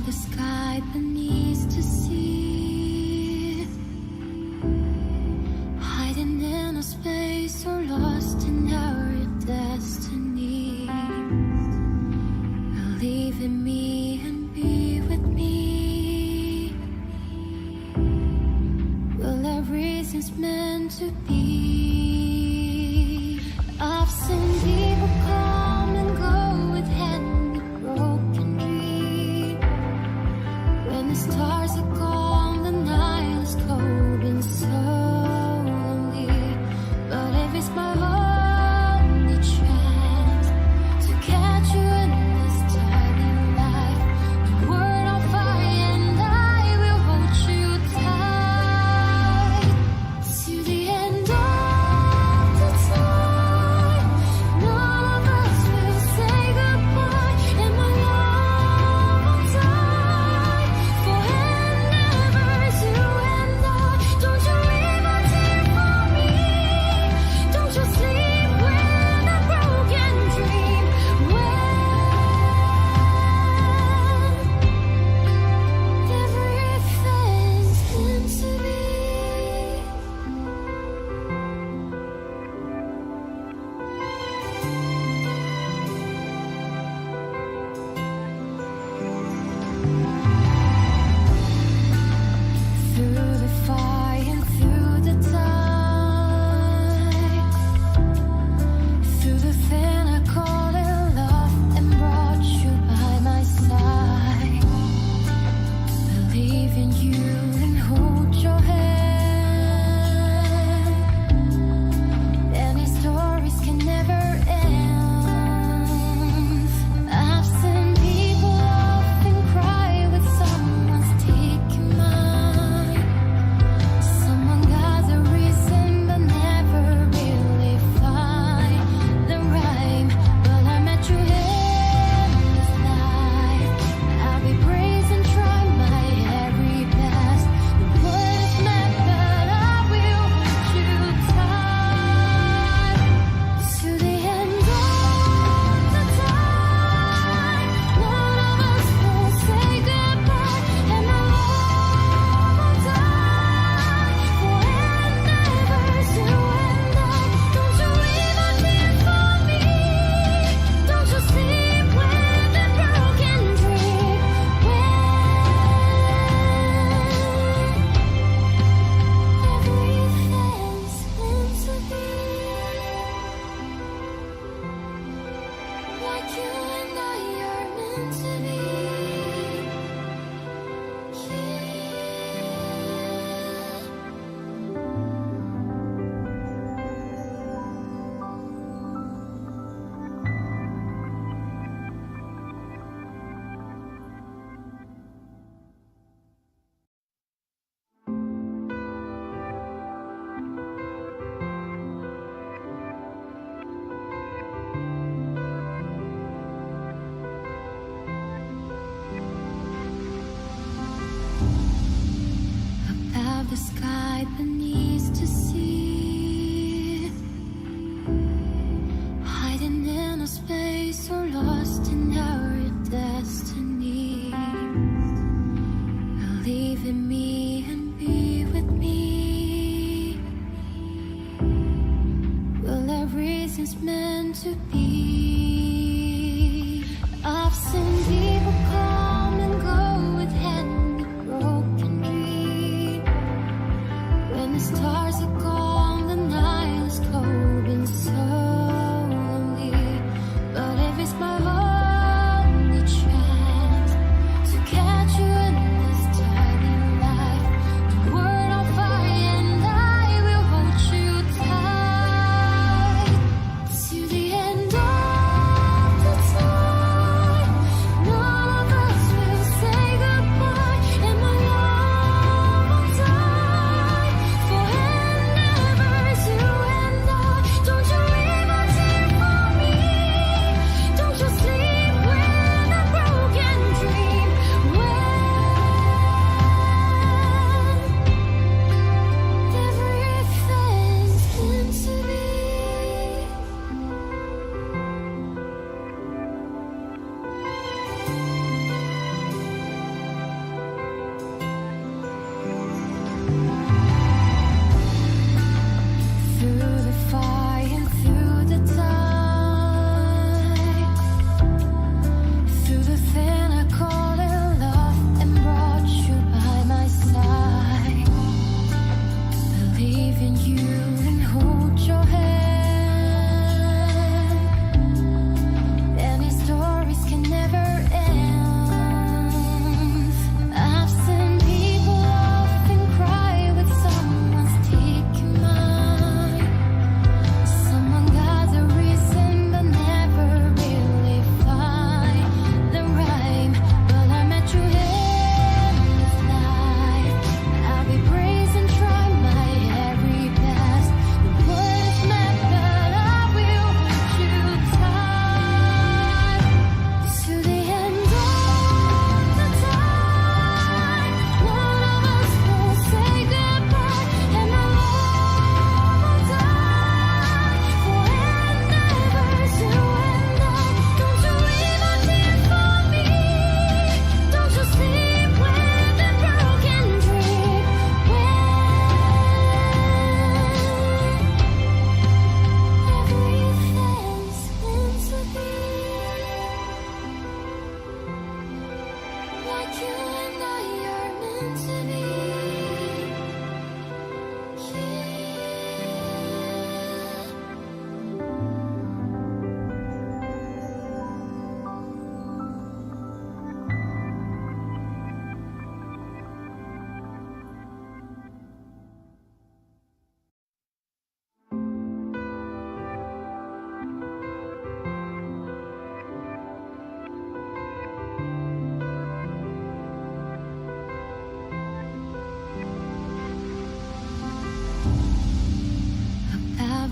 the sky beneath to see, hiding in a space or lost in our destiny. Believe in me and be with me. Well, everything's meant to be. I've seen people come and go with hand with broken dreams. When the stars are gone, the night is cold and slowly. But if it's my only chance to catch you in this tiny life, the world on fire and I will hold you tight to the end of the time. None of us will say goodbye, and my love will die forever. You and I, don't you leave a tear for me. Don't you sleep with a broken dream. When everything's meant to be. Through the fire and through the tide, through the thing I call it love, and brought you by my side. Believe in you and hold your hand. Any stories can never end. I've seen people often cry with someone's taking mine. Someone got the reason but never really find the rhyme. But I met you in this life. I'll be brave and try my very best. The word is meant, but I will hold you tight to the end of the time. None of us will say goodbye, and my love will die forever. You and I, don't you leave a tear for me. Don't you sleep with a broken dream. When everything's meant to be, like you and I are meant to be. Above the sky beneath to see, hiding in a space or lost in our destiny. Believe in me and be with me. Well, everything's meant to be. I've seen people come and go with hand with broken dreams. When the stars are gone,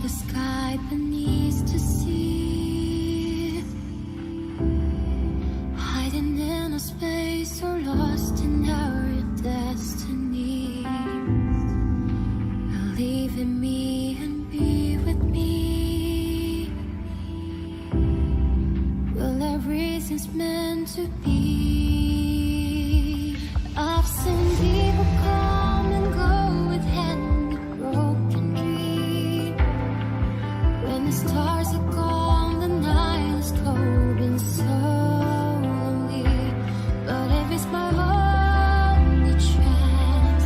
the sky beneath to see, hiding in a space or lost in our destiny. Believe in me and be with me. Well, everything's meant to be. I've seen people come and go with hand with broken dreams. When the stars are gone, the night is cold and so lonely. But if it's my only chance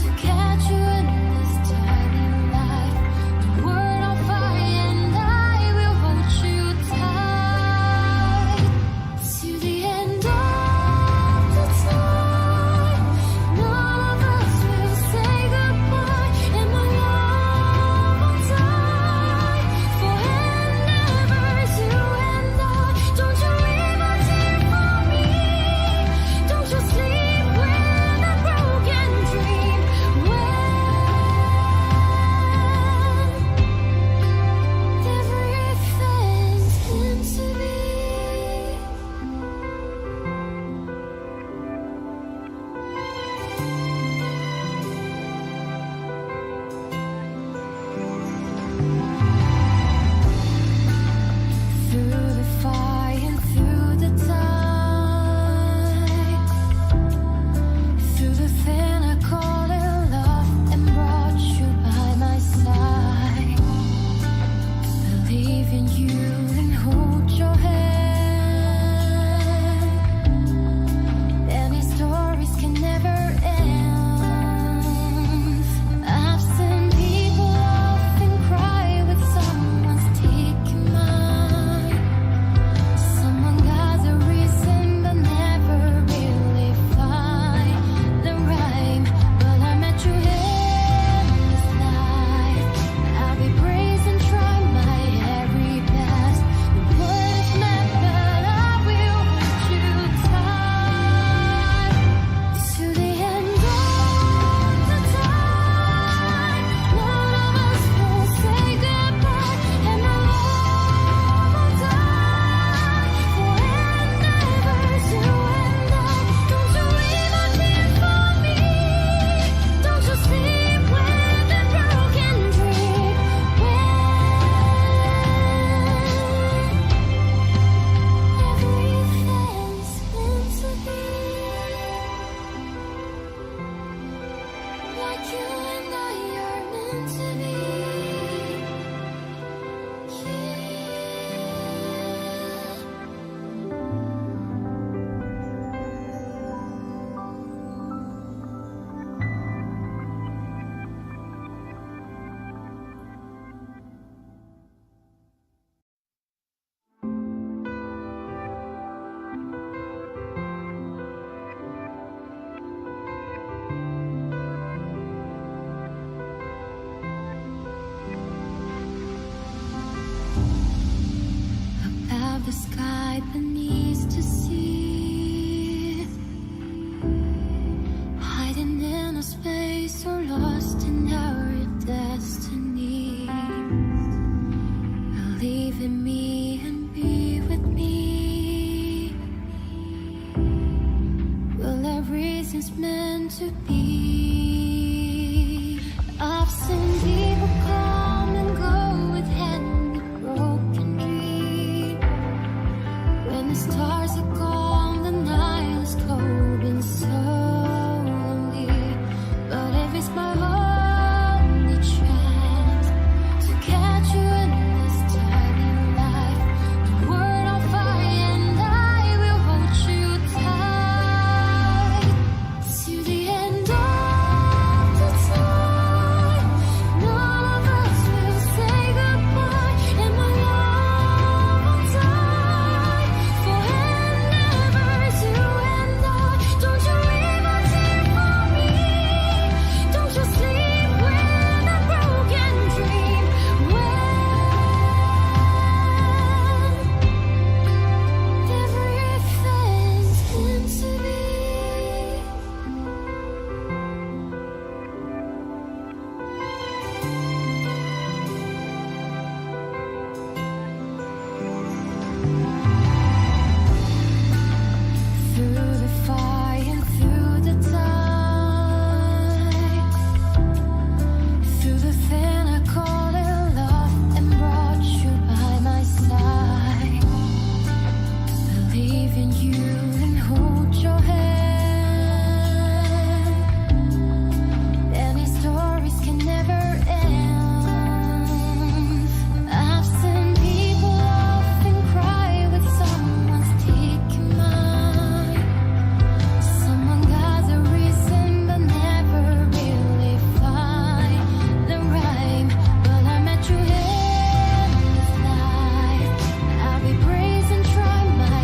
to catch you in this tiny life, the world on fire and I will hold you tight to the end of the time. None of us will say goodbye, and my love will die forever. You and I, don't you leave a tear for me. Don't you sleep with a broken dream. When everything's meant to be. Through the fire and through the tide, through the thing I call it love, and brought you by my side. Believe in you and hold your hand. Any stories can never end. I've seen people laugh and cry with someone's taking mine. Someone got the reason but never really find the rhyme. Well, I met you in this life. I'll be brave and try my very best. The word is meant, but I will hold you tight to the end of the time. None of us will say goodbye, and my love will die forever. You and I, don't you leave a tear for me. Don't you sleep with a broken dream. When everything's meant to be, like you and I are meant to be. Above the sky beneath to see, hiding in a space or lost in our destiny. Believe in me and be with me. Well, everything's meant to be. I've seen people come and go with hand with broken dreams. When the stars are gone, the night is cold and so lonely. But if it's my only chance to catch you in this tiny life, the world on fire and I will hold you tight to the end of the time. None of us will say goodbye, and my love will die forever. You and I, don't you leave a tear for me. Don't you even you and hold your hand. And these stories can never end. I've seen people often cry with someone's taken mine. Someone got a reason but never really find the rhyme. Well, I met you in this life. I'll be brave and try my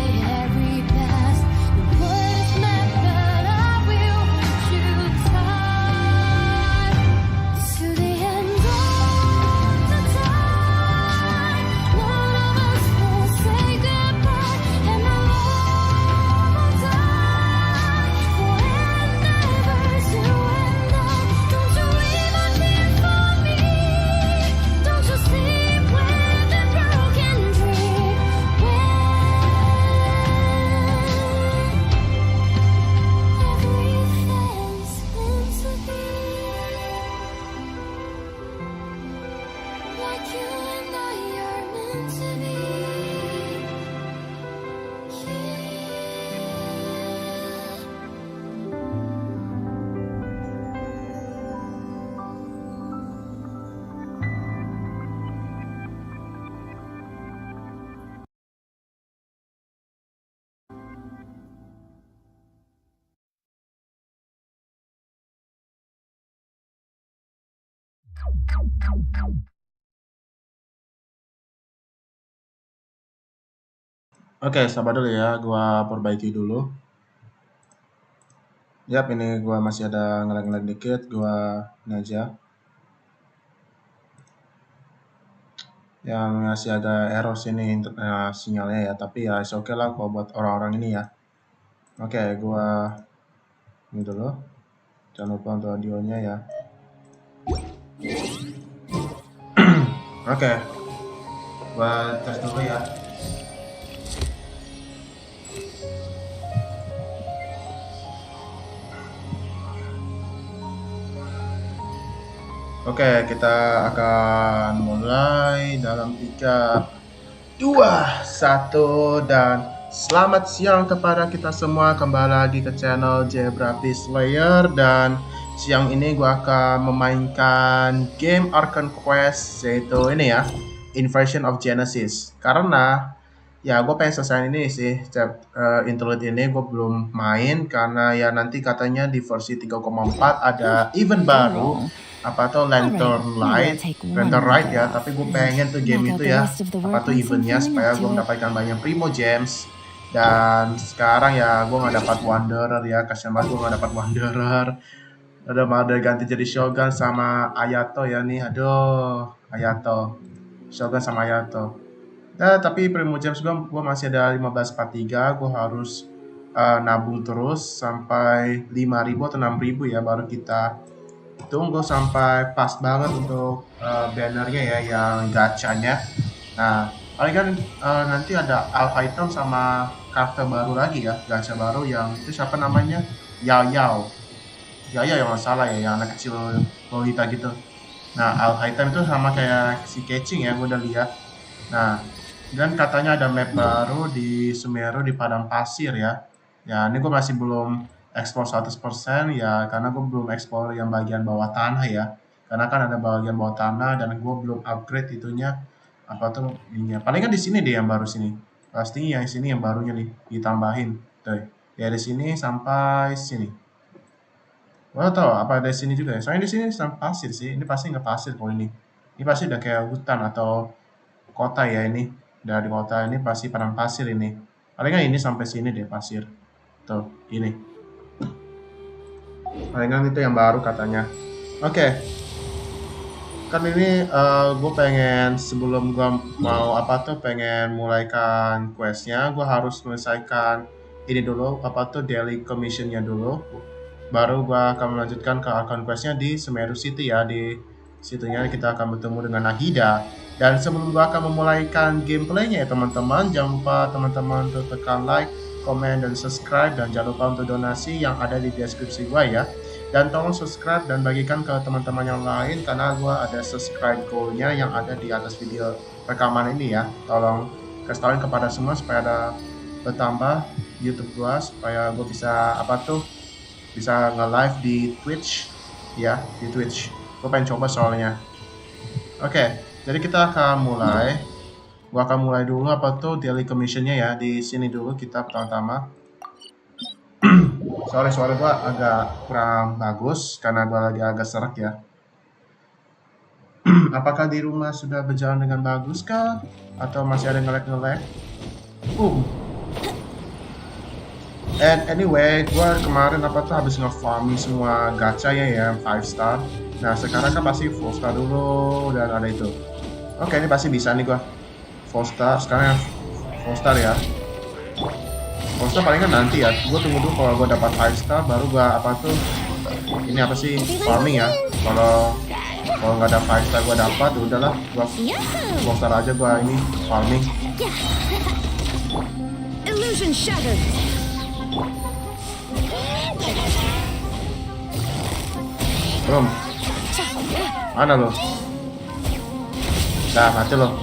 very best. The word is met, but I will put you tight to the end of the time. None of us will say goodbye, and our love will die forever to end up. Don't you leave a tear for me. Don't you sleep with a broken dream. Everything's meant to be like you and I are meant to be. Oke, sabar dulu ya, gua perbaiki dulu. Yap, ini gua masih ada ngelag-ngelag dikit, gua ini aja. Yang masih ada error sini sinyalnya ya, tapi ya oke lah kalau buat orang-orang ini ya. Oke, gua ini dulu. Jangan lupa untuk audionya ya. Oke, gua tes dulu ya. Oke, kita akan mulai dalam 3, 2, 1, dan selamat siang kepada kita semua. Kembali lagi ke channel JBerapiSlayer, dan siang ini gue akan memainkan game Arcane Quest, yaitu ini ya, Inversion of Genesis. Karena ya gue pengen selesai ini sih, interlude ini gue belum main karena ya nanti katanya di versi 3.4 ada event baru, apa tuh lantern light ya, tapi gue pengen tuh game itu ya, apa tuh eventnya, supaya gue mendapatkan banyak primo gems. Dan sekarang ya gue nggak dapat wanderer ya, kasihan banget gue nggak dapat wanderer. Ada malah ganti jadi shogun sama Ayato ya nih, aduh, Ayato, shogun sama Ayato. Nah, tapi primo gems gue masih ada 1543, gue harus nabung terus sampai 5.000 atau 6.000 ya, baru kita tunggu sampai pas banget untuk bannernya ya, yang gachanya. Nah, paling kan nanti ada alt item sama karakter baru lagi ya, gacha baru yang itu siapa namanya, Yao yang nggak salah ya, yang anak kecil lolita gitu. Nah, alt item itu sama kayak si Catching ya, gue udah lihat. Nah, dan katanya ada map baru di Semeru di padang pasir ya. Ya, ini gue masih belum ekspor 100% ya, karena gue belum ekspor yang bagian bawah tanah ya, karena kan ada bagian bawah tanah dan gue belum upgrade itunya, apa tuh ininya. Paling kan di sini deh yang baru sini, pasti yang sini yang barunya nih ditambahin tuh, dari sini sampai sini. Gue tau apa dari sini juga ya, soalnya di sini sampai pasir sih, ini pasti nggak pasir kalau ini pasti udah kayak hutan atau kota ya, ini dari kota, ini pasti padang pasir ini. Paling kan ini sampai sini deh pasir tuh, ini palingan itu yang baru katanya. Oke. Kan ini gue pengen, sebelum gue mau apa tuh pengen mulaikan questnya, gue harus menyelesaikan ini dulu, apa tuh daily commissionnya dulu, baru gue akan melanjutkan ke Arcane questnya di Semeru City ya. Di situnya kita akan bertemu dengan Nahida. Dan sebelum gue akan memulaikan gameplaynya ya teman-teman, jangan lupa teman-teman untuk tekan like, komen, dan subscribe, dan jangan lupa untuk donasi yang ada di deskripsi gue ya. Dan tolong subscribe dan bagikan ke teman-teman yang lain, karena gue ada subscribe goal-nya yang ada di atas video rekaman ini ya. Tolong kasih tahu kepada semua supaya ada bertambah YouTube gua supaya gue bisa bisa nge-live di Twitch ya, di Twitch. Gue pengen coba soalnya. Oke, jadi kita akan mulai. Gua akan mulai dulu daily commissionnya ya. Di sini dulu kita pertama-tama. Sorry, suara gua agak kurang bagus karena gua lagi agak serak ya. Apakah di rumah sudah berjalan dengan bagus kah? Atau masih ada nge-lag? And anyway, gua kemarin habis nge-farming semua gacha ya yang 5 star. Nah, sekarang kan pasti 4 star dulu dan ada itu. Oke, ini pasti bisa nih gua. 4 star, sekarang 4 star ya. 4 star paling kan nanti ya. Gua tunggu dulu kalau gua dapat 5 star baru gua ini farming ya. Kalau nggak ada 5 star gua dapat, udahlah gua 4 star aja gua ini farming. Illusion shattered. Belum. Mana lo? Nah, mati lo.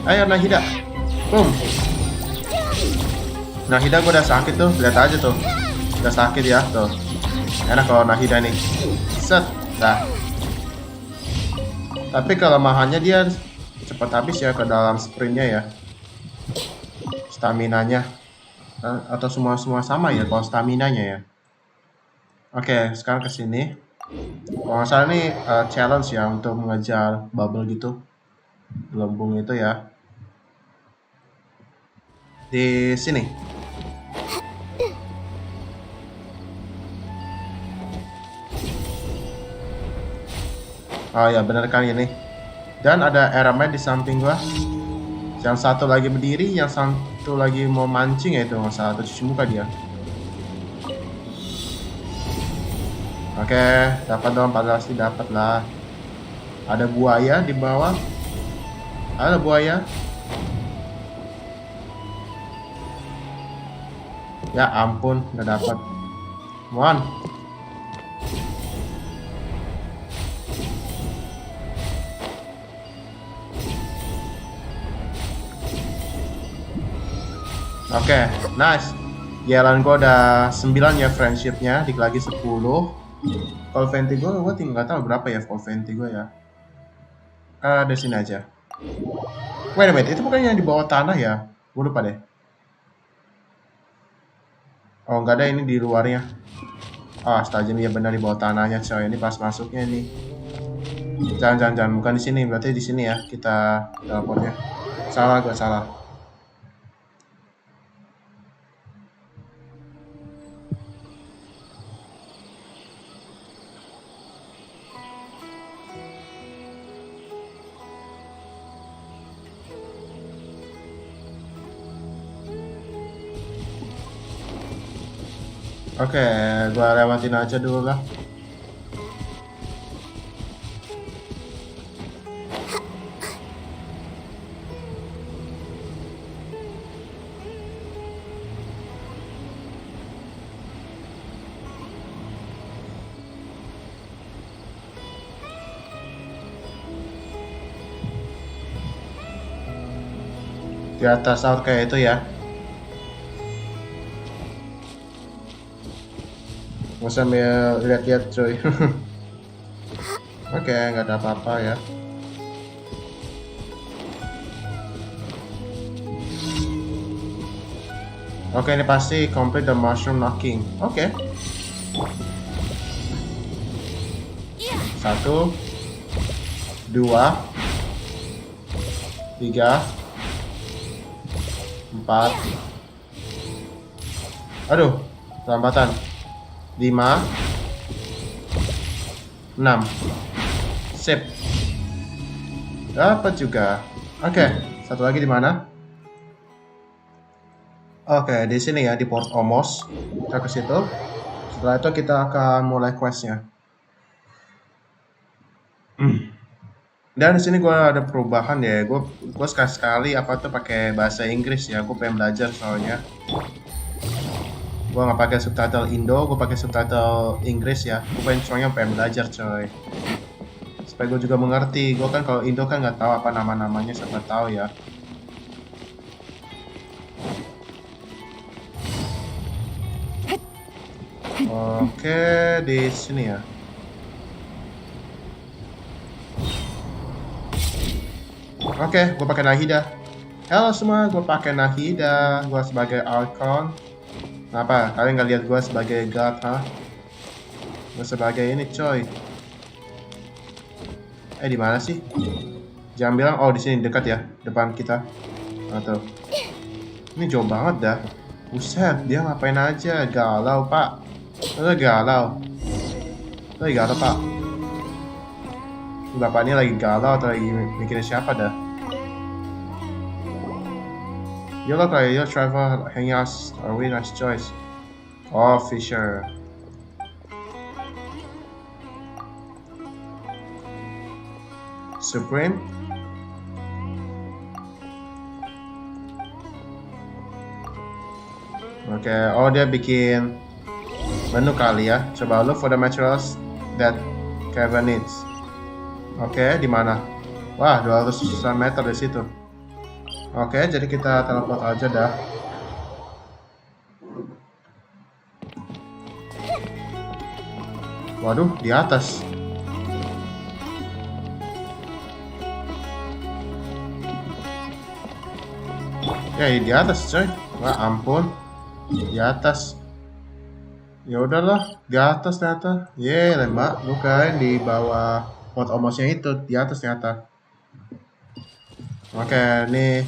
Ayo Nahida. Boom. Nahida gua udah sakit tuh, lihat aja tuh. Udah sakit ya tuh. Enak kalau Nahida nih. Set. Nah. Tapi kelemahannya dia cepat habis ya ke dalam sprintnya ya. Staminanya. Atau semua sama ya kalau staminanya ya. Oke, sekarang ke sini. Kalau nggak salah ini challenge ya untuk mengejar bubble gitu. Gelembung itu ya. Di sini. Oh ya, bener kan ini. Dan ada Eramet di samping gua. Yang satu lagi berdiri, yang satu lagi mau mancing ya itu nggak salah, atau cuci muka dia. Oke, dapat dong, pasti dapat lah. Ada buaya di bawah. Ada buaya. Ya ampun, nggak dapat. Mohon. Oke, nice. Jalan gue udah 9 ya friendshipnya, dikit lagi 10. Call venti gue tinggal tahu berapa ya call venti gue ya. Ada sini aja. Wait a minute, itu bukan yang di bawah tanah ya? Gue lupa deh. Oh nggak ada, ini di luarnya. Ah, astaga, ya benar di bawah tanahnya coy. Ini pas masuknya nih. Jangan, bukan di sini. Berarti di sini ya kita teleportnya. Salah, gue salah. Oke, gua lewatin aja dulu lah. Di atas out kayak itu ya. Nggak sambil lihat-lihat coy. Oke, nggak ada apa-apa ya. Oke, ini pasti complete the mushroom knocking. Oke. 1 2 3 4. Aduh, kelambatan. 5 6. Sip. Dapat juga. Oke, satu lagi di mana? Oke, di sini ya, di Port Omos. Kita ke situ. Setelah itu kita akan mulai questnya. Dan di sini gue ada perubahan ya. Gue sekali pakai bahasa Inggris ya. Gue pengen belajar soalnya. Gue nggak pakai subtitle Indo, gue pakai subtitle Inggris ya. Gue pengen belajar coy. Supaya gue juga mengerti. Gue kan kalau Indo kan nggak tahu apa nama-namanya, siapa tahu ya. Oke, di sini ya. Oke, gue pakai Nahida. Halo semua, gue pakai Nahida. Gue sebagai Archon. Kenapa? Kalian nggak lihat gue sebagai God, ha? Gue sebagai ini, coy. Di mana sih? Jangan bilang, oh di sini dekat ya, depan kita. Atau ini jauh banget dah. Buset, dia ngapain aja? Galau, Pak. Galau. Lagi galau, Pak. Bapak ini lagi galau atau lagi mikirin siapa dah? You look like your travel hangouts are a really nice choice. Oh, Fisher. Supreme. Oke, oh dia bikin menu kali ya. Coba look for the materials that Kevin needs. Oke, di mana? Wah, 200 meter di situ. Oke, jadi kita teleport aja dah. Waduh, di atas. Ya, di atas, coy. Wah, ampun. Di atas. Ya udahlah, di atas ternyata. Lembak, bukan di bawah pot omosnya itu, di atas ternyata. Oke, nih.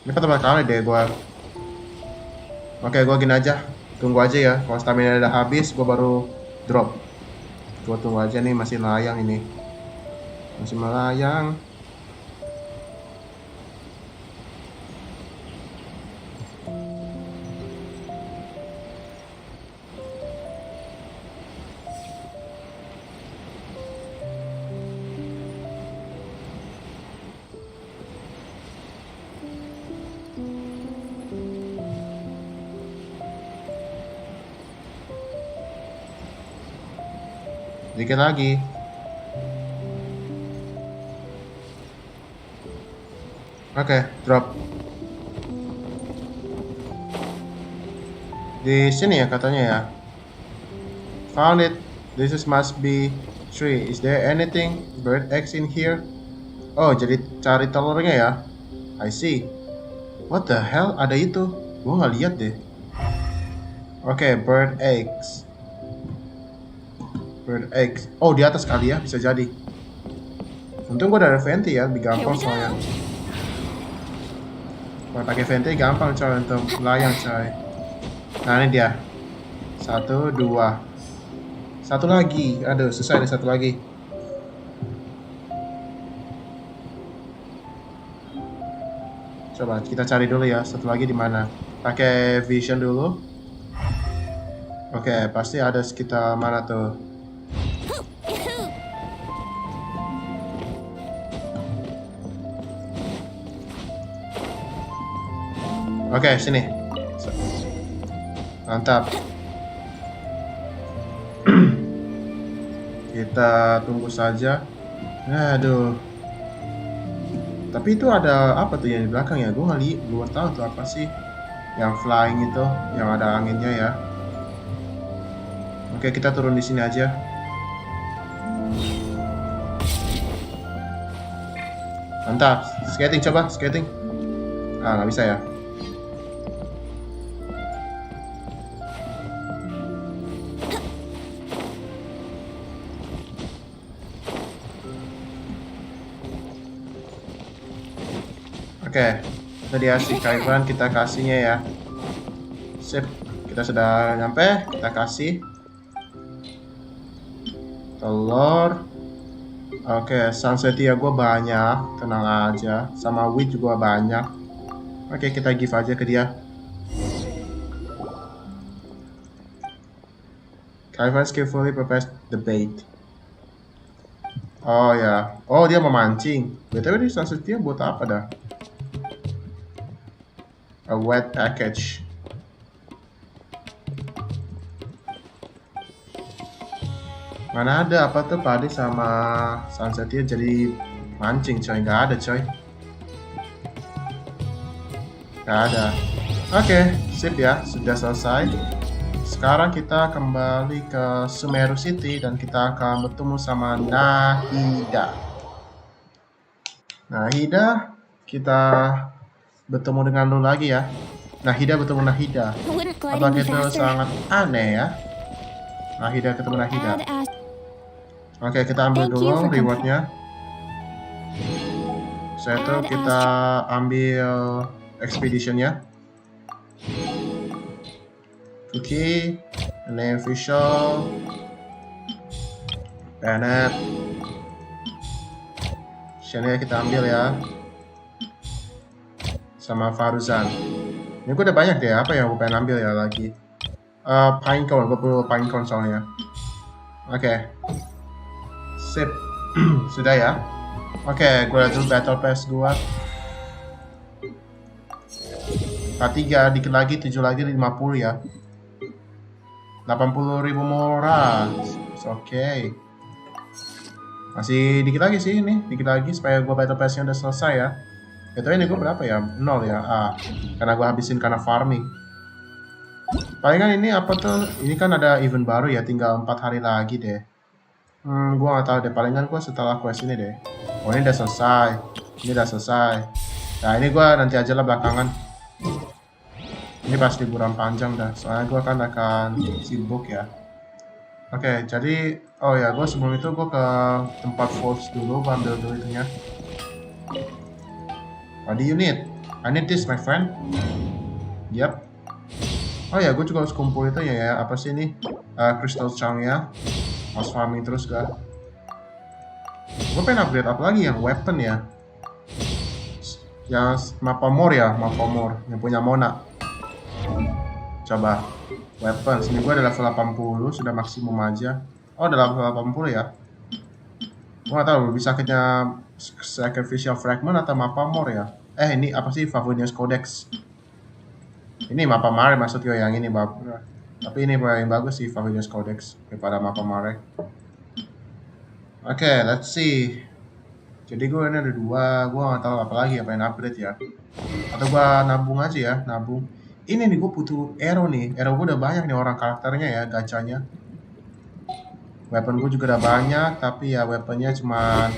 Ini pertama kali deh gua. Oke, gua gini aja. Tunggu aja ya. Kalau stamina udah habis, gua baru drop. Gua tunggu aja nih, masih melayang ini. Masih melayang. Dikit lagi. Oke, drop. Di sini ya katanya ya. Found it. This must be tree. Is there anything bird eggs in here? Oh, jadi cari telurnya ya. I see. What the hell? Ada itu? Gua nggak lihat deh. Oke, bird eggs. Bird eggs. Oh, di atas kali ya, bisa jadi. Untung gue ada venti ya, lebih gampang soalnya. Kalau pakai venti gampang coy untuk melayang coy. Nah ini dia. 1, 2. Satu lagi. Aduh, susah nih satu lagi. Coba kita cari dulu ya, satu lagi di mana. Pakai vision dulu. Oke, pasti ada sekitar mana tuh. Oke, sini. Mantap. Kita tunggu saja. Aduh. Tapi itu ada apa tuh yang di belakang ya? Gue belum tahu tuh apa sih. Yang flying itu, yang ada anginnya ya. Oke, kita turun di sini aja. Mantap. Skating, coba skating. Ah, nggak bisa ya. Oke, itu dia si Kaivan, kita kasihnya ya. Sip, kita sudah nyampe, kita kasih telur. Oke, Sunsetia gue banyak, tenang aja. Sama wheat juga banyak. Oke, kita give aja ke dia. Kaivan skillfully prepares the bait. Oh ya, oh dia memancing. BTW di Sunsetia buat apa dah? A wet package. Mana ada apa tuh padi sama Sunsetia jadi mancing coy, nggak ada coy. Nggak ada. Oke, sip ya, sudah selesai. sekarang kita kembali ke Sumeru City dan kita akan bertemu sama Nahida. Nahida, kita bertemu dengan lu lagi ya. Nahida bertemu Nahida. Apakah itu sangat aneh ya? Nahida ketemu Nahida. Oke, kita ambil dulu rewardnya. Setelah itu kita ambil expeditionnya. Oke, ini official. Bennett. Shymie kita ambil ya. Sama Faruzan. Ini gue udah banyak deh. Apa yang gue pengen ambil ya lagi? Pinecone. Gue perlu pinecone soalnya. Oke. Sip. Sudah ya. Oke, gue lihat dulu battle pass gue. 43, dikit lagi, 7 lagi, 50 ya. 80.000 murah. Oke. Masih dikit lagi sih ini. Dikit lagi supaya gue battle pass-nya udah selesai ya. Itu ini gue berapa ya? 0 ya. Karena gue habisin karena farming. Palingan ini apa tuh? Ini kan ada event baru ya. Tinggal 4 hari lagi deh. Gue gak tahu deh. Palingan gue setelah quest ini deh. Oh, ini udah selesai. Ini udah selesai. Nah, ini gue nanti aja lah belakangan. Ini pas liburan panjang dah. Soalnya gue kan akan sibuk ya. Oke, jadi oh ya, gue sebelum itu gue ke tempat force dulu, gue ambil dulu itunya. What do you need? I need this, my friend. Yap. Oh ya, gue juga harus kumpul itu ya. Apa sih ini? Crystal Chunk ya. Harus farming terus gak? Gue pengen upgrade apa lagi yang weapon ya? Yang Mapamor ya, Mapamor yang punya Mona. Coba weapon, sini gue ada level 80, sudah maksimum aja. Oh, udah level 80 ya. Gue gak tau, lebih sakitnya Sacrificial Fragment atau Mapamor ya. Ini apa sih Favonius Codex? Ini Mapamare maksud gue yang ini, Bab. Tapi ini yang bagus sih Favonius Codex daripada Mapamare. Oke, let's see. Jadi gue ini ada 2, gue gak tahu apa lagi apa yang upgrade ya. Atau gue nabung aja ya, nabung. Ini nih gue butuh arrow nih. Arrow gue udah banyak nih orang karakternya ya, gacanya. Weapon gue juga udah banyak, tapi ya weaponnya cuman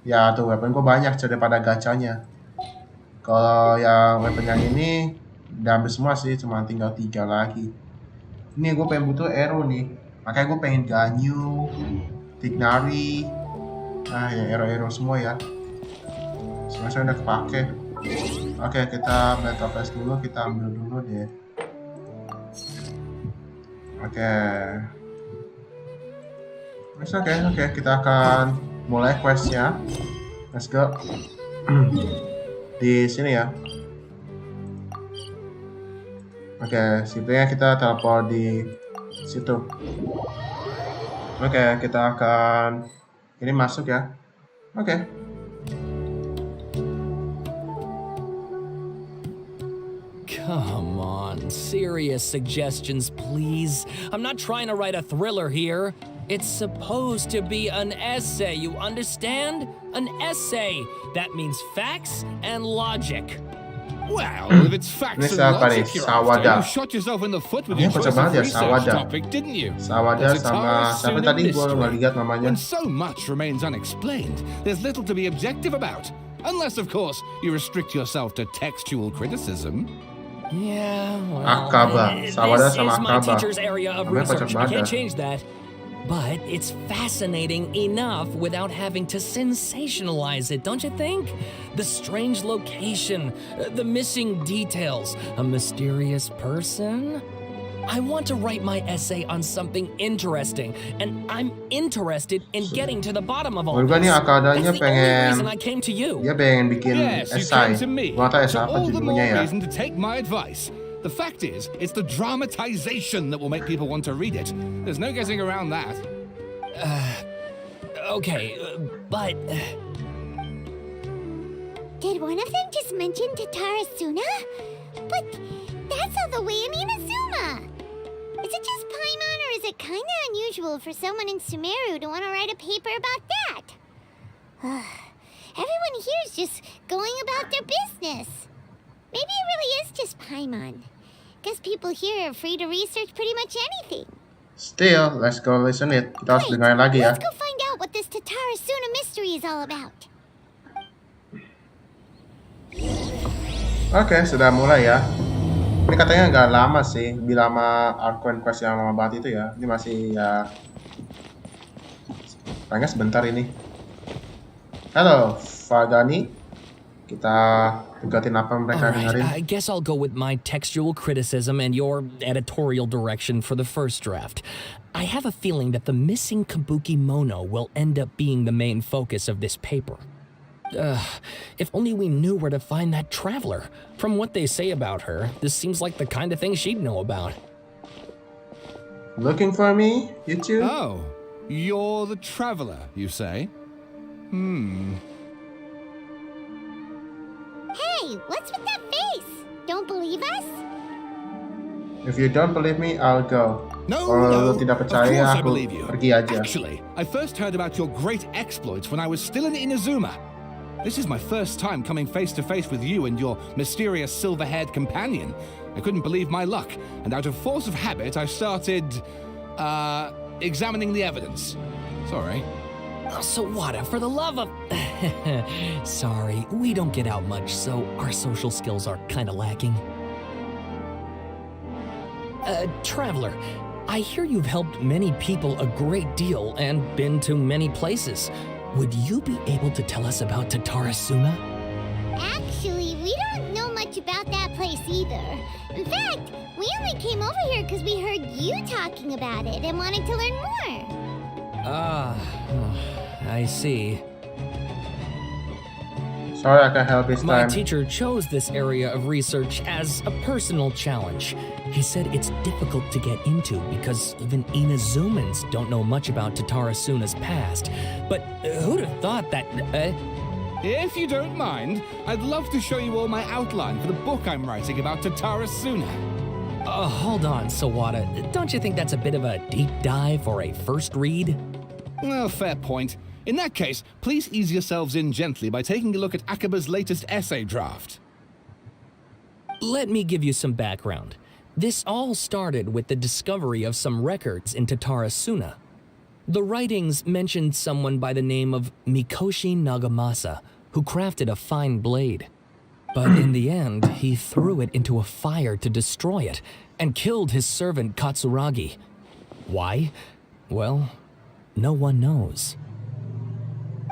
ya tuh weapon gue banyak daripada gacanya. Kalau yang weapon yang ini udah hampir semua sih, cuma tinggal 3 lagi. Ini gue pengen butuh arrow nih. Makanya gue pengen Ganyu, Tignari. Ya arrow-arrow semua ya. Semuanya udah kepake. Oke, kita battle pass dulu, kita ambil dulu deh. Oke. Oke, kita akan mulai questnya. Let's go. Di sini ya. Oke, simpelnya kita teleport di situ. Oke, kita akan ini masuk ya. Oke. Come on, serious suggestions, please. I'm not trying to write a thriller here. It's supposed to be an essay, you understand? An essay. That means facts and logic. Well, if it's facts and logic you're after, you shot yourself in the foot with your choice of research topic, didn't you? Sawada sama siapa tadi gue nggak lihat namanya. When so much remains unexplained, there's little to be objective about. Unless, of course, you restrict yourself to textual criticism. Yeah, well, Akaba, Sawada sama this is my Akaba. teacher's area of Namanya research. I Pacabada. can't change that. But it's fascinating enough without having to sensationalize it, don't you think? The strange location, the missing details, a mysterious person. I want to write my essay on something interesting, and I'm interested in getting to the bottom of all Gue nih this. Akadanya That's the only reason I pengen came to you. dia pengen bikin Yes, you esai. came to me. Gua tahu esai So apa all the more judulnya ya. reason to take my advice. The fact is, it's the dramatization that will make people want to read it. There's no getting around that. Okay, but... Did one of them just mention Tatarasuna? But that's all the way in Inazuma. Is it just Paimon, or is it kind of unusual for someone in Sumeru to want to write a paper about that? Everyone here's just going about their business. Maybe it really is just Paimon. Guess people here are free to research pretty much anything. Still, let's go listen it. Kita harus dengerin lagi ya. Let's go find out what this Tatarasuna mystery is all about. Oke, sudah mulai ya. Ini katanya nggak lama sih, lebih lama Arcane Quest yang lama banget itu ya. Ini masih ya, kayaknya sebentar ini. Halo, Fagani. Kita tegatin apa mereka dengerin. I guess I'll go with my textual criticism and your editorial direction for the first draft. I have a feeling that the missing kabuki mono will end up being the main focus of this paper. If only we knew where to find that traveler. From what they say about her, this seems like the kind of thing she'd know about. Looking for me, you two? Oh, you're the traveler, you say? Hey, what's with that face? Don't believe us? If you don't believe me, I'll go. No, Kalau lu tidak of percaya, course I aku believe you. pergi aja. Actually, I first heard about your great exploits when I was still in Inazuma. This is my first time coming face to face with you and your mysterious silver-haired companion. I couldn't believe my luck, and out of force of habit, I started, examining the evidence. Sorry. Oh, Sawada, for the love of... Sorry, we don't get out much, so our social skills are kinda lacking. Traveler, I hear you've helped many people a great deal and been to many places. Would you be able to tell us about Tatarasuna? Actually, we don't know much about that place either. In fact, we only came over here because we heard you talking about it and wanted to learn more. I see. Sorry, I can't help this My time. teacher chose this area of research as a personal challenge. He said it's difficult to get into because even Inazumans don't know much about Tatarasuna's past. But who'd have thought that... If you don't mind, I'd love to show you all my outline for the book I'm writing about Tatarasuna. Hold on, Sawada. Don't you think that's a bit of a deep dive for a first read? Well, fair point. In that case, please ease yourselves in gently by taking a look at Akaba's latest essay draft. Let me give you some background. This all started with the discovery of some records in Tatarasuna. The writings mentioned someone by the name of Mikoshi Nagamasa, who crafted a fine blade. But in the end, he threw it into a fire to destroy it, and killed his servant Katsuragi. Why? Well, no one knows.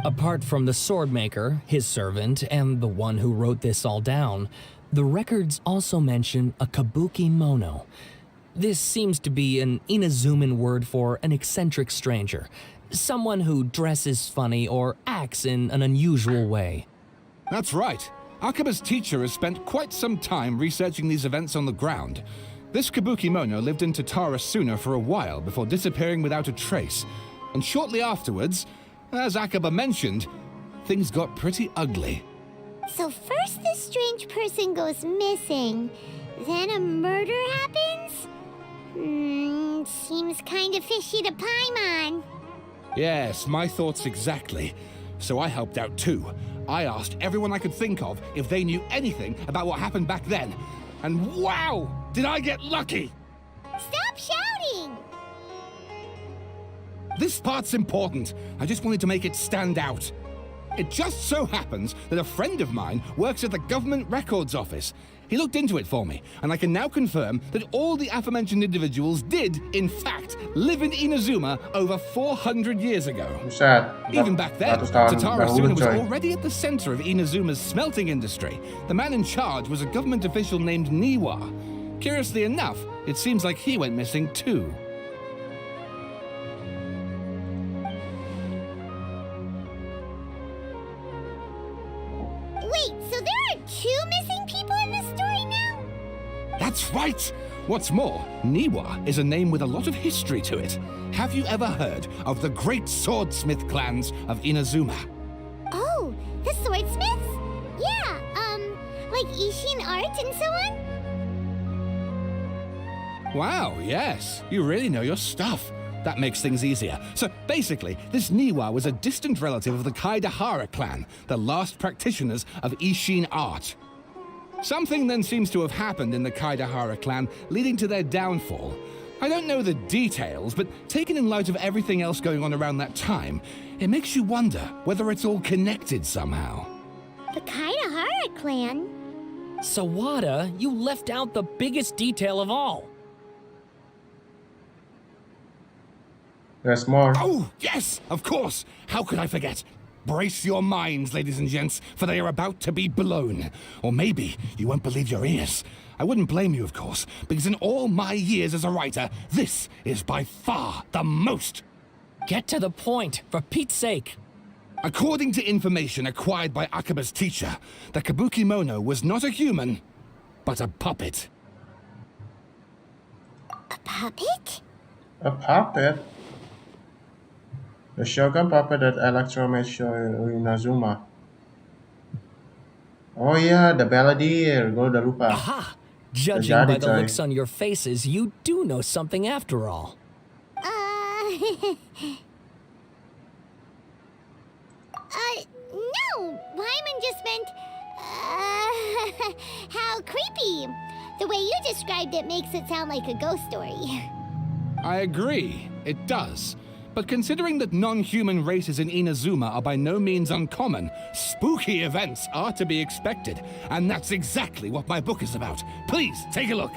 Apart from the swordmaker, his servant, and the one who wrote this all down, the records also mention a kabuki mono. This seems to be an Inazuman word for an eccentric stranger, someone who dresses funny or acts in an unusual way. That's right. Akaba's teacher has spent quite some time researching these events on the ground. This kabuki mono lived in Tatarasuna for a while before disappearing without a trace. And shortly afterwards, as Akaba mentioned, things got pretty ugly. So first this strange person goes missing, then a murder happens? Seems kind of fishy to Paimon. Yes, my thoughts exactly. So I helped out too. I asked everyone I could think of if they knew anything about what happened back then. And wow, did I get lucky! Stop shouting! This part's important. I just wanted to make it stand out. It just so happens that a friend of mine works at the government records office. He looked into it for me, and I can now confirm that all the aforementioned individuals did, in fact, live in Inazuma over 400 years ago. Buset, Even back then, 100 tahun Tatarasuna dahulu, was coy. already at the center of Inazuma's smelting industry. The man in charge was a government official named Niwa. Curiously enough, it seems like he went missing too. Wait, so there are two missing people in this story now? That's right! What's more, Niwa is a name with a lot of history to it. Have you ever heard of the great swordsmith clans of Inazuma? Oh, the swordsmiths? Yeah, like Ishin art and so on? Wow, yes. You really know your stuff. That makes things easier. So basically, this Niwa was a distant relative of the Kaidahara clan, the last practitioners of Ishin art. Something then seems to have happened in the Kaidahara clan, leading to their downfall. I don't know the details, but taken in light of everything else going on around that time, it makes you wonder whether it's all connected somehow. The Kaidahara clan? Sawada, you left out the biggest detail of all. There's more. Oh, yes, of course. How could I forget? Brace your minds, ladies and gents, for they are about to be blown. Or maybe you won't believe your ears. I wouldn't blame you, of course, because in all my years as a writer, this is by far the most. Get to the point, for Pete's sake. According to information acquired by Akaba's teacher, the Kabukimono was not a human, but a puppet. A puppet? A puppet? The Shogun puppet that electromagnet Inazuma. Oh yeah, the balladeer. Gue udah lupa. Aha! Judging Jadi, by the coy. looks on your faces, you do know something after all. No. Wyman just meant, how creepy. The way you described it makes it sound like a ghost story. I agree, it does. But considering that non-human races in Inazuma are by no means uncommon, spooky events are to be expected. And that's exactly what my book is about. Please, take a look.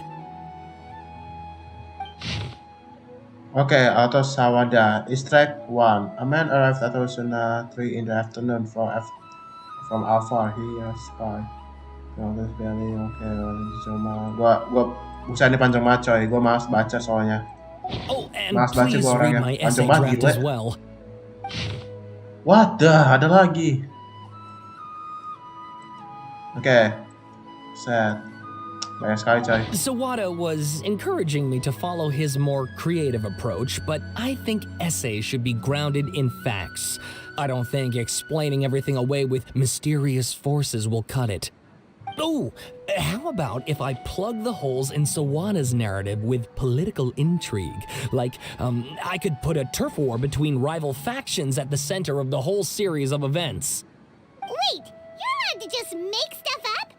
Okay, Auto Sawada. Extract 1. A man arrived at Osuna 3 in the afternoon from Alpha. He is spy. This belly, okay, Zuma. Gua bukannya panjang banget coy. Gua malas baca soalnya. Oh, and Malas baca please gua read orangnya. my Panjang essay banget draft gila. as well. What the? Ada lagi. Okay. Set. Banyak sekali coy. Sawada was encouraging me to follow his more creative approach, but I think essays should be grounded in facts. I don't think explaining everything away with mysterious forces will cut it. Oh, how about if I plug the holes in Sawada's narrative with political intrigue? Like, I could put a turf war between rival factions at the center of the whole series of events. Wait, you're allowed to just make stuff up?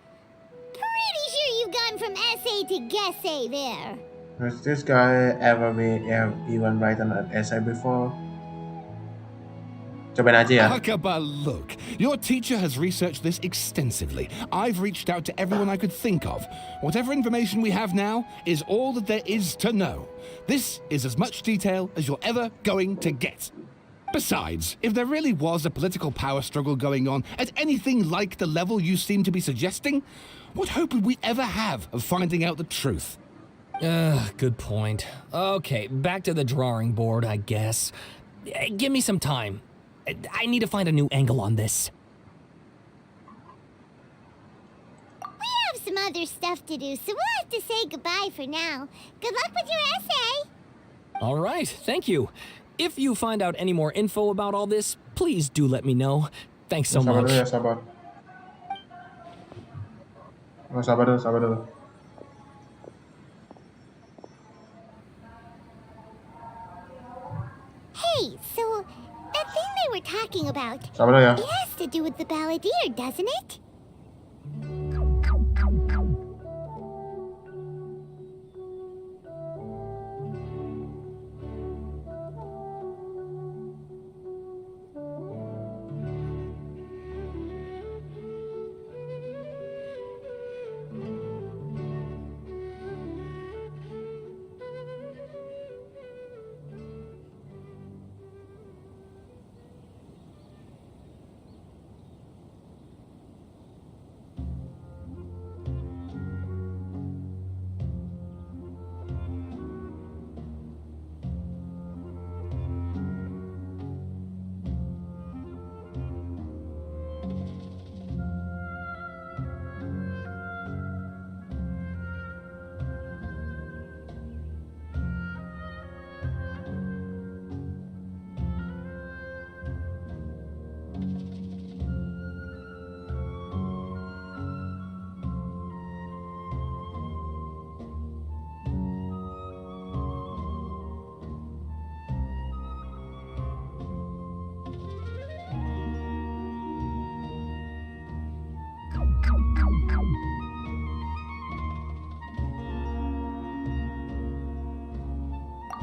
Pretty sure you've gone from essay to guessay there. Has this guy ever been even written an essay before? Cobain aja ya. Akaba, look. Your teacher has researched this extensively. I've reached out to everyone I could think of. Whatever information we have now is all that there is to know. This is as much detail as you're ever going to get. Besides, if there really was a political power struggle going on at anything like the level you seem to be suggesting, what hope would we ever have of finding out the truth? Good point. Okay, back to the drawing board, I guess. Give me some time. I need to find a new angle on this. We have some other stuff to do, so we'll have to say goodbye for now. Good luck with your essay. All right, thank you. If you find out any more info about all this, please do let me know. Thanks so Sabar much. dulu ya, sabar. Oh, sabar dulu. Hey, so that thing they were talking about, Sabar dulu ya. it has to do with the balladeer, doesn't it?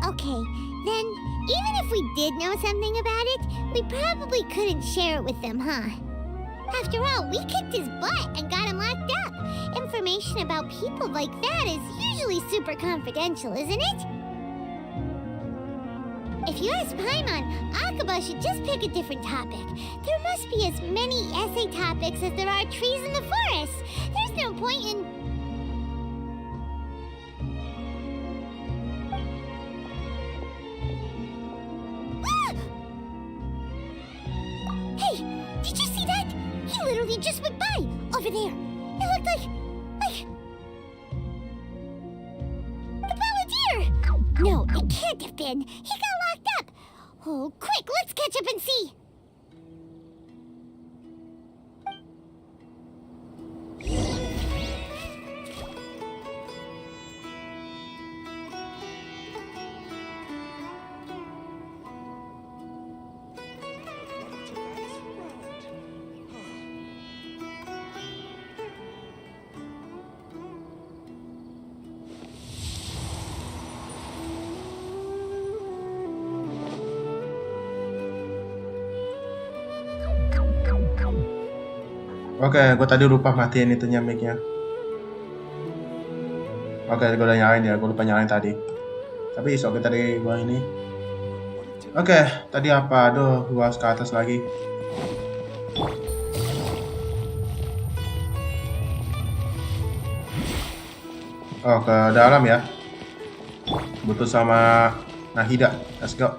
Okay, then even if we did know something about it, we probably couldn't share it with them, huh? After all, we kicked his butt and got him locked up. Information about people like that is usually super confidential, isn't it? If you ask Paimon, Akaba should just pick a different topic. There must be as many essay topics as there are trees in the forest. There's no point in... Ah! Hey, did you see that? He literally just went by, over there. It looked like... the Balladeer! No, it can't have been. He got locked up. Oh, quick, let's catch up and see. Oke, gue tadi lupa matiin itunya mic-nya. Oke, gue udah nyalain ya, gue lupa nyalain tadi. Tapi oke tadi gue ini. Oke, tadi apa? Aduh, gue harus ke atas lagi. Oh, ke dalam ya. Butuh sama Nahida. Let's go.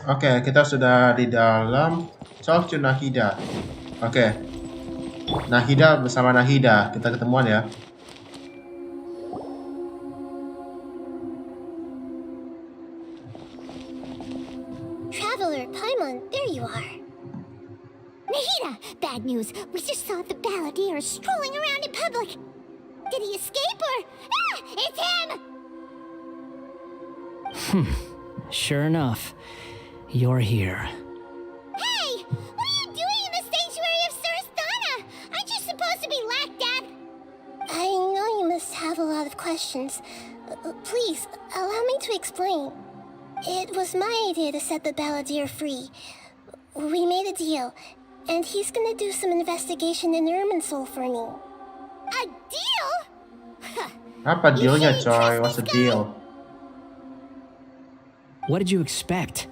Oke, kita sudah di dalam Talk to Nahida. Oke. Nahida bersama Nahida. Kita ketemuan ya. Traveler, Paimon, there you are. Nahida, bad news. We just saw the Balladeer strolling around in public. Did he escape or... Ah! It's him! Sure enough, you're here. Hey! What are you doing in the sanctuary of Surasthana? Aren't you supposed to be locked up? I know you must have a lot of questions. Please, allow me to explain. It was my idea to set the Balladeer free. We made a deal, and he's gonna do some investigation in Irminsul for me. A deal? Apa dealnya, coy? What's the deal? What did you expect?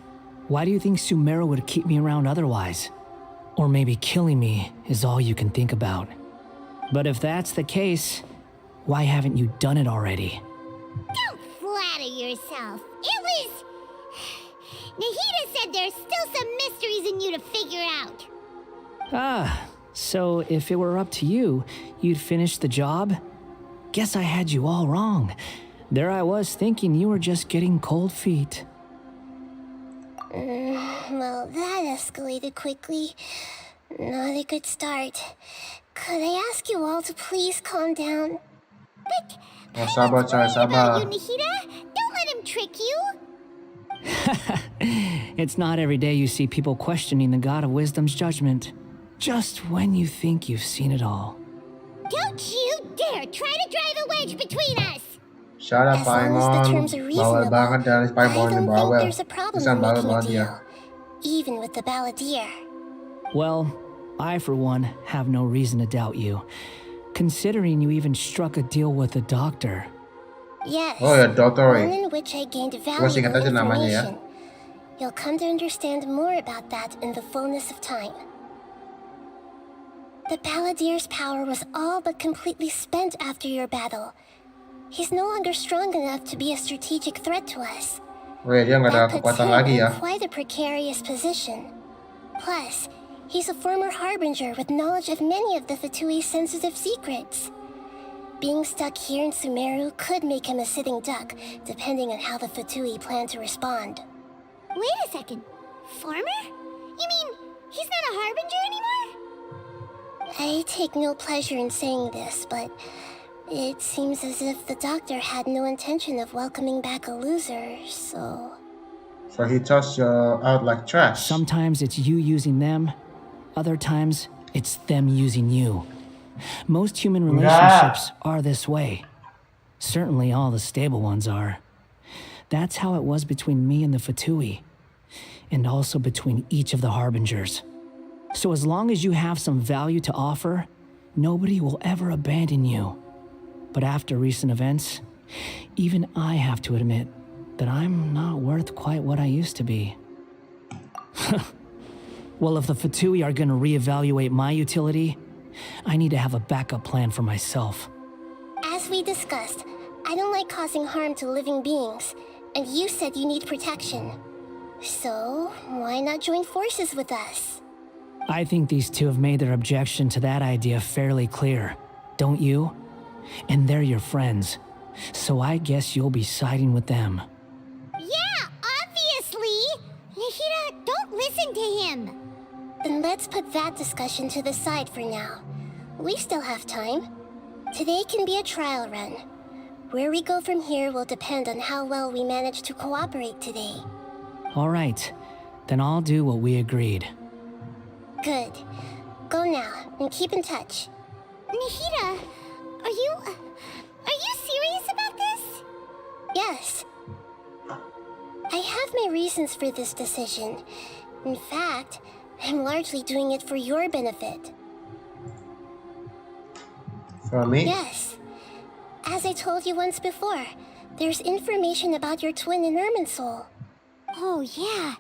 Why do you think Sumeru would keep me around otherwise? Or maybe killing me is all you can think about. But if that's the case, why haven't you done it already? Don't flatter yourself. It was... Nahida said there's still some mysteries in you to figure out. Ah, so if it were up to you, you'd finish the job? Guess I had you all wrong. There I was thinking you were just getting cold feet. Well, that escalated quickly. Not a good start. Could I ask you all to please calm down? But... Oh, sabar, coy, sabar. You, Nahida? Don't let him trick you. It's not every day you see people questioning the God of Wisdom's judgment. Just when you think you've seen it all. Don't you dare try to drive a wedge between us! Shut up, As long as the terms are Paimon. Bawel reasonable, banget dari I Paimon don't yang think bawel. there's a problem Kesan in bawel making a banget dia. deal, even with the Balladeer. Well, I for one have no reason to doubt you, considering you even struck a deal with the doctor. Yes, Oh ya, Doctor. one in which I gained Gua singkat valuable aja namanya ya. information. You'll come to understand more about that in the fullness of time. The Balladeer's power was all but completely spent after your battle. He's no longer strong enough to be a strategic threat to us. Weh, dia nggak ada That puts kekuatan him lagi in ya. quite a precarious position. Plus, he's a former harbinger with knowledge of many of the Fatui's sensitive secrets. Being stuck here in Sumeru could make him a sitting duck, depending on how the Fatui plan to respond. Wait a second. Former? You mean he's not a harbinger anymore? I take no pleasure in saying this, but it seems as if the doctor had no intention of welcoming back a loser, so... So he tossed you out like trash. Sometimes it's you using them, other times it's them using you. Most human relationships are this way. Certainly all the stable ones are. That's how it was between me and the Fatui, and also between each of the Harbingers. So as long as you have some value to offer, nobody will ever abandon you. But after recent events, even I have to admit that I'm not worth quite what I used to be. Well, if the Fatui are gonna reevaluate my utility, I need to have a backup plan for myself. As we discussed, I don't like causing harm to living beings, and you said you need protection. So, why not join forces with us? I think these two have made their objection to that idea fairly clear, don't you? And they're your friends, so I guess you'll be siding with them. Yeah, obviously! Nahida, don't listen to him! Then let's put that discussion to the side for now. We still have time. Today can be a trial run. Where we go from here will depend on how well we manage to cooperate today. All right, then I'll do what we agreed. Good. Go now, and keep in touch. Nahida, are you serious about this? Yes. I have my reasons for this decision. In fact, I'm largely doing it for your benefit. For me? Yes. As I told you once before, there's information about your twin in Irminsul. Oh, yeah.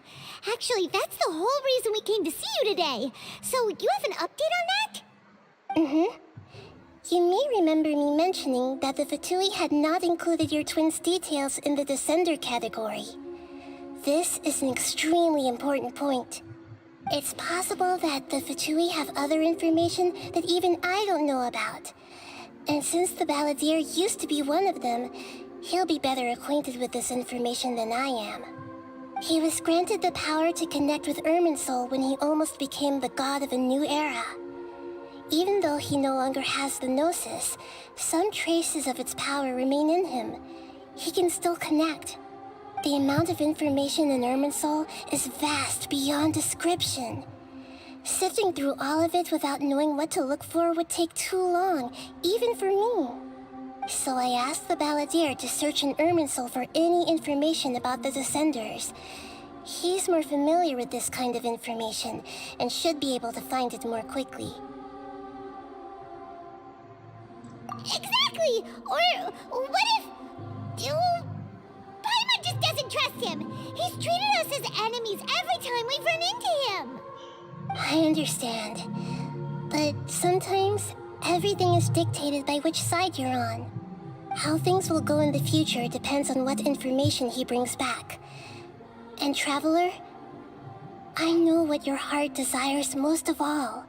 Actually, that's the whole reason we came to see you today. So, you have an update on that? Mm-hmm. You may remember me mentioning that the Fatui had not included your twin's details in the Descender category. This is an extremely important point. It's possible that the Fatui have other information that even I don't know about. And since the Balladeer used to be one of them, he'll be better acquainted with this information than I am. He was granted the power to connect with Irminsul when he almost became the god of a new era. Even though he no longer has the Gnosis, some traces of its power remain in him. He can still connect. The amount of information in Irminsul is vast beyond description. Sifting through all of it without knowing what to look for would take too long, even for me. So I asked the Balladeer to search in Irminsul for any information about the Descenders. He's more familiar with this kind of information, and should be able to find it more quickly. Exactly! Or what if... Paimon just doesn't trust him! He's treated us as enemies every time we've run into him! I understand. But sometimes, everything is dictated by which side you're on. How things will go in the future depends on what information he brings back. And Traveler, I know what your heart desires most of all.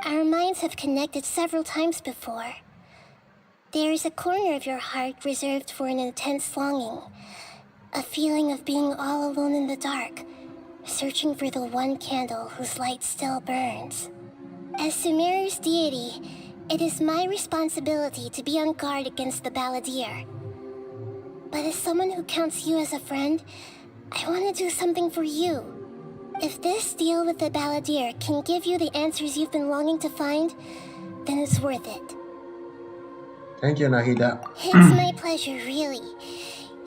Our minds have connected several times before. There is a corner of your heart reserved for an intense longing. A feeling of being all alone in the dark, searching for the one candle whose light still burns. As Sumeru's deity, it is my responsibility to be on guard against the Balladeer. But as someone who counts you as a friend, I want to do something for you. If this deal with the Balladeer can give you the answers you've been longing to find, then it's worth it. Thank you, Nahida. It's my pleasure, really.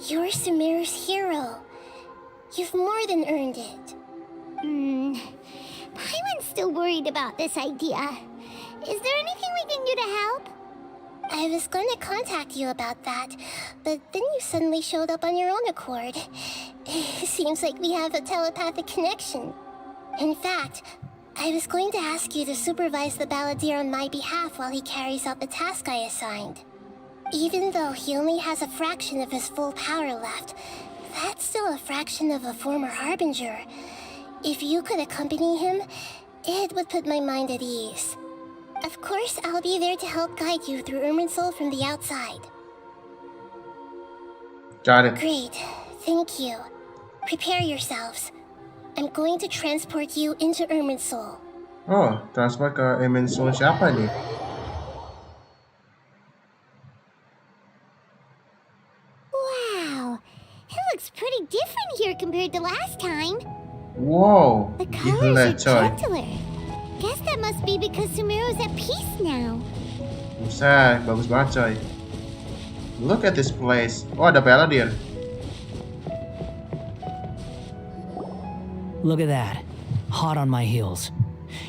You're Sumeru's hero. You've more than earned it. Paimon's still worried about this idea. Is there anything we can do to help? I was going to contact you about that, but then you suddenly showed up on your own accord. It seems like we have a telepathic connection. In fact, I was going to ask you to supervise the Balladeer on my behalf while he carries out the task I assigned. Even though he only has a fraction of his full power left, that's still a fraction of a former Harbinger. If you could accompany him, it would put my mind at ease. Of course, I'll be there to help guide you through Irminsul from the outside. Got it. Great, thank you. Prepare yourselves. I'm going to transport you into Irminsul. Oh, transfer ke Irminsul siapa nih? Wow, it looks pretty different here compared to last time. Wow, The gila colors coy. are gentler. Guess that must be because Sumeru's at peace now. Buset, bagus banget coy. Look at this place. Oh, ada Paladin. Look at that. Hot on my heels.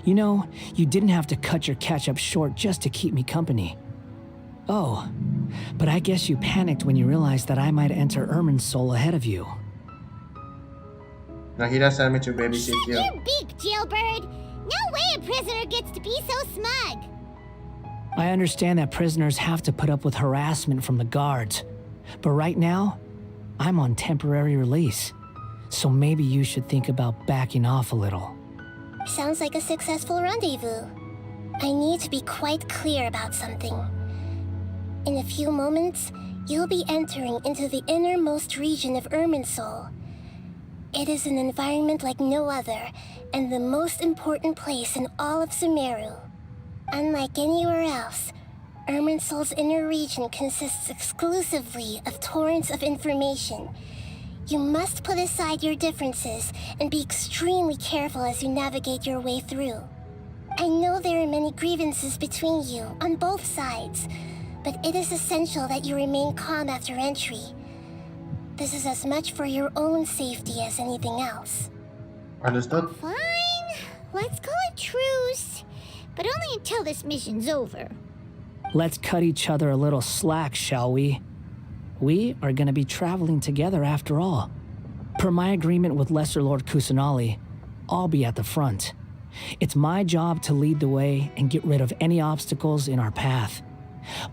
You know, you didn't have to cut your catch-up short just to keep me company. Oh, but I guess you panicked when you realized that I might enter Irminsul ahead of you. Nahida sent me to babysit Shut you. your beak, jailbird! No way a prisoner gets to be so smug! I understand that prisoners have to put up with harassment from the guards, but right now, I'm on temporary release. So maybe you should think about backing off a little. Sounds like a successful rendezvous. I need to be quite clear about something. In a few moments, you'll be entering into the innermost region of Irminsul. It is an environment like no other, and the most important place in all of Sumeru. Unlike anywhere else, Irminsul's inner region consists exclusively of torrents of information. You must put aside your differences and be extremely careful as you navigate your way through. I know there are many grievances between you on both sides, but it is essential that you remain calm after entry. This is as much for your own safety as anything else. Understood? Fine, let's call it truce. But only until this mission's over. Let's cut each other a little slack, shall we? We are going to be traveling together after all. Per my agreement with Lesser Lord Kusanali, I'll be at the front. It's my job to lead the way and get rid of any obstacles in our path.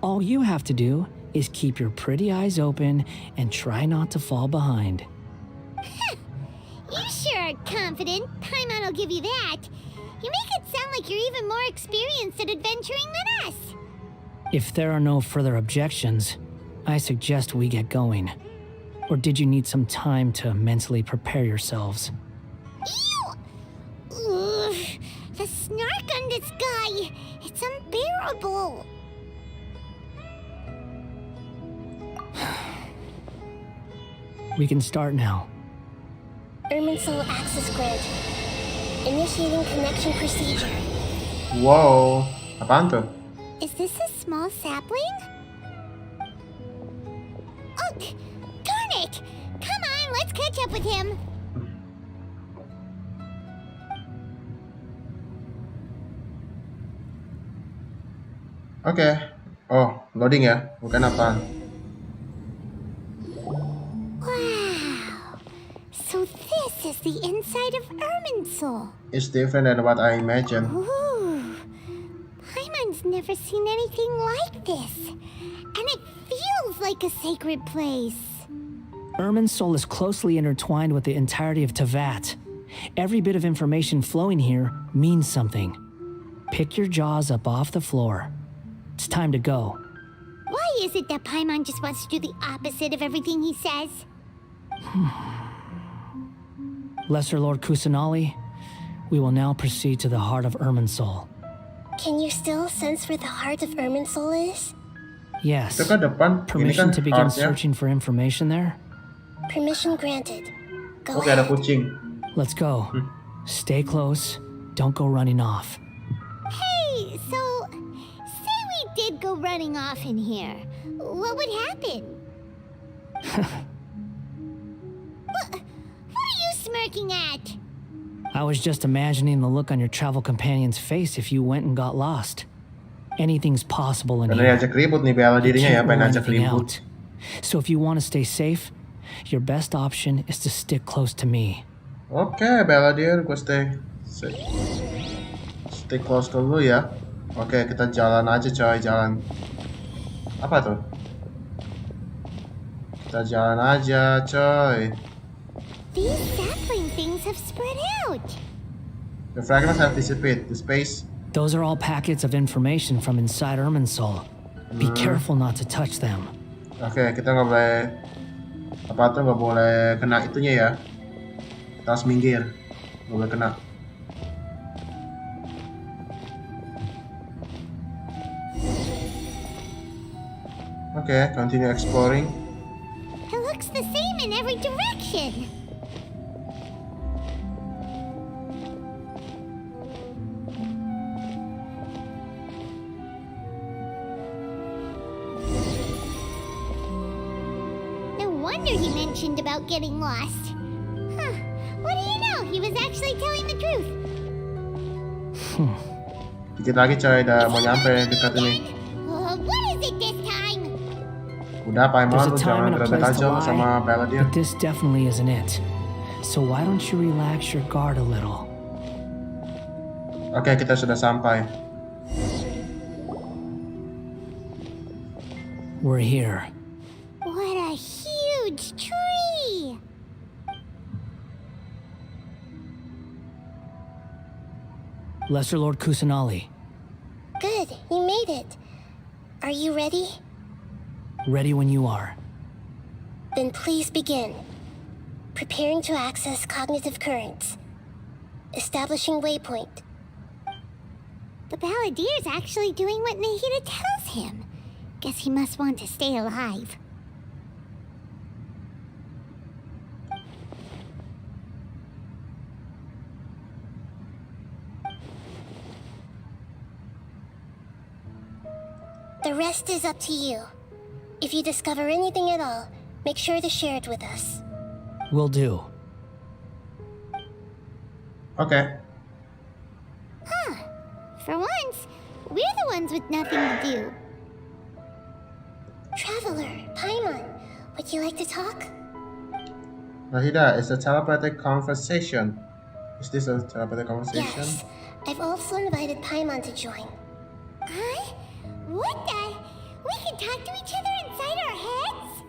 All you have to do is keep your pretty eyes open and try not to fall behind. You sure are confident. Paimon will give you that. You make it sound like you're even more experienced at adventuring than us. If there are no further objections, I suggest we get going. Or did you need some time to mentally prepare yourselves? Ew! Ugh, the snark on this guy. It's unbearable. We can start now. Irminsul access granted. Initiating connection procedure. Wow, apaan tuh? Is this a small sapling? Oh, darn it! Come on, let's catch up with him. Oke. Oh, loading ya, bukan apaan. Wow. So this is the inside of Irminsul. It's different than what I imagined. Ooh. Paimon's never seen anything like this. And it feels like a sacred place. Irminsul is closely intertwined with the entirety of Tevat. Every bit of information flowing here means something. Pick your jaws up off the floor. It's time to go. Why is it that Paimon just wants to do the opposite of everything he says? Lesser Lord Kusanali, we will now proceed to the heart of Irminsul. Can you still sense where the heart of Irminsul is? Yes. Itu kan depan, ini Permission kan to begin heartnya. searching for information there? Permission granted. Go Oke, ada ahead. kucing. Let's go. Stay close. Don't go running off. Hey, so say we did go running off in here. What would happen? What are you smirking at? I was just imagining the look on your travel companion's face if you went and got lost. Anything's possible in Karena here. diajak ribut nih bela You dirinya ya, can't pengen rule ajak anything ribut. out. So if you want to stay safe, your best option is to stick close to me. Oke, bela diri, gue stay close ke lu ya. Oke, kita jalan aja coy, jalan. Apa tuh? Kita jalan aja coy. These sapling things have spread out. The fragments have disappeared. The space. Those are all packets of information from inside Irminsul. Be careful not to touch them. Oke, kita nggak boleh apa tuh, nggak boleh kena itunya ya. Kita harus minggir, nggak boleh kena. Oke, continue exploring. It looks the same in every other direction. No wonder he mentioned about getting lost. Huh. What do you know? He was actually telling the truth. Dikit lagi coy, udah mau nyampe dekat ini. What is it this time? Udah Paimon, There's lu a time jangan and a gerebek place to aja sama lie, Balladeer. but this definitely isn't it. So why don't you relax your guard a little? Oke, kita sudah sampai. We're here. What a huge tree! Lesser Lord Kusanali, Good, you made it. Are you ready? ready when you are. Then please begin. Preparing to access cognitive currents. Establishing waypoint. The Balladier's actually doing what Nahida tells him. Guess he must want to stay alive. The rest is up to you. If you discover anything at all, make sure to share it with us. Will do. Oke. For once, we're the ones with nothing to do. Traveler, Paimon, would you like to talk? Nahida, it's a telepathic conversation. Is this a telepathic conversation? Yes. I've also invited Paimon to join. Huh? What the? We can talk to each other inside our heads?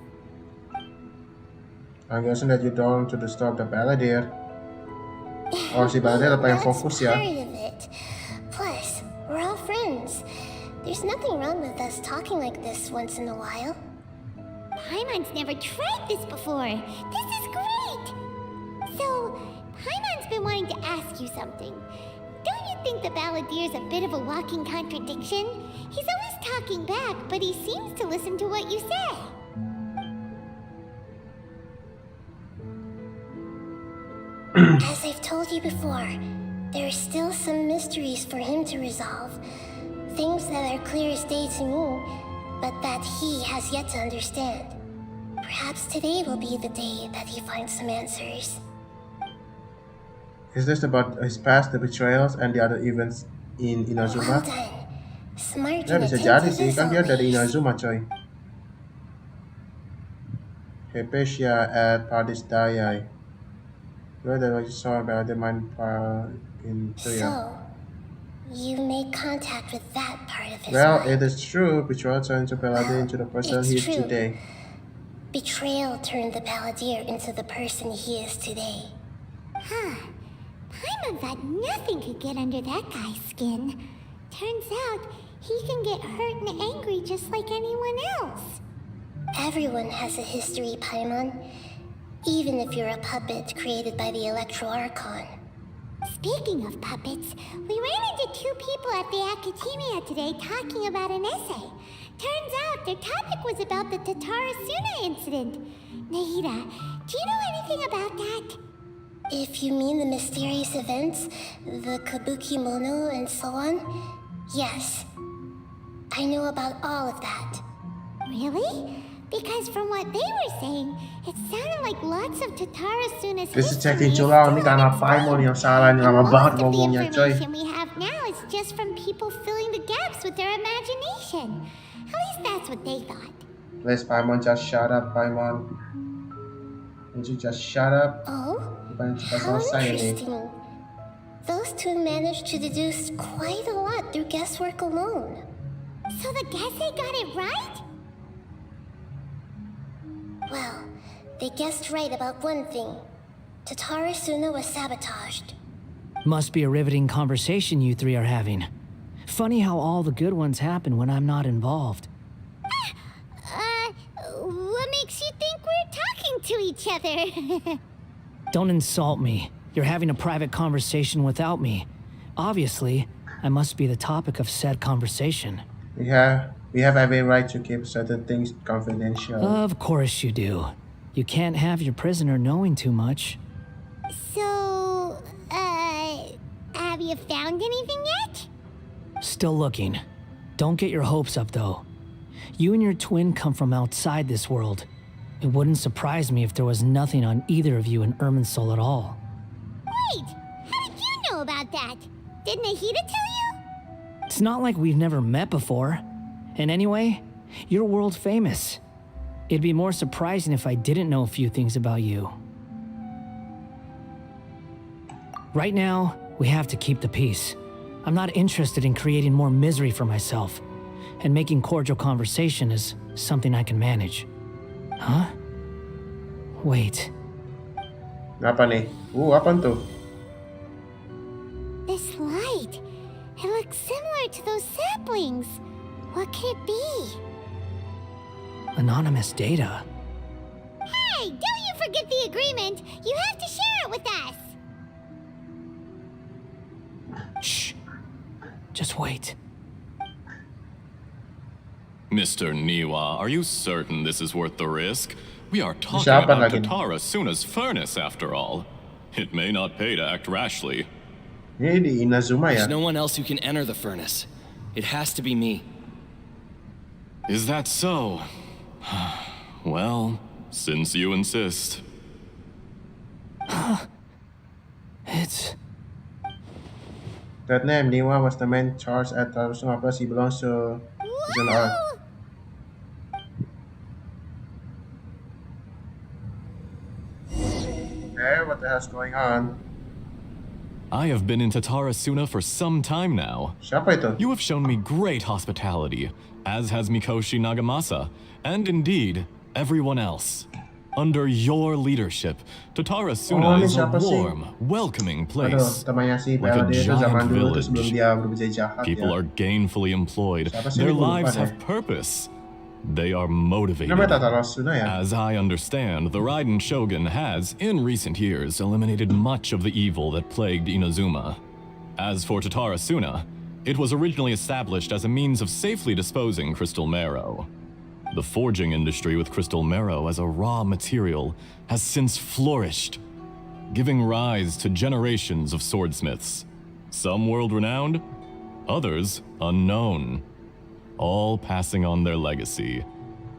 I'm guessing that you don't want to disturb the Balladeer. Oh, si Balladeer apa yang That's fokus ya? part of it. Plus, we're all friends. There's nothing wrong with us talking like this once in a while. Paimon's never tried this before. This is great! So, Paimon's been wanting to ask you something. Don't you think the Balladier's a bit of a walking contradiction? He's always talking back, but he seems to listen to what you say. As I've told you before, there are still some mysteries for him to resolve. Things that are clear as day to me, but that he has yet to understand. Perhaps today will be the day that he finds some answers. Is this about his past, the betrayals, and the other events in Well Inazuma? done. Smart Ya and bisa jadi sih, attentive kan as dia dari always. Inazuma coy. Hypatia at Pardis Dayai. You are the one you saw about the mind part into ya. So, you made contact with that part of his Well, mind. it is true. Betrayal turned the Balladeer into the person It's he is true. today. Betrayal turned the Balladeer into the person he is today. Huh. Paimon thought nothing could get under that guy's skin. Turns out, he can get hurt and angry just like anyone else. Everyone has a history, Paimon. Even if you're a puppet created by the Electro Archon. Speaking of puppets, we ran into two people at the Academia today talking about an essay. Turns out their topic was about the Tatarasuna incident. Nahida, do you know anything about that? If you mean the mysterious events, the Kabuki Mono and so on, yes. I know about all of that. Really? Because from what they were saying, it sounded like lots of Tatarasuna's This is history checking is Chula, still ini karena unexplored. Paimon yang salah, ini And lama most banget of the ngomongnya coy. information we have now is just from people filling the gaps with their imagination. At least that's what they thought. Please, Paimon, just shut up, Paimon. Would you just shut up? Oh? Bukan cepat How selesai ini. interesting. Those two managed to deduce quite a lot through guesswork alone. So the Gese got it right? Well, they guessed right about one thing. Tatarasuna was sabotaged. Must be a riveting conversation you three are having. Funny how all the good ones happen when I'm not involved. What makes you think we're talking to each other? Don't insult me. You're having a private conversation without me. Obviously, I must be the topic of said conversation. We have every right to keep certain things confidential. Of course you do. You can't have your prisoner knowing too much. So, have you found anything yet? Still looking. Don't get your hopes up, though. You and your twin come from outside this world. It wouldn't surprise me if there was nothing on either of you in Irminsul at all. Wait, how did you know about that? Did Nahida tell you? It's not like we've never met before. And anyway, you're world famous. It'd be more surprising if I didn't know a few things about you. Right now, we have to keep the peace. I'm not interested in creating more misery for myself. And making cordial conversation is something I can manage. Huh? Wait. Apa nih? Apa tuh? This light. It looks similar to those saplings. What could it be? Anonymous data. Hey, don't you forget the agreement. You have to share it with us. Shh. Just wait. Mr. Niwa, are you certain this is worth the risk? We are talking Siapa about lagi? Tatara Suna's furnace, after all. It may not pay to act rashly. Ini di Inazuma ya? There's no one else who can enter the furnace. It has to be me. Is that so? Well, since you insist. It's... That name, Niwa was the main charge at Tarsuma, plus he belongs to jsaonard. Hey, what the hell's going on? I have been in Tatara Suna for some time now. Siapa itu? You have shown me great hospitality, as has Mikoshi Nagamasa, and indeed, everyone else. Under your leadership, Tatara Suna ini is a siapa sih? warm, welcoming Aduh, place. temannya si Like a PLD itu giant zaman dulu tuh village. sebelum dia berbuat jahat People ya. are gainfully employed. Siapa sih Their ini? Gua lupa lives deh. have purpose. They are motivated. Namanya Tatara Suna ya? As I understand, the Raiden Shogun has, in recent years, eliminated much of the evil that plagued Inazuma. As for Tatara Suna, it was originally established as a means of safely disposing crystal marrow. The forging industry with crystal marrow as a raw material has since flourished, giving rise to generations of swordsmiths. Some world-renowned, others unknown, all passing on their legacy.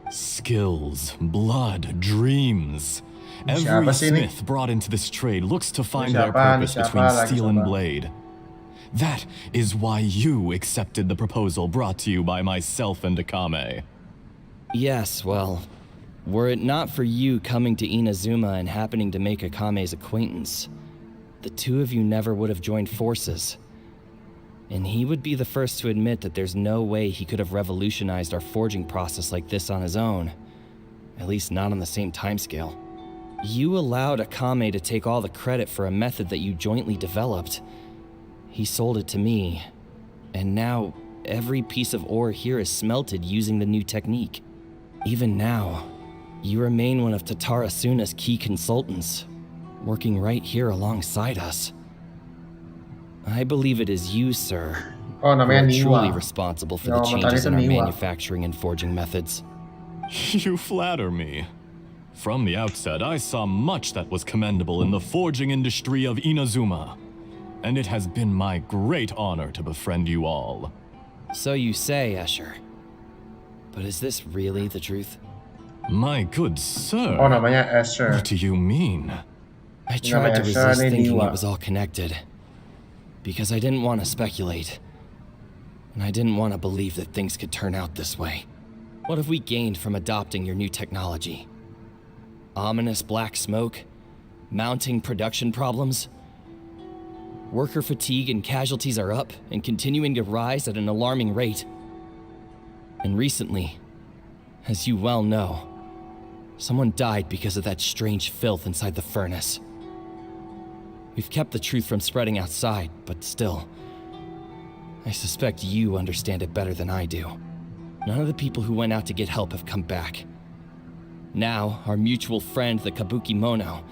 Skills, blood, dreams. Every Siapa sih ini? smith brought into this trade looks to find their Siapa? purpose Siapa between lagi, steel and siapa? blade. That is why you accepted the proposal brought to you by myself and Akame. Yes, well, were it not for you coming to Inazuma and happening to make Akame's acquaintance, the two of you never would have joined forces. And he would be the first to admit that there's no way he could have revolutionized our forging process like this on his own. At least not on the same timescale. You allowed Akame to take all the credit for a method that you jointly developed. He sold it to me, and now every piece of ore here is smelted using the new technique. Even now, you remain one of Tatara Suna's key consultants, working right here alongside us. I believe it is you, sir, Oh, who namanya are Niwa. truly responsible for the Nama changes in our matanya Niwa. manufacturing and forging methods. You flatter me. From the outset, I saw much that was commendable in the forging industry of Inazuma, and it has been my great honor to befriend you all. So you say, Escher. But is this really the truth? My good sir, Oh, namanya Asher. what do you mean? I tried to Escher resist ini thinking Niwa. it was all connected. Because I didn't want to speculate. And I didn't want to believe that things could turn out this way. What have we gained from adopting your new technology? Ominous black smoke? Mounting production problems? Worker fatigue and casualties are up and continuing to rise at an alarming rate. And recently, as you well know, someone died because of that strange filth inside the furnace. We've kept the truth from spreading outside, but still, I suspect you understand it better than I do. None of the people who went out to get help have come back. Now, our mutual friend, the Kabuki Mono,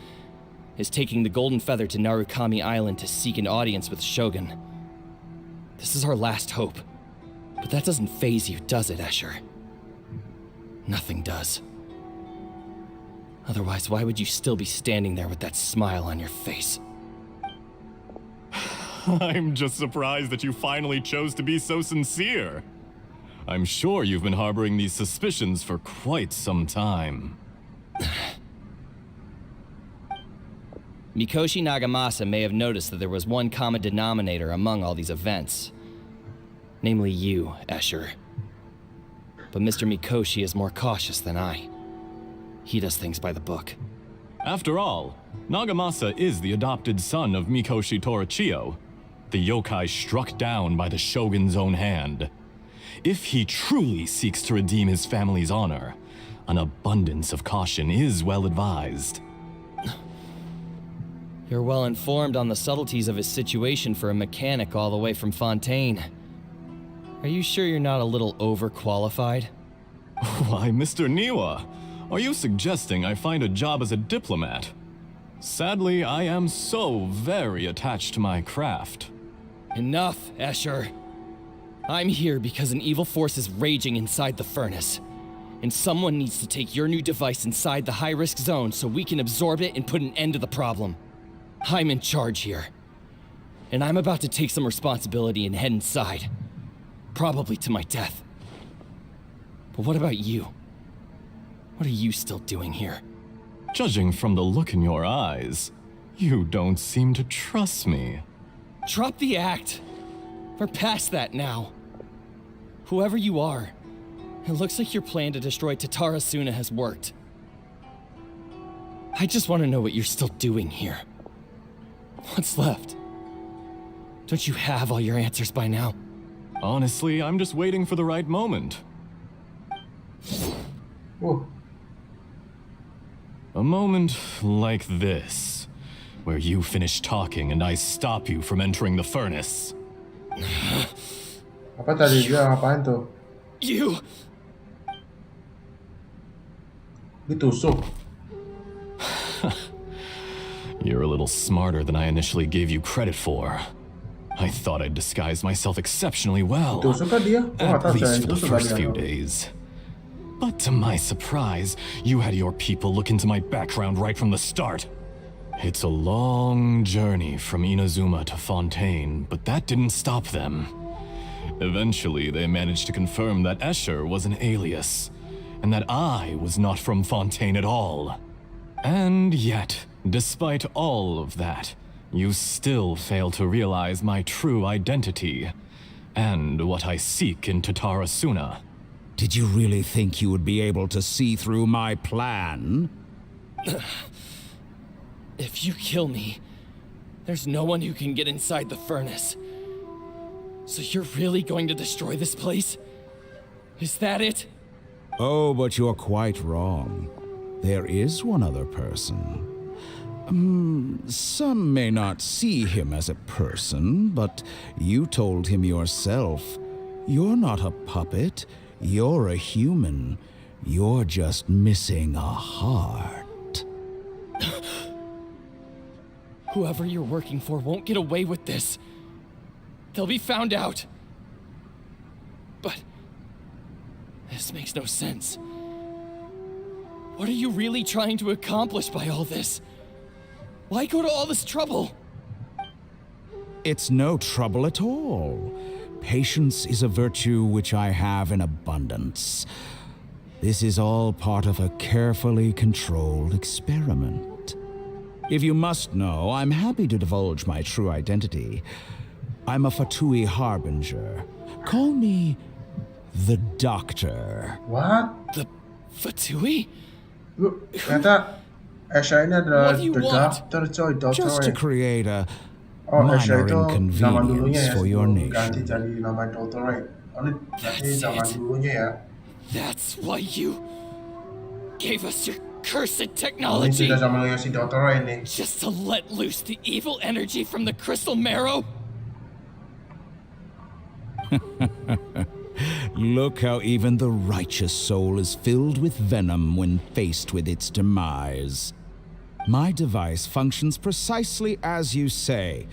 is taking the Golden Feather to Narukami Island to seek an audience with Shogun. This is our last hope. But that doesn't faze you, does it, Escher? Nothing does. Otherwise, why would you still be standing there with that smile on your face? I'm just surprised that you finally chose to be so sincere. I'm sure you've been harboring these suspicions for quite some time. Mikoshi Nagamasa may have noticed that there was one common denominator among all these events. Namely you, Escher. But Mr. Mikoshi is more cautious than I. He does things by the book. After all, Nagamasa is the adopted son of Mikoshi Torichio, the yokai struck down by the shogun's own hand. If he truly seeks to redeem his family's honor, an abundance of caution is well advised. You're well informed on the subtleties of his situation for a mechanic all the way from Fontaine. Are you sure you're not a little overqualified? Why, Mr. Niwa, are you suggesting I find a job as a diplomat? Sadly, I am so very attached to my craft. Enough, Escher. I'm here because an evil force is raging inside the furnace. And someone needs to take your new device inside the high-risk zone so we can absorb it and put an end to the problem. I'm in charge here. And I'm about to take some responsibility and head inside. Probably to my death. But what about you? What are you still doing here? Judging from the look in your eyes, you don't seem to trust me. Drop the act. We're past that now. Whoever you are, it looks like your plan to destroy Tatarasuna has worked. I just want to know what you're still doing here. What's left? Don't you have all your answers by now? Honestly, I'm just waiting for the right moment. Oh, A moment like this, where you finish talking and I stop you from entering the furnace. apa tadi dia ngapain tuh? You! Ditusuk. You're a little smarter than I initially gave you credit for. I thought I'd disguised myself exceptionally well, Ditusuk kan dia? Gua nggak at tahu saya least for the ditusuk first dia. few days. But to my surprise, you had your people look into my background right from the start. It's a long journey from Inazuma to Fontaine, but that didn't stop them. Eventually, they managed to confirm that Escher was an alias, and that I was not from Fontaine at all. And yet, despite all of that, you still fail to realize my true identity, and what I seek in Tatarasuna. Did you really think you would be able to see through my plan? If you kill me, there's no one who can get inside the furnace. So you're really going to destroy this place? Is that it? Oh, but you're quite wrong. There is one other person. Some may not see him as a person, but you told him yourself. You're not a puppet. You're a human. You're just missing a heart. Whoever you're working for won't get away with this. They'll be found out. But this makes no sense. What are you really trying to accomplish by all this? Why go to all this trouble? It's no trouble at all. Patience is a virtue which I have in abundance. This is all part of a carefully controlled experiment. If you must know, I'm happy to divulge my true identity. I'm a Fatui Harbinger. Call me the Doctor. What? The Fatui? Lu, ternyata Escher ini adalah What do you the want? doctor, coy, doctor. Just to create a Oh, Escher minor itu zaman dulunya inconvenience ya, for your sebelum ganti nation. jadi nama doctorate. Oh, ini That's zaman it. dulunya ya. That's why you gave us your cursed Ini technology. sudah zaman dulunya si doctorate ini. Just to let loose the evil energy from the crystal marrow? Look how even the righteous soul is filled with venom when faced with its demise. My device functions precisely as you say.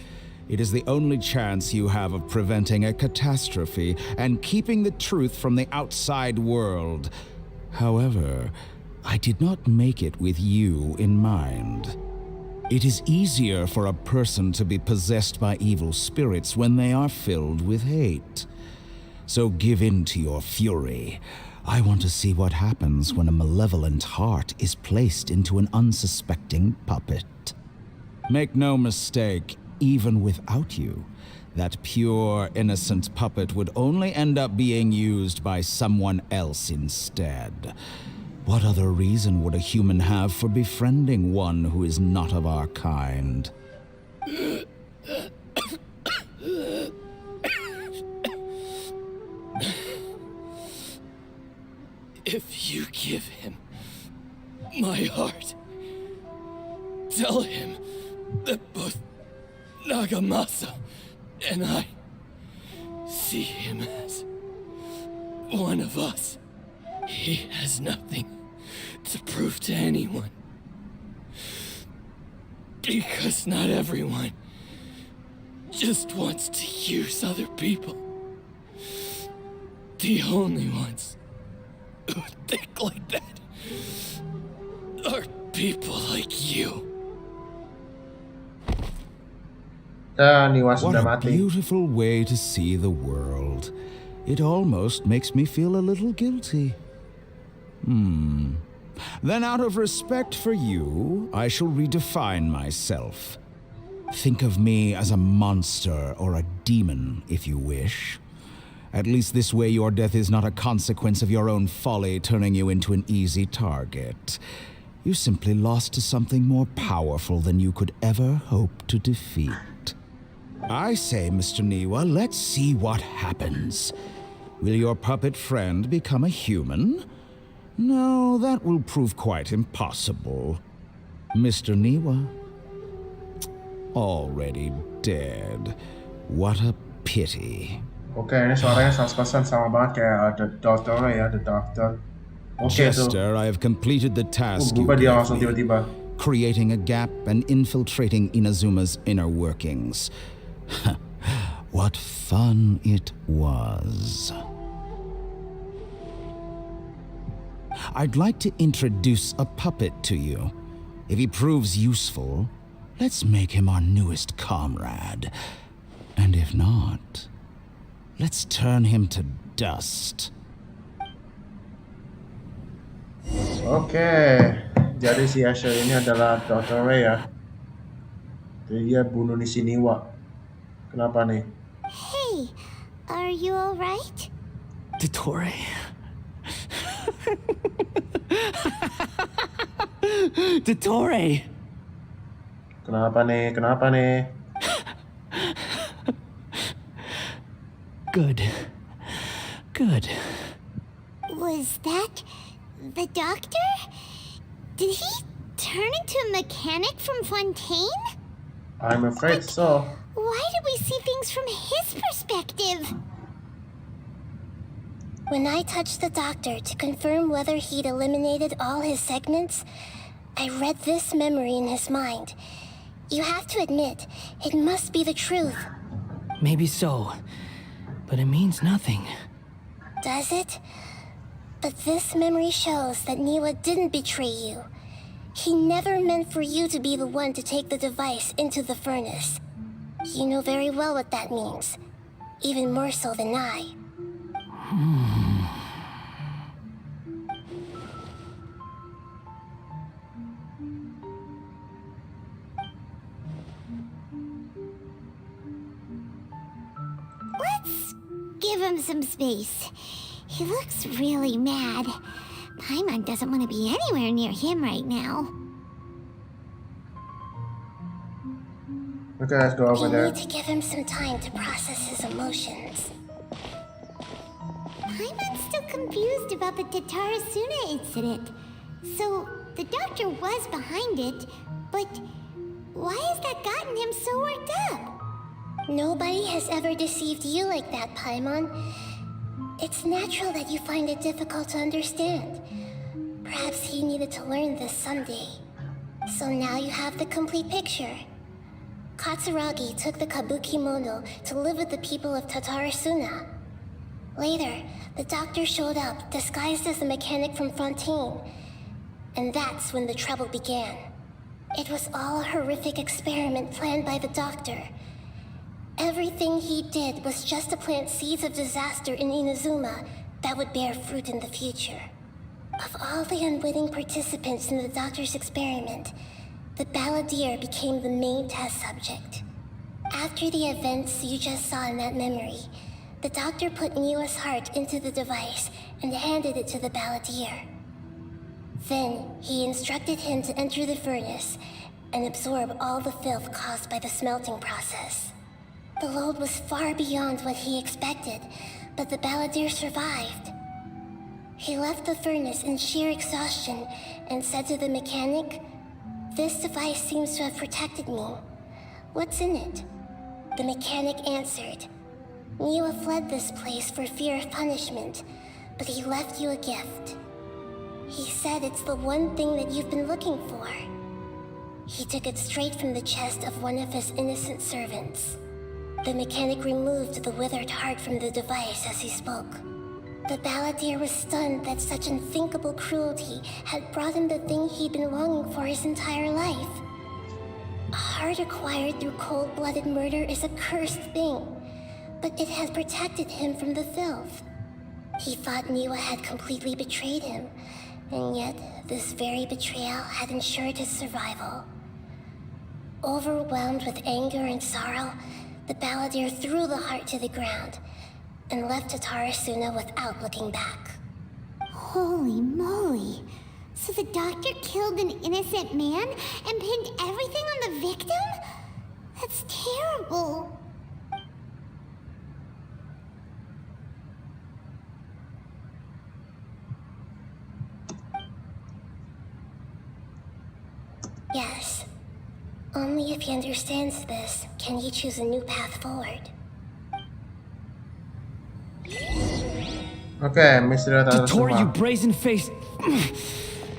It is the only chance you have of preventing a catastrophe and keeping the truth from the outside world. However, I did not make it with you in mind. It is easier for a person to be possessed by evil spirits when they are filled with hate. So give in to your fury. I want to see what happens when a malevolent heart is placed into an unsuspecting puppet. Make no mistake, even without you, that pure, innocent puppet would only end up being used by someone else instead. What other reason would a human have for befriending one who is not of our kind? If you give him my heart, tell him that both Nagamasa and I see him as one of us. He has nothing to prove to anyone. Because not everyone just wants to use other people. The only ones who think like that are people like you. Niwa What sudah a mati. beautiful way to see the world. It almost makes me feel a little guilty. Then out of respect for you, I shall redefine myself. Think of me as a monster or a demon, if you wish. At least this way your death is not a consequence of your own folly turning you into an easy target. You simply lost to something more powerful than you could ever hope to defeat. I say, Mr. Niwa, let's see what happens. Will your puppet friend become a human? No, that will prove quite impossible. Mr. Niwa, already dead. What a pity. Oke, ini suaranya 100% sama banget kayak The Doctor ya, The Doctor. Oke tuh. Jester, I have completed the task you Berubah dia gave langsung me, tiba-tiba. creating a gap and infiltrating Inazuma's inner workings. What fun it was. I'd like to introduce a puppet to you. If he proves useful, let's make him our newest comrade. And if not, let's turn him to dust. Oke, jadi si Asher ini adalah Dr. Ray ya. Jadi dia bunuh di Niwa. Kenapa nih? Hey, are you alright? Dottore. Dottore. Kenapa nih? Kenapa nih? Good. Good. Was that the doctor? Did he turn into a mechanic from Fontaine? I'm afraid so. Why did we see things from his perspective? When I touched the doctor to confirm whether he'd eliminated all his segments, I read this memory in his mind. You have to admit, it must be the truth. Maybe so. But it means nothing. Does it? But this memory shows that Niwa didn't betray you. He never meant for you to be the one to take the device into the furnace. You know very well what that means. Even more so than I. Let's give him some space. He looks really mad. Paimon doesn't want to be anywhere near him right now. Okay, let's go over We there. need to give him some time to process his emotions. Paimon's still confused about the Tatarasuna incident. So, the doctor was behind it, but why has that gotten him so worked up? Nobody has ever deceived you like that, Paimon. It's natural that you find it difficult to understand. Perhaps he needed to learn this someday. So now you have the complete picture. Katsuragi took the kabuki mono to live with the people of Tatarasuna. Later, the doctor showed up, disguised as a mechanic from Fontaine. And that's when the trouble began. It was all a horrific experiment planned by the doctor. Everything he did was just to plant seeds of disaster in Inazuma that would bear fruit in the future. Of all the unwitting participants in the doctor's experiment, the balladeer became the main test subject. After the events you just saw in that memory, the doctor put Niwa's heart into the device and handed it to the balladeer. Then, he instructed him to enter the furnace and absorb all the filth caused by the smelting process. The load was far beyond what he expected, but the balladeer survived. He left the furnace in sheer exhaustion and said to the mechanic, "This device seems to have protected me. What's in it?" The mechanic answered, "Niwa fled this place for fear of punishment, but he left you a gift. He said it's the one thing that you've been looking for." He took it straight from the chest of one of his innocent servants. The mechanic removed the withered heart from the device as he spoke. The balladeer was stunned that such unthinkable cruelty had brought him the thing he'd been longing for his entire life. A heart acquired through cold-blooded murder is a cursed thing, but it had protected him from the filth. He thought Niwa had completely betrayed him, and yet this very betrayal had ensured his survival. Overwhelmed with anger and sorrow, the balladeer threw the heart to the ground and left Tatarasuna without looking back. Holy moly. So the doctor killed an innocent man and pinned everything on the victim? That's terrible. Yes. Only if he understands this can he choose a new path forward. Oke, misteri atas Tor, you semua. brazen-faced...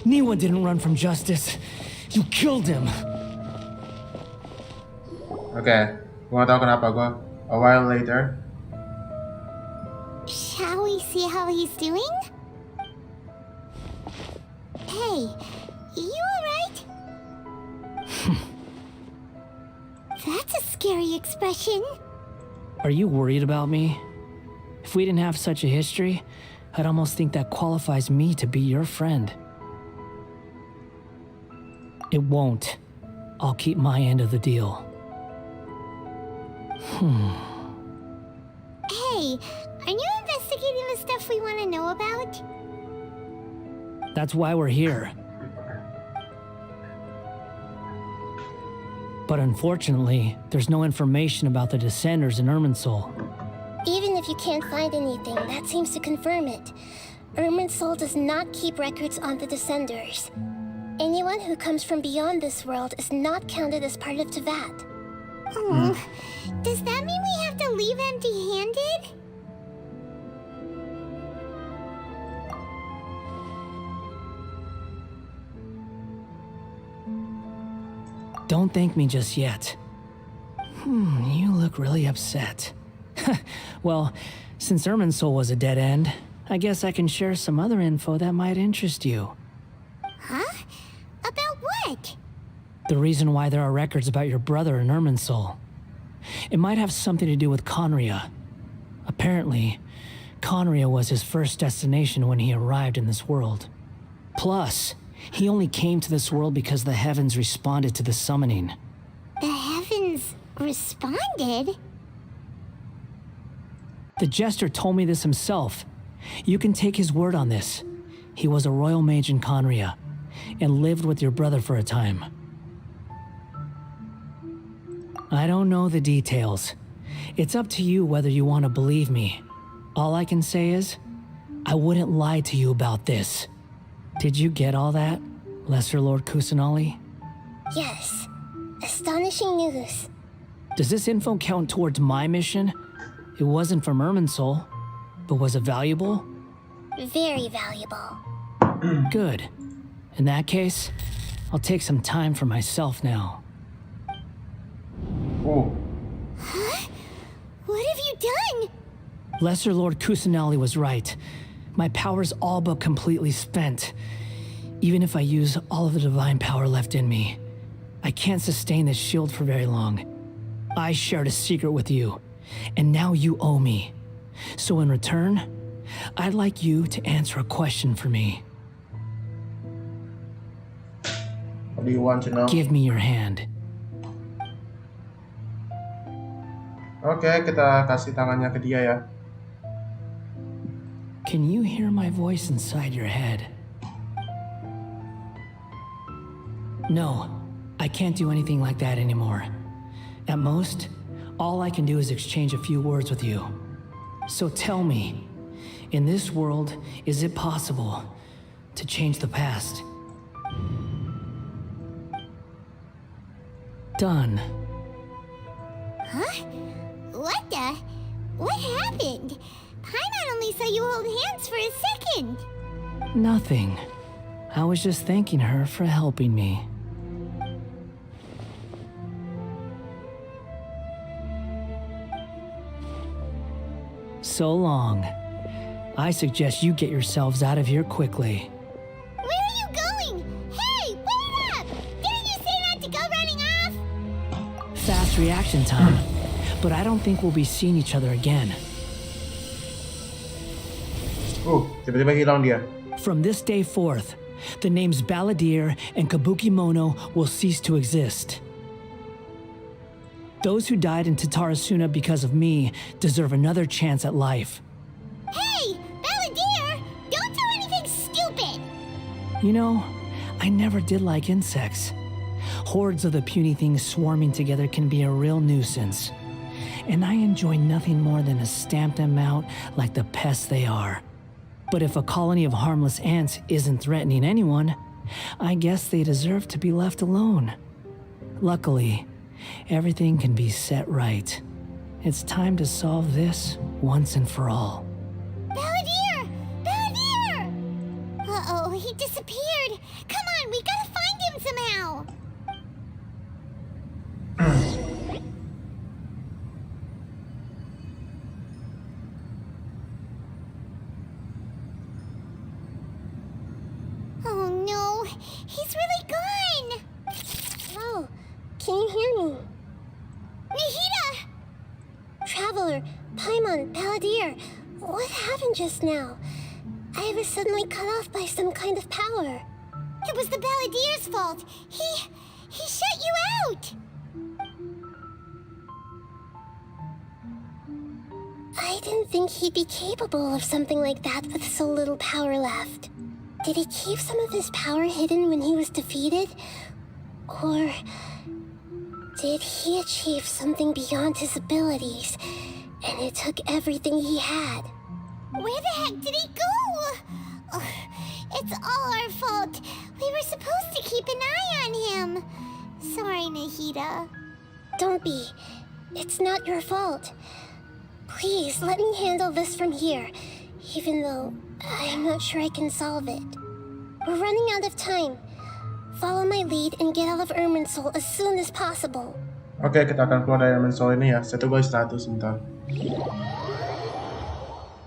Niwa didn't run from justice. You killed him. Oke, gua gak tau kenapa gua. A while later. Shall we see how he's doing? Hey, you alright? That's a scary expression. Are you worried about me? If we didn't have such a history, I'd almost think that qualifies me to be your friend. It won't. I'll keep my end of the deal. Hey, are you investigating the stuff we want to know about? That's why we're here. But unfortunately, there's no information about the Descenders in Irminsul. Even if you can't find anything, that seems to confirm it. Irminsul does not keep records on the Descenders. Anyone who comes from beyond this world is not counted as part of Tevat. Oh, does that mean we have to leave empty-handed? Don't thank me just yet. You look really upset. Well, since Irminsul was a dead end, I guess I can share some other info that might interest you. Huh? About what? The reason why there are records about your brother in Irminsul. It might have something to do with Conria. Apparently, Conria was his first destination when he arrived in this world. Plus, he only came to this world because the heavens responded to the summoning. The heavens responded? The jester told me this himself. You can take his word on this. He was a royal mage in Conria, and lived with your brother for a time. I don't know the details. It's up to you whether you want to believe me. All I can say is, I wouldn't lie to you about this. Did you get all that, Lesser Lord Kusanali? Yes. Astonishing news. Does this info count towards my mission? It wasn't from Irminsul, but was it valuable? Very valuable. Good. In that case, I'll take some time for myself now. Oh, Huh? What have you done? Lesser Lord Kusanali was right. My power's all but completely spent. Even if I use all of the divine power left in me, I can't sustain this shield for very long. I shared a secret with you, and now you owe me. So in return, I'd like you to answer a question for me. What do you want to know? Give me your hand. Oke, kita kasih tangannya ke dia ya. Can you hear my voice inside your head? No, I can't do anything like that anymore. At most, all I can do is exchange a few words with you. So tell me, in this world, is it possible to change the past? Done. Huh? What happened? Paimon only saw you hold hands for a second. Nothing. I was just thanking her for helping me. So long. I suggest you get yourselves out of here quickly. Where are you going? Hey, wait up! Didn't you say not to go running off? Fast reaction time. But I don't think we'll be seeing each other again. Tiba-tiba hilang dia. From this day forth, the names Balladeer and Kabukimono will cease to exist. Those who died in Tatarasuna because of me deserve another chance at life. Hey, Balladeer! Don't do anything stupid! You know, I never did like insects. Hordes of the puny things swarming together can be a real nuisance. And I enjoy nothing more than to stamp them out like the pests they are. But if a colony of harmless ants isn't threatening anyone, I guess they deserve to be left alone. Luckily, everything can be set right. It's time to solve this once and for all. Balladeer! Balladeer! Uh-oh, he disappeared. Come on, we gotta find him somehow. Oh no, he's really gone. Oh, can you hear me? Nahida! Traveler, Paimon, Balladeer, what happened just now? I was suddenly cut off by some kind of power. It was the Balladeer's fault. He shut you out. I didn't think he'd be capable of something like that with so little power left. Did he keep some of his power hidden when he was defeated? Or did he achieve something beyond his abilities, and it took everything he had? Where the heck did he go? Ugh, it's all our fault. We were supposed to keep an eye on him. Sorry, Nahida. Don't be. It's not your fault. Please, let me handle this from here, even though I'm not sure I can solve it. We're running out of time. Follow my lead and get out of Irminsul as soon as possible. Oke, kita akan keluar dari Irminsul ini ya. Saya tunggu status sebentar.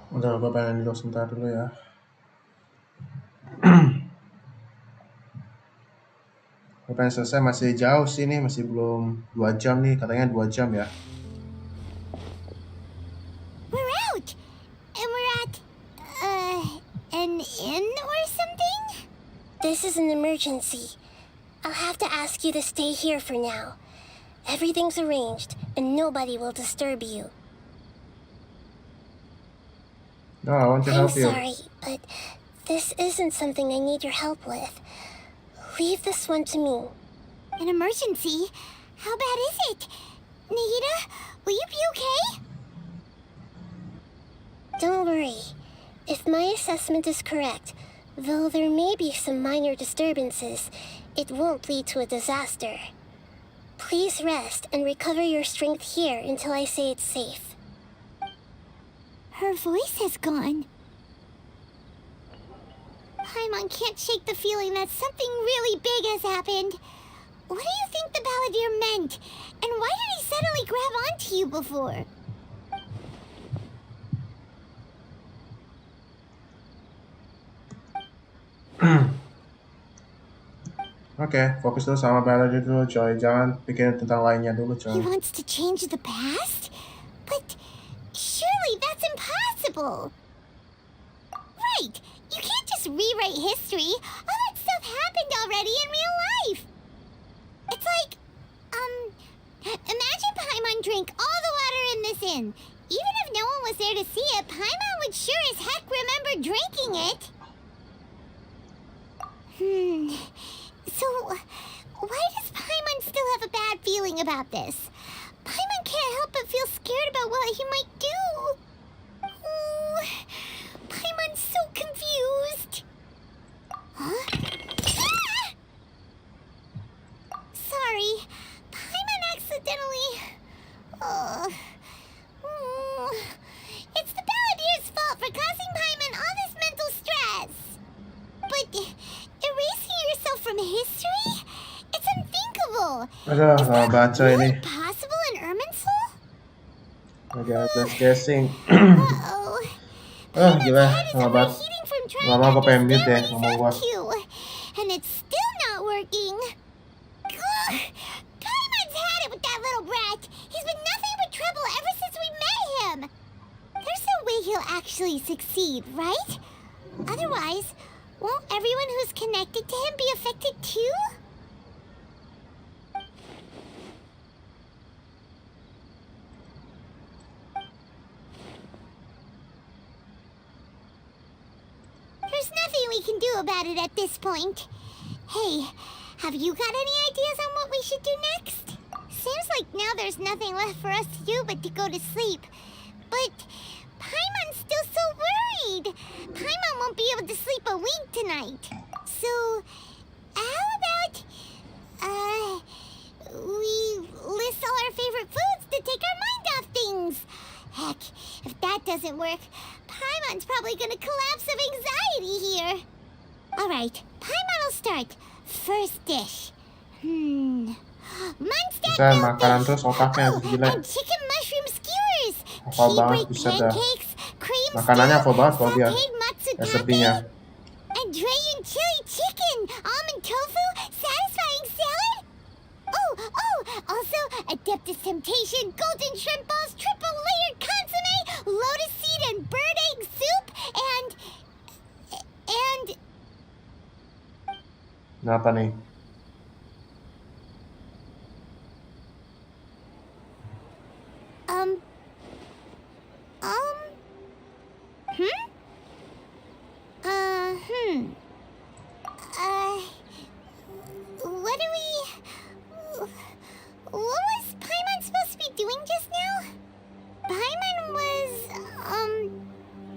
Udah, gue pengen duduk sebentar dulu ya. Gue pengen selesai, masih jauh sih nih, masih belum 2 jam nih, katanya 2 jam ya. We're out! And we're at, an inn or something? This is an emergency. I'll have to ask you to stay here for now. Everything's arranged, and nobody will disturb you. No, I want to I'm help you. sorry, but this isn't something I need your help with. Leave this one to me. An emergency? How bad is it? Nahida, will you be okay? Don't worry. If my assessment is correct, though there may be some minor disturbances, it won't lead to a disaster. Please rest and recover your strength here until I say it's safe. Her voice has gone. Paimon can't shake the feeling that something really big has happened. What do you think the Balladeer meant? And why did he suddenly grab onto you before? Oke, fokus dulu sama biologi dulu coy. Jangan pikirin tentang lainnya dulu He coy. wants to change the past? But surely that's impossible. Right, you can't just rewrite history. All that stuff happened already in real life. It's like, imagine Paimon drank all the water in this inn. Even if no one was there to see it, Paimon would sure as heck remember drinking it. So, why does Paimon still have a bad feeling about this? Paimon can't help but feel scared about what he might do. Oh, Paimon's so confused. Huh? Ah! Sorry, Paimon accidentally... It's the Balladier's fault for causing Paimon all this mental stress. But erasing yourself from history? It's unthinkable. Aduh, lama baca Really ini. possible in Irminsul? Oke, just guessing. Uh-oh. Gila, Head is lama banget. overheating from trying Lama to aku pengen mute understand deh what ngomong he's gua. up to. And it's still not working. Ugh. Paimon's had it with that little brat. He's been nothing but trouble ever since we met him. There's no way he'll actually succeed, right? Otherwise, won't everyone who's connected to him be affected too? There's nothing we can do about it at this point. Hey, have you got any ideas on what we should do next? Seems like now there's nothing left for us to do but to go to sleep. But Paimon's still so worried. Paimon won't be able to sleep a wink tonight. So, how about, we list all our favorite foods to take our mind off things? Heck, if that doesn't work, Paimon's probably gonna collapse of anxiety here. Alright, Paimon will start. First dish. Munstack Bisa grilled makanan fish. terus otaknya Oh, gila. and chicken mushroom skewers. Hafal Tea banget, break buset dah. pancakes. Cream Makanannya stew. hafal banget kalau dia. Sauteed matsudabe. Resepinya. And Dragon chili chicken. Almond tofu. Satisfying salad. Oh, also Adeptus Temptation, golden shrimp balls, triple layered consomme, lotus seed and bird egg soup, and... Kenapa nih? What was Paimon supposed to be doing just now? Paimon was,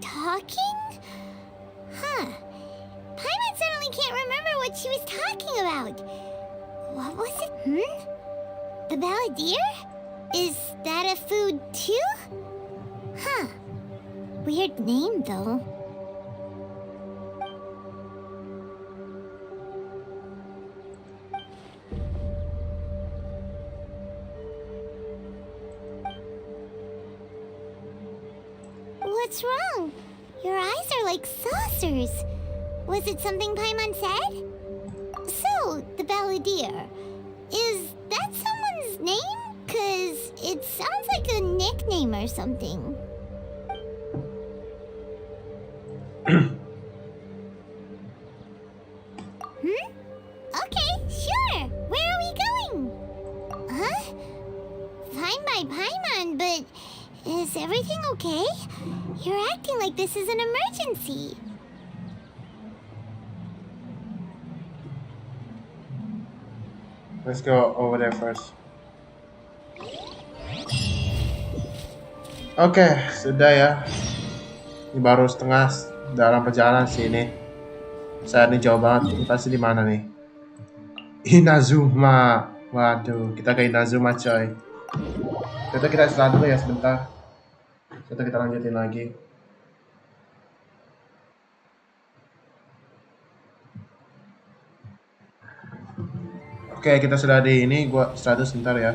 talking? Huh. Paimon suddenly can't remember what she was talking about. What was it? The Balladeer? Is that a food too? Huh. Weird name, though. What's wrong? Your eyes are like saucers. Was it something Paimon said? So, the Balladeer. Is that someone's name? 'Cause it sounds like a nickname or something. Okay, sure. Where are we going? Huh? Fine by Paimon, but is everything okay? You're acting like this is an emergency. Let's go over there first. Oke, sudah ya. Ini baru setengah dalam perjalanan sih ini. Saya ini jauh banget. Ini pasti di mana nih? Inazuma. Waduh, kita ke Inazuma coy. Kita istirahat dulu ya sebentar. Kita lanjutin lagi. Oke, kita sudah di ini. Gua istirahat dulu sebentar ya.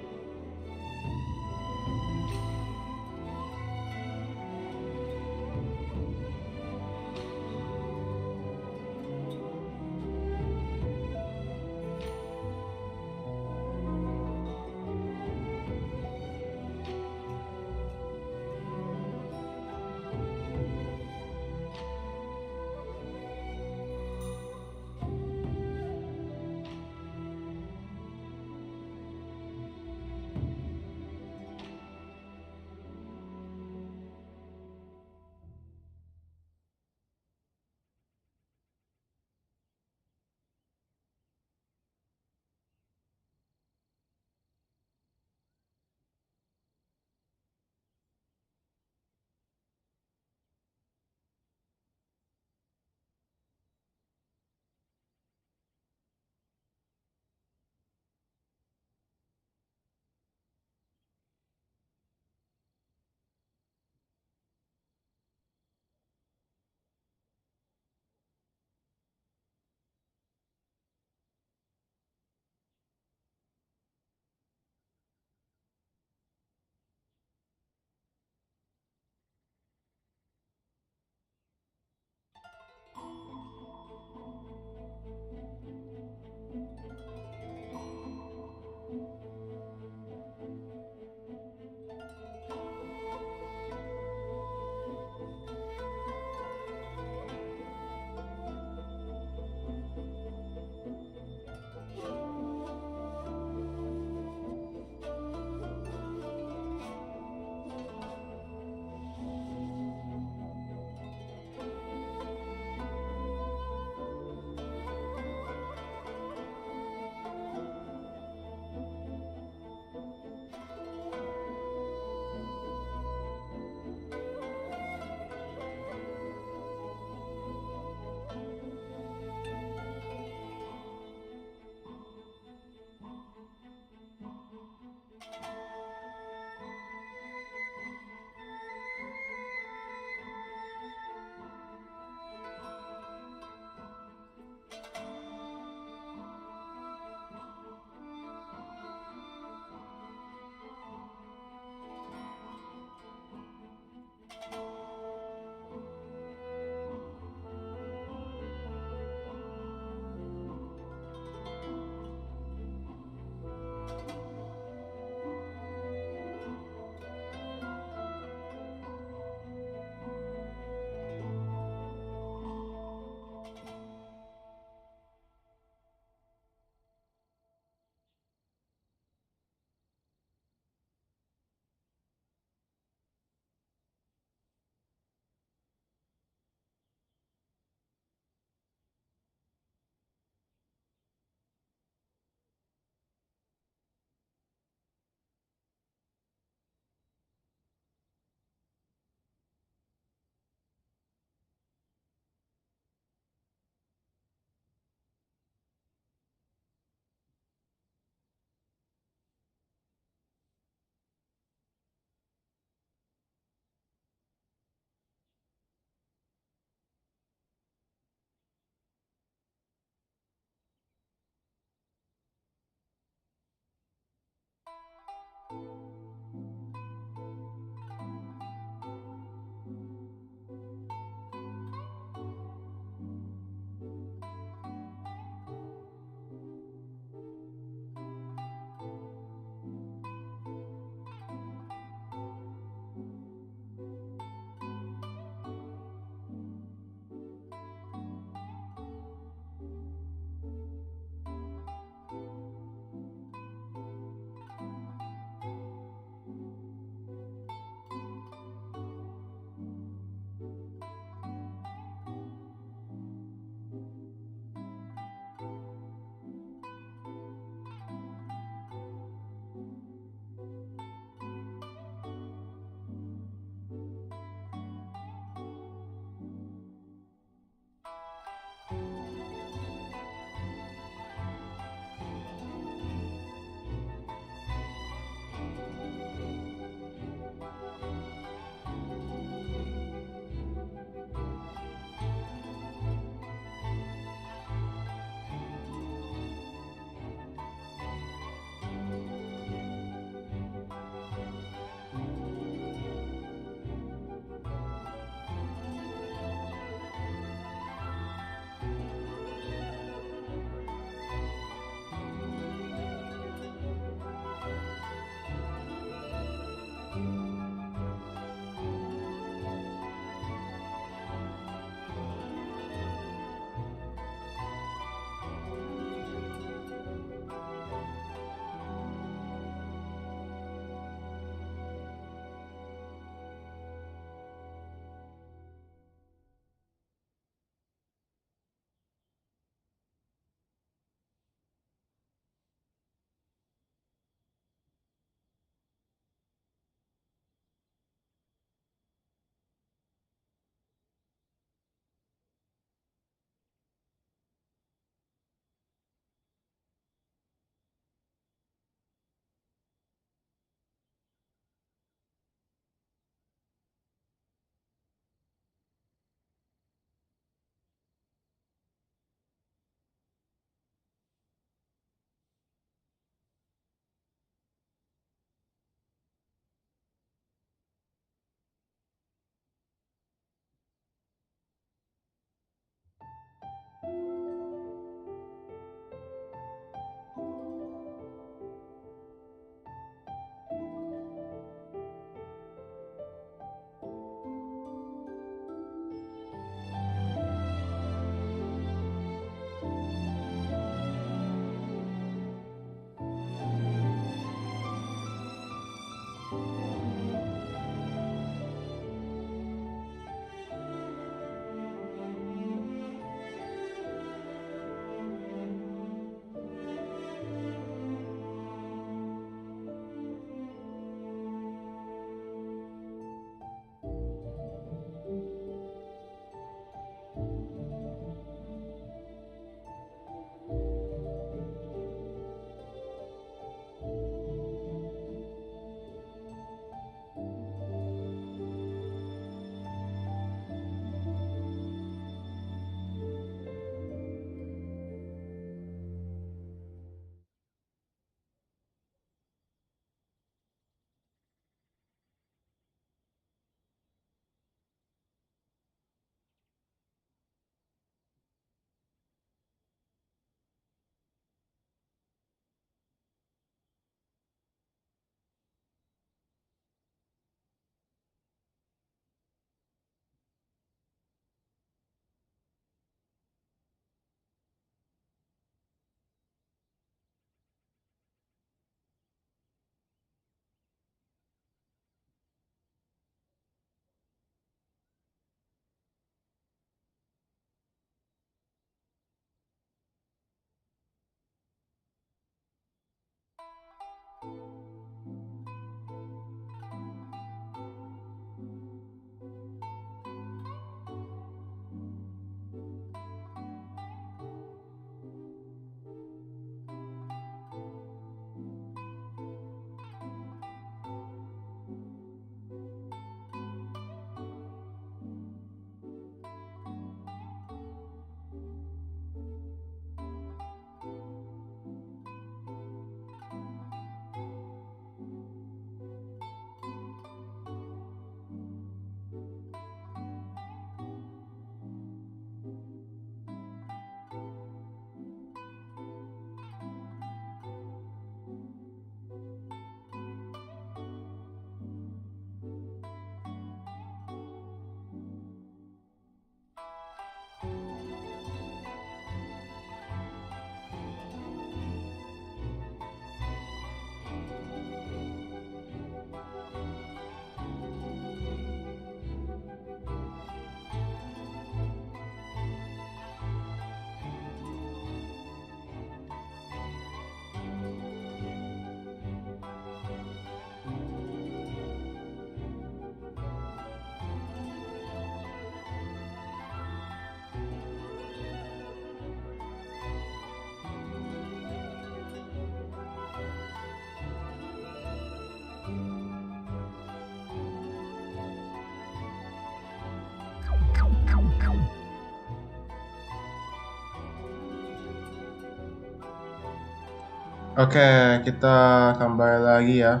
Oke, kita kembali lagi ya.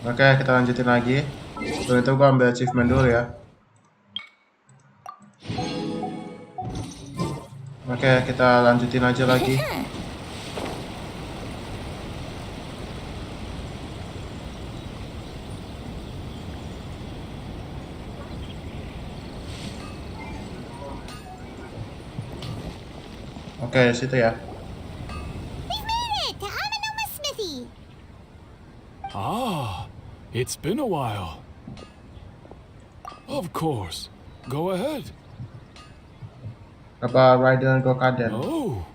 Oke, kita lanjutin lagi. Untuk itu gua ambil achievement dulu ya. Oke, kita lanjutin aja lagi. Oke, situ ya. We've made it to Amanoma Smithy. Ah, it's been a while. Of course. Go ahead. About Raiden Gokaden. Oh.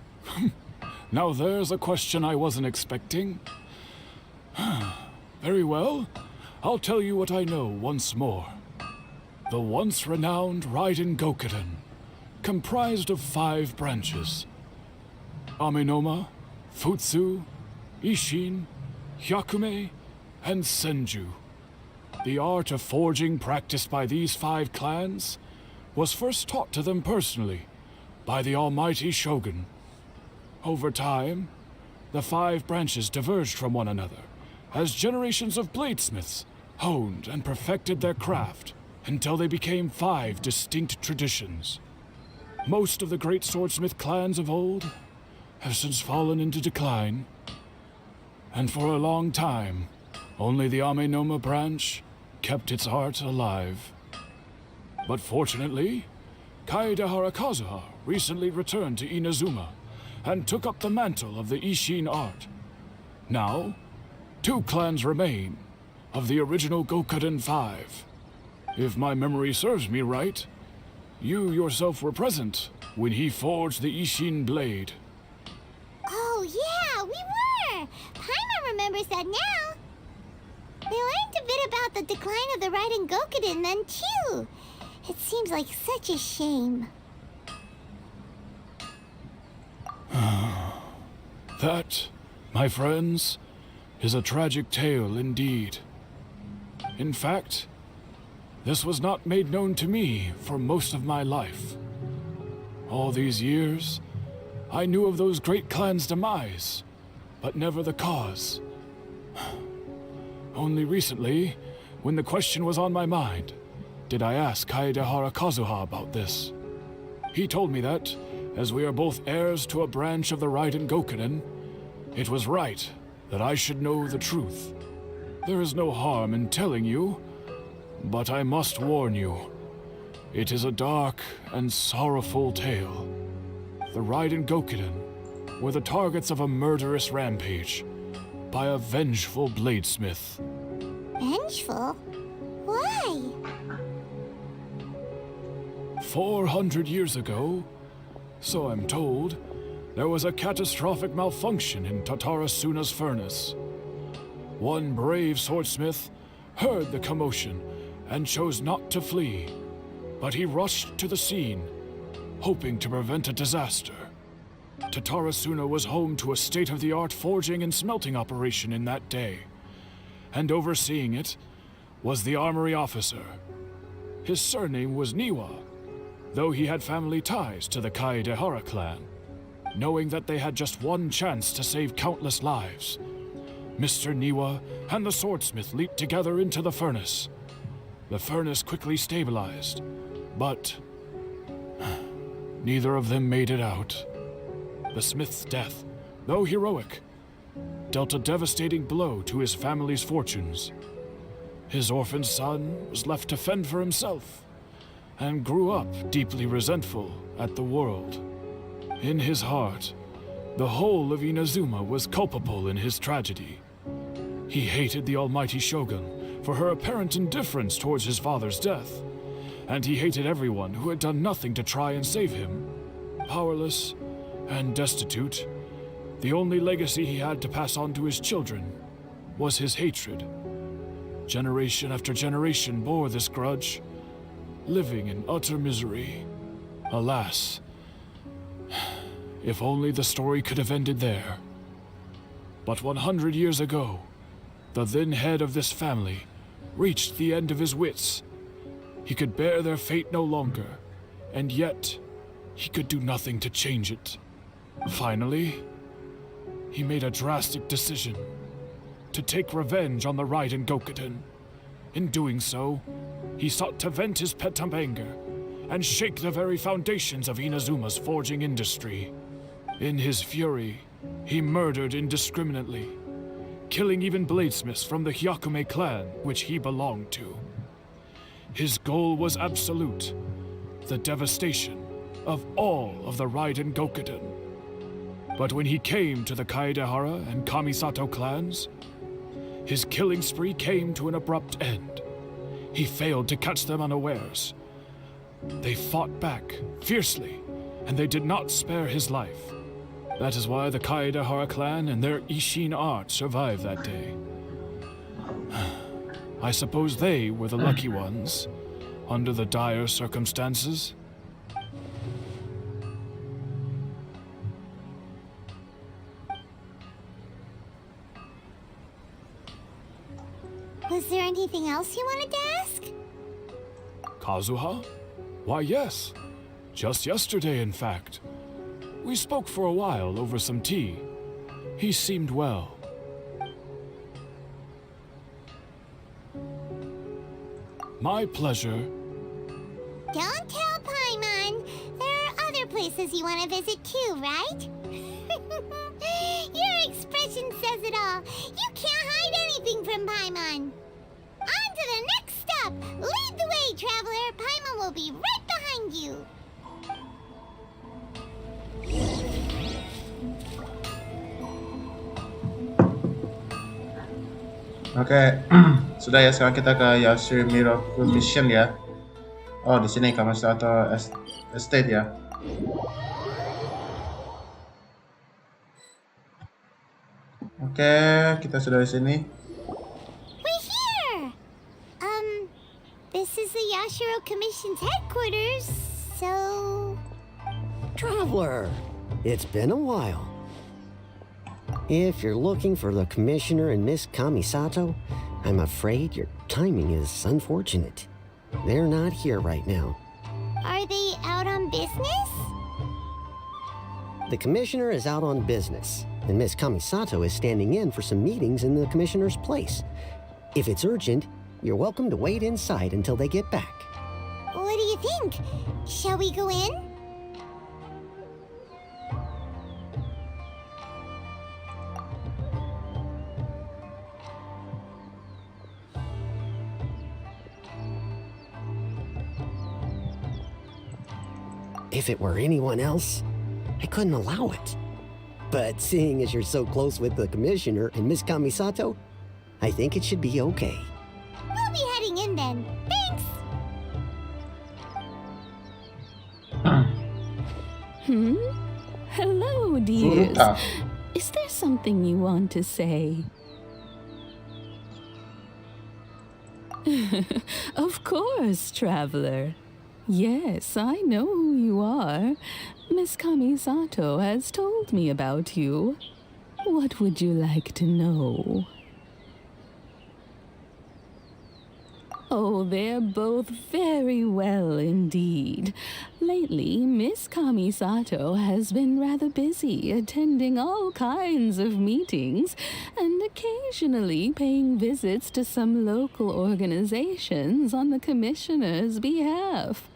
Now there's a question I wasn't expecting. Very well. I'll tell you what I know once more. The once renowned Raiden Gokaden, comprised of 5 branches. Amenoma, Futsu, Ishin, Hyakume, and Senju. The art of forging practiced by these 5 clans was first taught to them personally by the almighty Shogun. Over time, the 5 branches diverged from one another as generations of bladesmiths honed and perfected their craft until they became 5 distinct traditions. Most of the great swordsmith clans of old have since fallen into decline, and for a long time, only the Amenoma branch kept its art alive. But fortunately, Kaedehara Kazuha recently returned to Inazuma and took up the mantle of the Ishin art. Now, 2 clans remain of the original Gokuden 5. If my memory serves me right, you yourself were present when he forged the Ishin blade. Oh yeah, we were! Paimon remembers that now. We learned a bit about the decline of the Raiden Gokuden then too. It seems like such a shame. That, my friends, is a tragic tale indeed. In fact, this was not made known to me for most of my life. All these years, I knew of those great clans' demise, but never the cause. Only recently, when the question was on my mind, did I ask Kaedehara Kazuha about this. He told me that, as we are both heirs to a branch of the Raiden Gokuden, it was right that I should know the truth. There is no harm in telling you, but I must warn you. It is a dark and sorrowful tale. The Raiden Gokuden were the targets of a murderous rampage by a vengeful bladesmith. Vengeful? Why? 400 years ago, so I'm told, there was a catastrophic malfunction in Tatarasuna's furnace. One brave swordsmith heard the commotion and chose not to flee, but he rushed to the scene, hoping to prevent a disaster. Tatarasuna was home to a state-of-the-art forging and smelting operation in that day, and overseeing it was the armory officer. His surname was Niwa, though he had family ties to the Kaedehara clan. Knowing that they had just one chance to save countless lives, Mr. Niwa and the swordsmith leaped together into the furnace. The furnace quickly stabilized, but neither of them made it out. The smith's death, though heroic, dealt a devastating blow to his family's fortunes. His orphaned son was left to fend for himself, and grew up deeply resentful at the world. In his heart, the whole of Inazuma was culpable in his tragedy. He hated the almighty shogun for her apparent indifference towards his father's death, and he hated everyone who had done nothing to try and save him. Powerless and destitute, the only legacy he had to pass on to his children was his hatred. Generation after generation bore this grudge, living in utter misery. Alas, if only the story could have ended there. But 100 years ago, the then head of this family reached the end of his wits. He could bear their fate no longer, and yet he could do nothing to change it. Finally, he made a drastic decision to take revenge on the Raiden Gokuden. In doing so, he sought to vent his pent up anger and shake the very foundations of Inazuma's forging industry. In his fury, he murdered indiscriminately, killing even bladesmiths from the Hyakume clan which he belonged to. His goal was absolute, the devastation of all of the Raiden Gokuden. But when he came to the Kaedehara and Kamisato clans, his killing spree came to an abrupt end. He failed to catch them unawares. They fought back fiercely, and they did not spare his life. That is why the Kaedehara clan and their Ishin art survived that day. I suppose they were the lucky ones, under the dire circumstances. Was there anything else you wanted to ask? Kazuha? Why, yes. Just yesterday, in fact. We spoke for a while over some tea. He seemed well. My pleasure. Don't tell Paimon. There are other places you want to visit too, right? Your expression says it all. You can't hide anything from Paimon. On to the next stop. Lead the way, traveler. Paimon will be right behind you. Oke, sudah ya, sekarang kita ke Shymie Mission ya. Oh, di sini atau estate ya. Oke, kita sudah di sini. We're here. This is the Yashiro Commission's headquarters, so... Traveler, it's been a while. If you're looking for the Commissioner and Miss Kamisato, I'm afraid your timing is unfortunate. They're not here right now. Are they out on business? The Commissioner is out on business, and Miss Kamisato is standing in for some meetings in the Commissioner's place. If it's urgent, you're welcome to wait inside until they get back. What do you think? Shall we go in? If it were anyone else, I couldn't allow it. But seeing as you're so close with the Commissioner and Miss Kamisato, I think it should be okay. We'll be heading in then. Thanks! Hello, dears. Is there something you want to say? Of course, traveler. Yes, I know who you are. Miss Kamisato has told me about you. What would you like to know? Oh, they're both very well indeed. Lately, Miss Kamisato has been rather busy attending all kinds of meetings and occasionally paying visits to some local organizations on the Commissioner's behalf.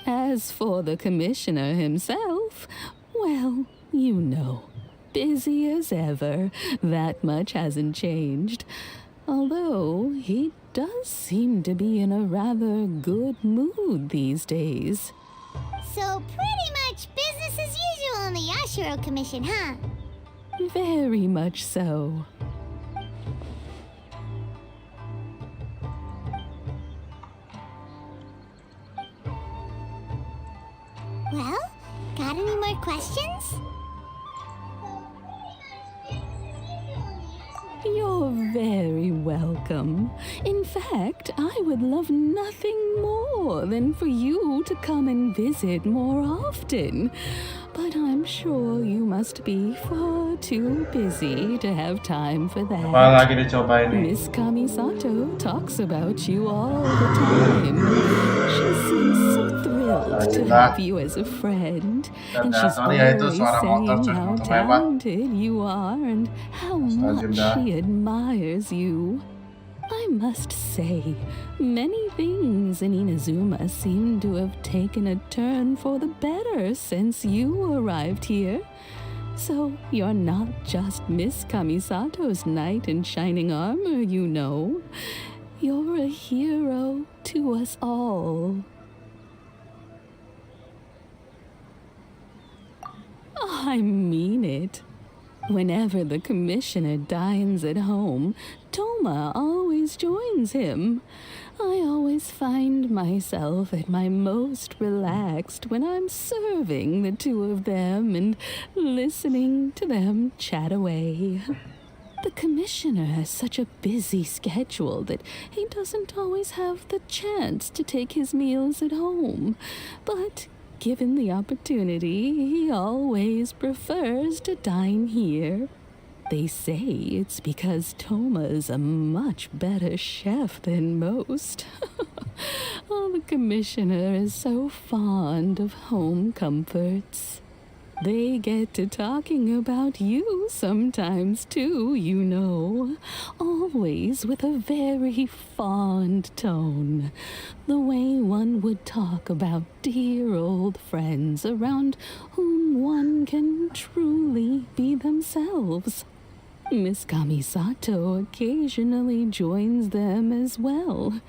As for the Commissioner himself, well, you know, busy as ever. That much hasn't changed. Although he does seem to be in a rather good mood these days. So pretty much business as usual in the Yashiro Commission, huh? Very much so. Well, got any more questions? You're very welcome. In fact, I would love nothing more than for you to come and visit more often. But I'm sure you must be far too busy to have time for that. Apa lagi dicoba ini? Miss Kamisato talks about you all the time. She seems so thrilled to have you as a friend. And she's always saying how talented you are and how much she admires you. I must say, many things in Inazuma seem to have taken a turn for the better since you arrived here. So you're not just Miss Kamisato's knight in shining armor, you know. You're a hero to us all. I mean it. Whenever the Commissioner dines at home, Toma always joins him. I always find myself at my most relaxed when I'm serving the two of them and listening to them chat away. The Commissioner has such a busy schedule that he doesn't always have the chance to take his meals at home. But given the opportunity, he always prefers to dine here. They say it's because Toma's a much better chef than most. Oh, the Commissioner is so fond of home comforts. They get to talking about you sometimes too, you know. Always with a very fond tone. The way one would talk about dear old friends around whom one can truly be themselves. Miss Kamisato occasionally joins them as well.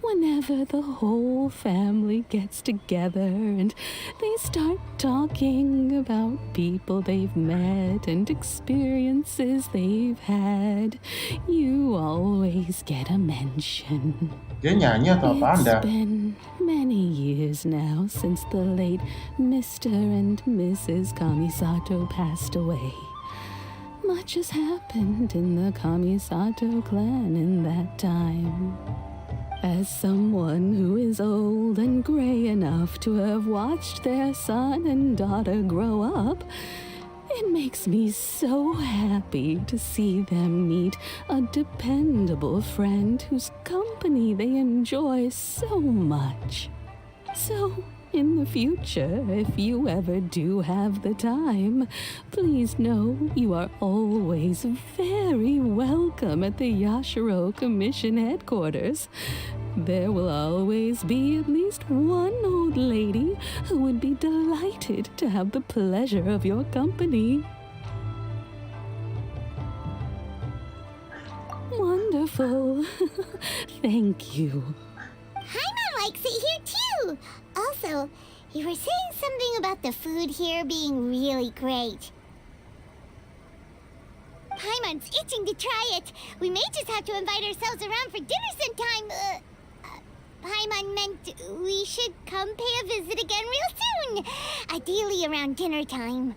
Whenever the whole family gets together and they start talking about people they've met and experiences they've had, you always get a mention. Dia nyanyi atau apa Anda? It's been many years now since the late Mr. and Mrs. Kamisato passed away. Much has happened in the Kamisato clan in that time. As someone who is old and gray enough to have watched their son and daughter grow up, it makes me so happy to see them meet a dependable friend whose company they enjoy so much. So, in the future, if you ever do have the time, please know you are always very welcome at the Yashiro Commission headquarters. There will always be at least one old lady who would be delighted to have the pleasure of your company. Wonderful. Thank you. Paimon likes it here too. Also, you were saying something about the food here being really great. Paimon's itching to try it. We may just have to invite ourselves around for dinner sometime. Paimon meant we should come pay a visit again real soon. Ideally around dinner time.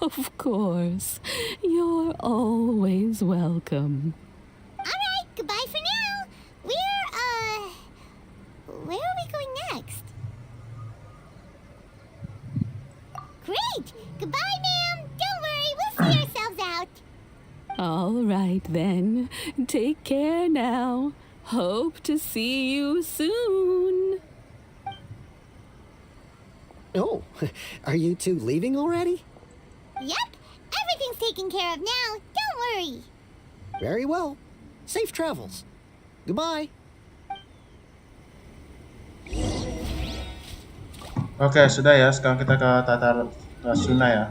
Of course. You're always welcome. Alright, goodbye for now. Where are we going next? Great! Goodbye, ma'am! Don't worry, we'll see ourselves out. All right then. Take care now. Hope to see you soon. Oh, are you two leaving already? Yep, everything's taken care of now. Don't worry. Very well. Safe travels. Goodbye. Oke, sudah ya. Sekarang kita ke Tata Rasuna ya.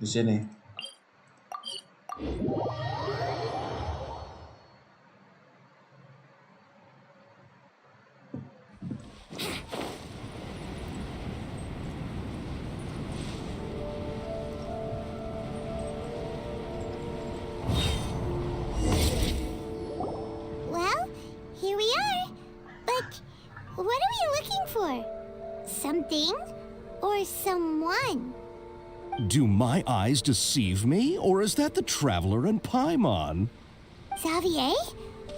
Di sini. Well, here we are. But what are we looking for? Something or someone? Do my eyes deceive me, or is that the Traveler and Paimon? Xavier?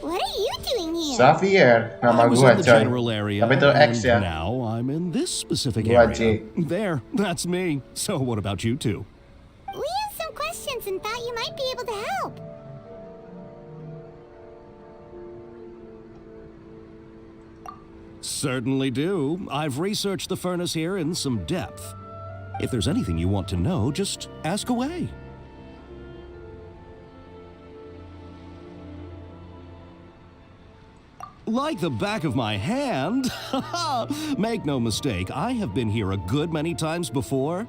What are you doing here? Xavier, nama I was gua in the coy. general area, Tapi itu X ya. and now I'm in this specific Gua area. J. There, that's me. So what about you two? We have some questions and thought you might be able to help. Certainly do. I've researched the furnace here in some depth. If there's anything you want to know, just ask away. Like the back of my hand? Make no mistake, I have been here a good many times before.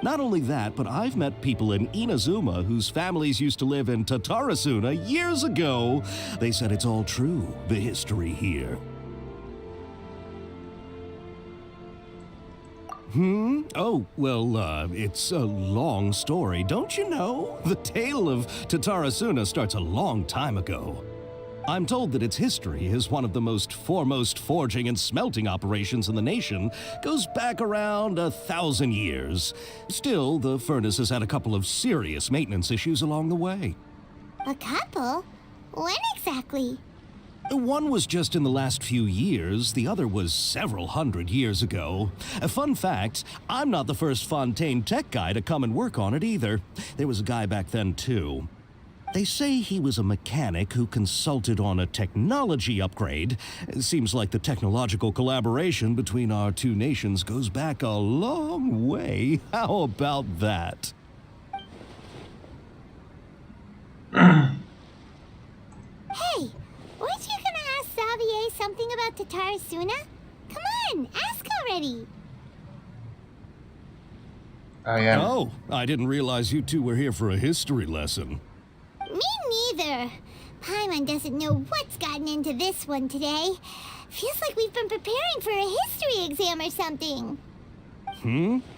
Not only that, but I've met people in Inazuma whose families used to live in Tatarasuna years ago. They said it's all true, the history here. Oh, well, it's a long story, don't you know? The tale of Tatarasuna starts a long time ago. I'm told that its history is one of the most foremost forging and smelting operations in the nation, goes back around 1,000 years. Still, the furnace has had a couple of serious maintenance issues along the way. A couple? When exactly? One was just in the last few years, the other was several hundred years ago. A fun fact, I'm not the first Fontaine tech guy to come and work on it either. There was a guy back then too. They say he was a mechanic who consulted on a technology upgrade. It seems like the technological collaboration between our two nations goes back a long way. How about that? Hey, weren't you gonna ask Saweria something about Tatarasuna? Come on, ask already. Oh, I didn't realize you two were here for a history lesson. Me neither. Paimon doesn't know what's gotten into this one today. Feels like we've been preparing for a history exam or something.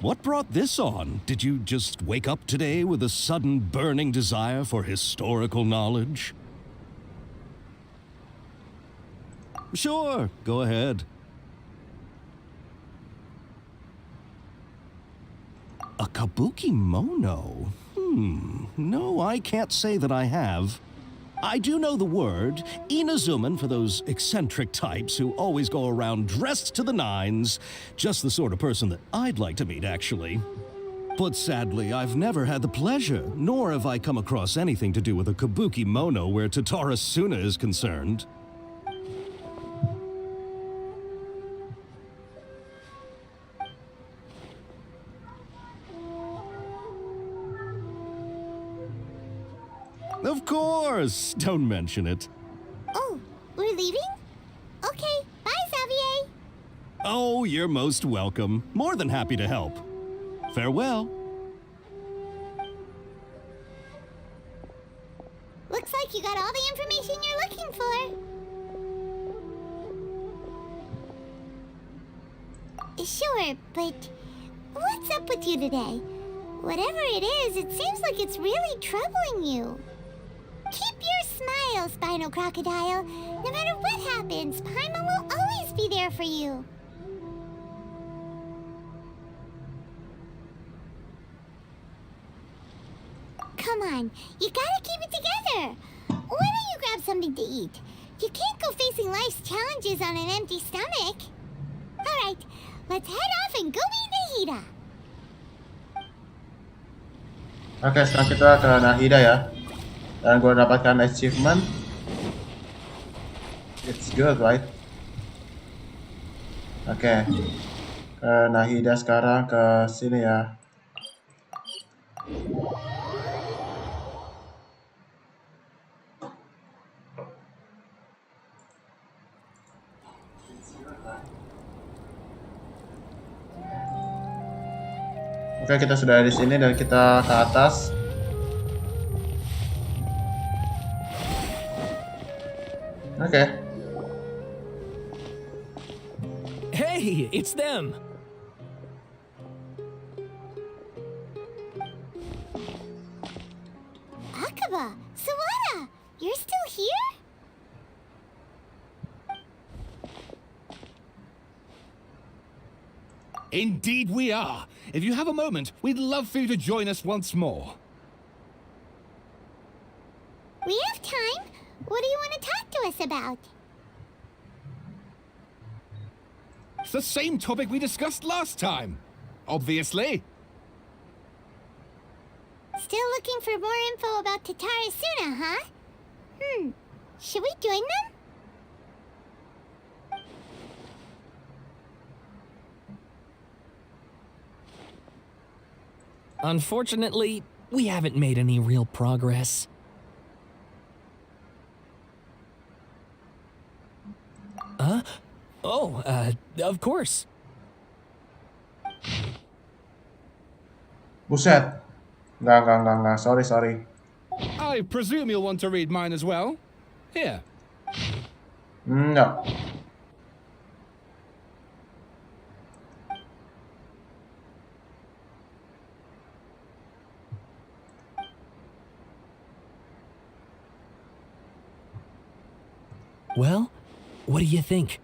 What brought this on? Did you just wake up today with a sudden burning desire for historical knowledge? Sure, go ahead. A kabuki mono? No, I can't say that I have. I do know the word, Inazuman, for those eccentric types who always go around dressed to the nines. Just the sort of person that I'd like to meet, actually. But sadly, I've never had the pleasure, nor have I come across anything to do with a kabuki mono where Tatarasuna is concerned. Of course! Don't mention it. Oh, we're leaving? Okay, bye, Saweria. Oh, you're most welcome. More than happy to help. Farewell. Looks like you got all the information you're looking for. Sure, but what's up with you today? Whatever it is, it seems like it's really troubling you. Keep your smile, Spinal Crocodile. No matter what happens, Paimon will always be there for you. Come on, you gotta keep it together. Why don't you grab something to eat? You can't go facing life's challenges on an empty stomach. Alright, let's head off and go meet Nahida. Oke, sekarang kita ke Nahida ya. Dan gue dapatkan achievement. It's good, right? Oke. Ke Nahida sekarang, ke sini ya. Oke, kita sudah di sini dan kita ke atas. Oke. Hey, it's them. Akaba, Saweria, you're still here? Indeed we are. If you have a moment, we'd love for you to join us once more. We have time. What do you want to talk to us about? It's the same topic we discussed last time. Obviously. Still looking for more info about Tatarasuna, huh? Should we join them? Unfortunately, we haven't made any real progress. Huh? Oh, of course. Buset. Enggak. Sorry. I presume you'll want to read mine as well. Here. No. Well, what do you think?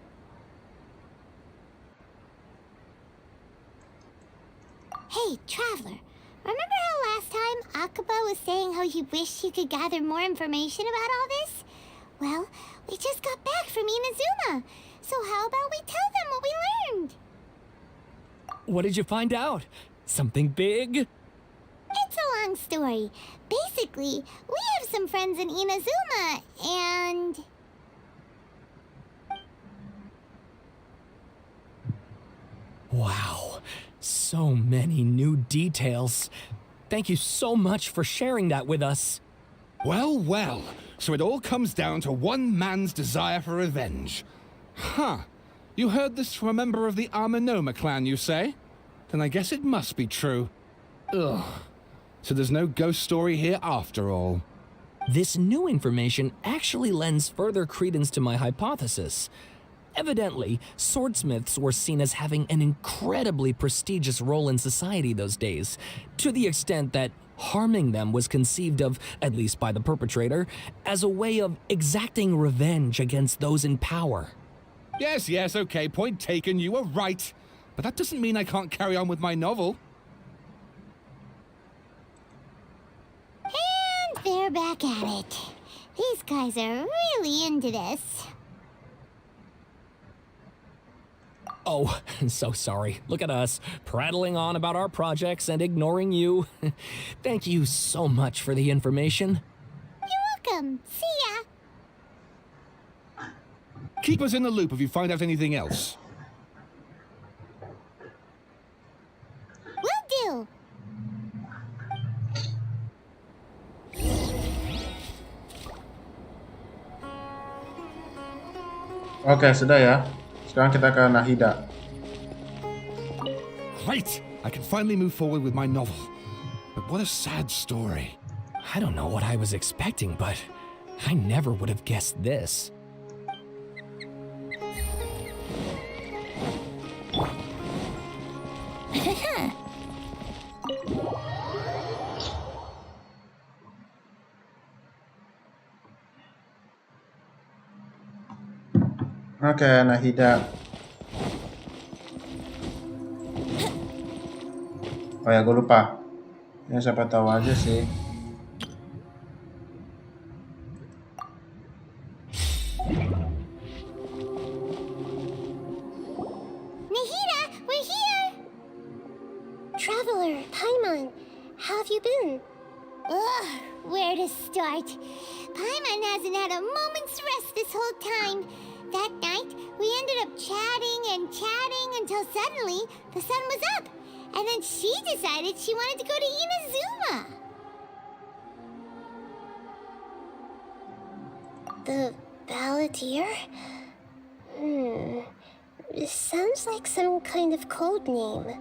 Hey, Traveler. Remember how last time Akaba was saying how he wished he could gather more information about all this? Well, we just got back from Inazuma. So how about we tell them what we learned? What did you find out? Something big? It's a long story. Basically, we have some friends in Inazuma, and... Wow, so many new details. Thank you so much for sharing that with us. Well, well, so it all comes down to one man's desire for revenge. Huh. You heard this from a member of the Amenoma clan, you say? Then I guess it must be true. Ugh. So there's no ghost story here after all. This new information actually lends further credence to my hypothesis. Evidently, swordsmiths were seen as having an incredibly prestigious role in society those days, to the extent that harming them was conceived of, at least by the perpetrator, as a way of exacting revenge against those in power. Yes, okay, point taken, you were right. But that doesn't mean I can't carry on with my novel. And they're back at it. These guys are really into this. Oh, I'm so sorry. Look at us, prattling on about our projects and ignoring you. Thank you so much for the information. You're welcome. See ya. Keep us in the loop if you find out anything else. Will do. Oke, sudah ya. Sekarang kita ke Nahida. Great! I can finally move forward with my novel. But what a sad story. I don't know what I was expecting, but I never would have guessed this. Oke, Nahida. Oh ya, gue lupa. Ya, siapa tahu aja sih. Nahida, we're here! Traveler, Paimon, how have you been? Ugh, where to start? Paimon hasn't had a moment's rest this whole time. That night, we ended up chatting and chatting until suddenly the sun was up. And then she decided she wanted to go to Inazuma. The Balladeer? This sounds like some kind of code name.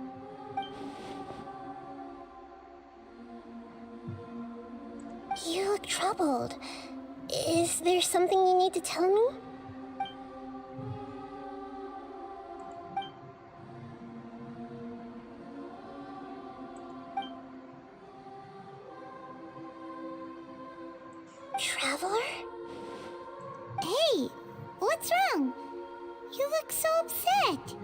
You look troubled. Is there something you need to tell me? Traveler? Hey, what's wrong? You look so upset.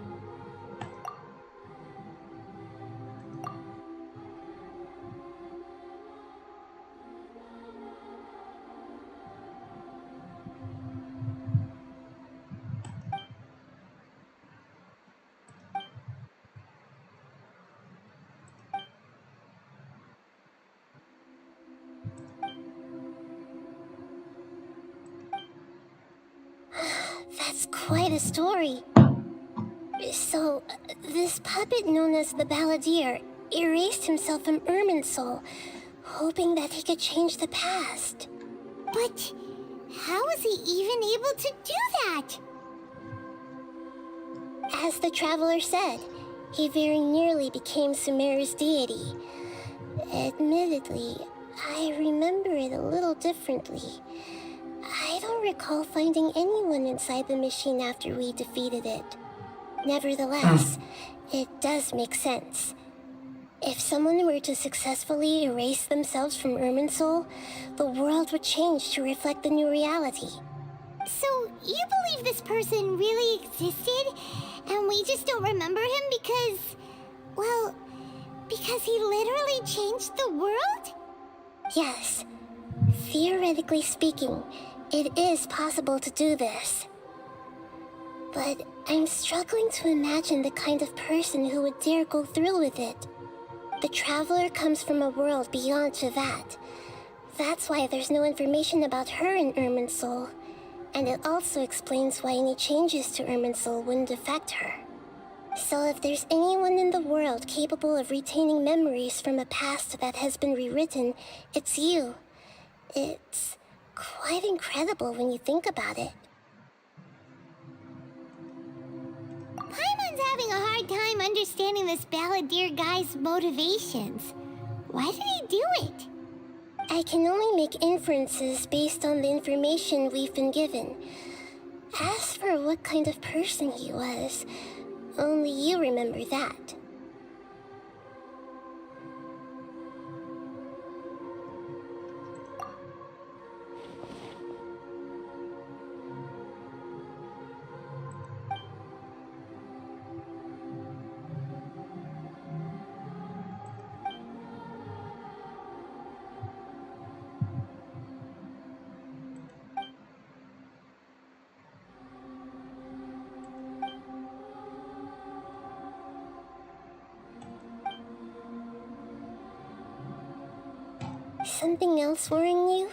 That's quite a story. So, this puppet known as the Balladeer erased himself from Irminsul, hoping that he could change the past. But how was he even able to do that? As the Traveler said, he very nearly became Sumeru's deity. Admittedly, I remember it a little differently. I don't recall finding anyone inside the machine after we defeated it. Nevertheless, it does make sense. If someone were to successfully erase themselves from Irminsul, the world would change to reflect the new reality. So, you believe this person really existed, and we just don't remember him because... well, because he literally changed the world? Yes. Theoretically speaking, it is possible to do this. But I'm struggling to imagine the kind of person who would dare go through with it. The traveler comes from a world beyond Tivat. That's why there's no information about her in Irminsul. And it also explains why any changes to Irminsul wouldn't affect her. So if there's anyone in the world capable of retaining memories from a past that has been rewritten, it's you. It's quite incredible when you think about it. Paimon's having a hard time understanding this balladeer guy's motivations. Why did he do it? I can only make inferences based on the information we've been given. As for what kind of person he was, only you remember that. Something else worrying you?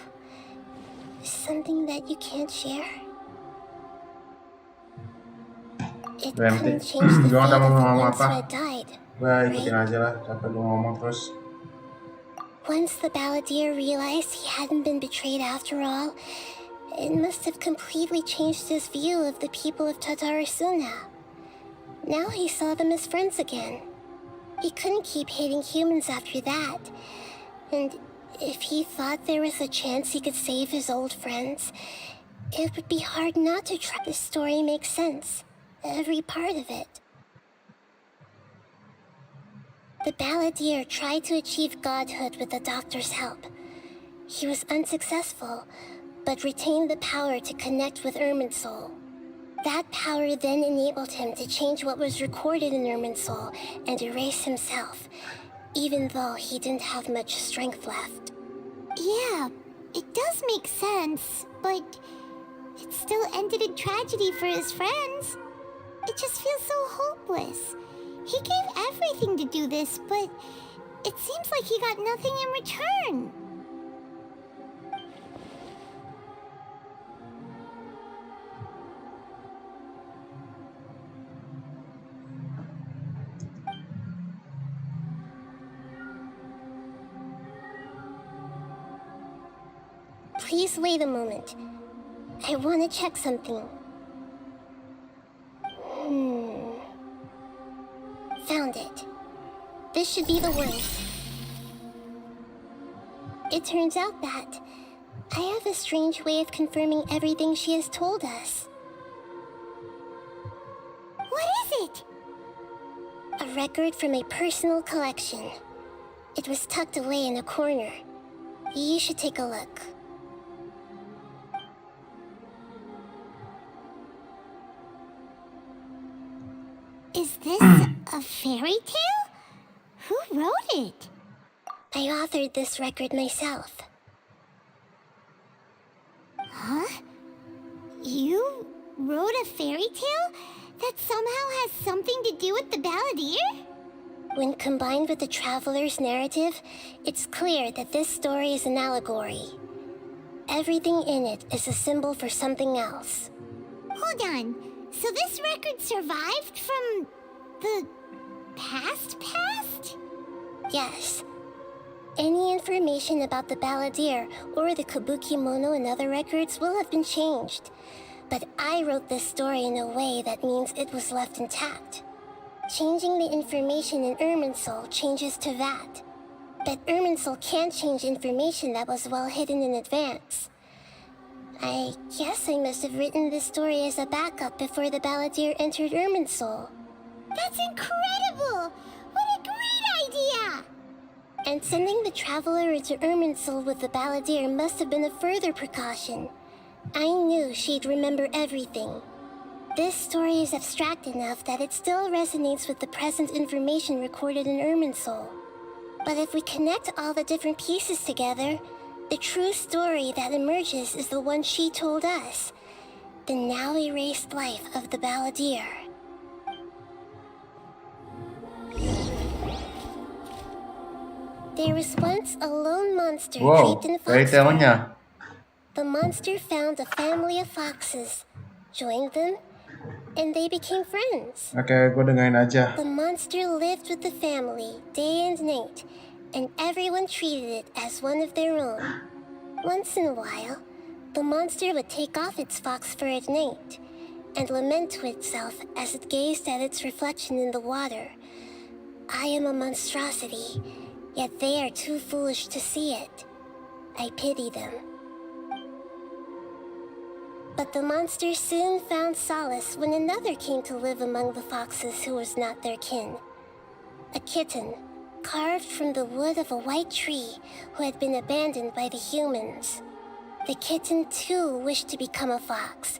Something that you can't share? It couldn't change the fate of the ones who had died, right? Once the balladeer realized he hadn't been betrayed after all, it must have completely changed his view of the people of Tatarasuna. Now he saw them as friends again. He couldn't keep hating humans after that, and if he thought there was a chance he could save his old friends, it would be hard not to try. This story makes sense, every part of it. The balladeer tried to achieve godhood with the doctor's help. He was unsuccessful, but retained the power to connect with Irminsul. That power then enabled him to change what was recorded in Irminsul and erase himself, even though he didn't have much strength left. Yeah, it does make sense, but it still ended in tragedy for his friends. It just feels so hopeless. He gave everything to do this, but it seems like he got nothing in return. Please wait a moment. I want to check something. Found it. This should be the one. It turns out that I have a strange way of confirming everything she has told us. What is it? A record from a personal collection. It was tucked away in a corner. You should take a look. Is this a fairy tale? Who wrote it? I authored this record myself. Huh? You wrote a fairy tale that somehow has something to do with the balladeer? When combined with the traveler's narrative, it's clear that this story is an allegory. Everything in it is a symbol for something else. Hold on. So this record survived from the past? Yes. Any information about the balladeer or the kabuki mono and other records will have been changed. But I wrote this story in a way that means it was left intact. Changing the information in Irminsul changes to that. But Irminsul can't change information that was well hidden in advance. I guess I must have written this story as a backup before the balladeer entered Irminsul. That's incredible! What a great idea! And sending the traveler into Irminsul with the balladeer must have been a further precaution. I knew she'd remember everything. This story is abstract enough that it still resonates with the present information recorded in Irminsul. But if we connect all the different pieces together, the true story that emerges is the one she told us. The now erased life of the balladeer. There was once a lone monster Wow, draped in dari fox fur. temanya. The monster found a family of foxes, joined them, and they became friends. Oke, gue dengerin aja. The monster lived with the family day and night, and everyone treated it as one of their own. Once in a while, the monster would take off its fox fur at night and lament to itself as it gazed at its reflection in the water. I am a monstrosity, yet they are too foolish to see it. I pity them. But the monster soon found solace when another came to live among the foxes who was not their kin. A kitten, carved from the wood of a white tree who had been abandoned by the humans. The kitten too wished to become a fox,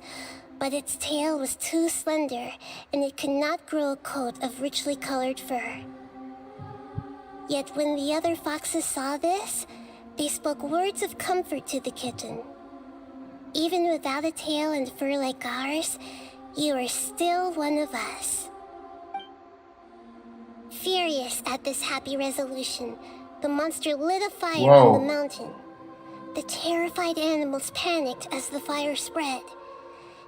but its tail was too slender and it could not grow a coat of richly colored fur. Yet when the other foxes saw this, they spoke words of comfort to the kitten. Even without a tail and fur like ours, you are still one of us. Furious at this happy resolution, the monster lit a fire on the mountain. The terrified animals panicked as the fire spread.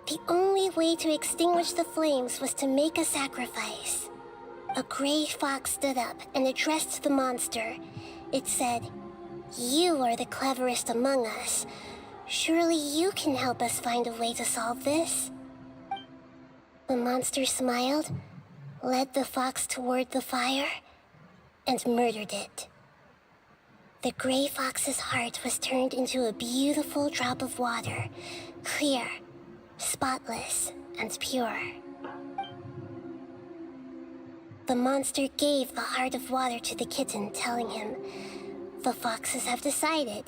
The only way to extinguish the flames was to make a sacrifice. A gray fox stood up and addressed the monster. It said, "You are the cleverest among us. Surely you can help us find a way to solve this." The monster smiled, led the fox toward the fire, and murdered it. The gray fox's heart was turned into a beautiful drop of water, clear, spotless, and pure. The monster gave the heart of water to the kitten, telling him, "The foxes have decided.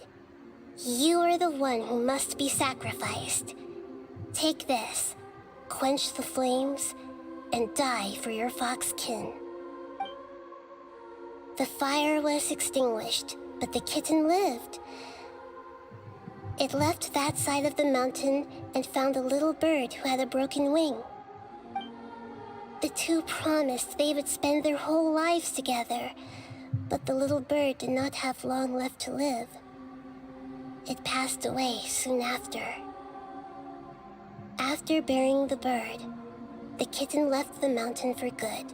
You are the one who must be sacrificed. Take this, quench the flames, and die for your fox kin." The fire was extinguished, but the kitten lived. It left that side of the mountain and found a little bird who had a broken wing. The two promised they would spend their whole lives together, but the little bird did not have long left to live. It passed away soon after. After burying the bird, the kitten left the mountain for good.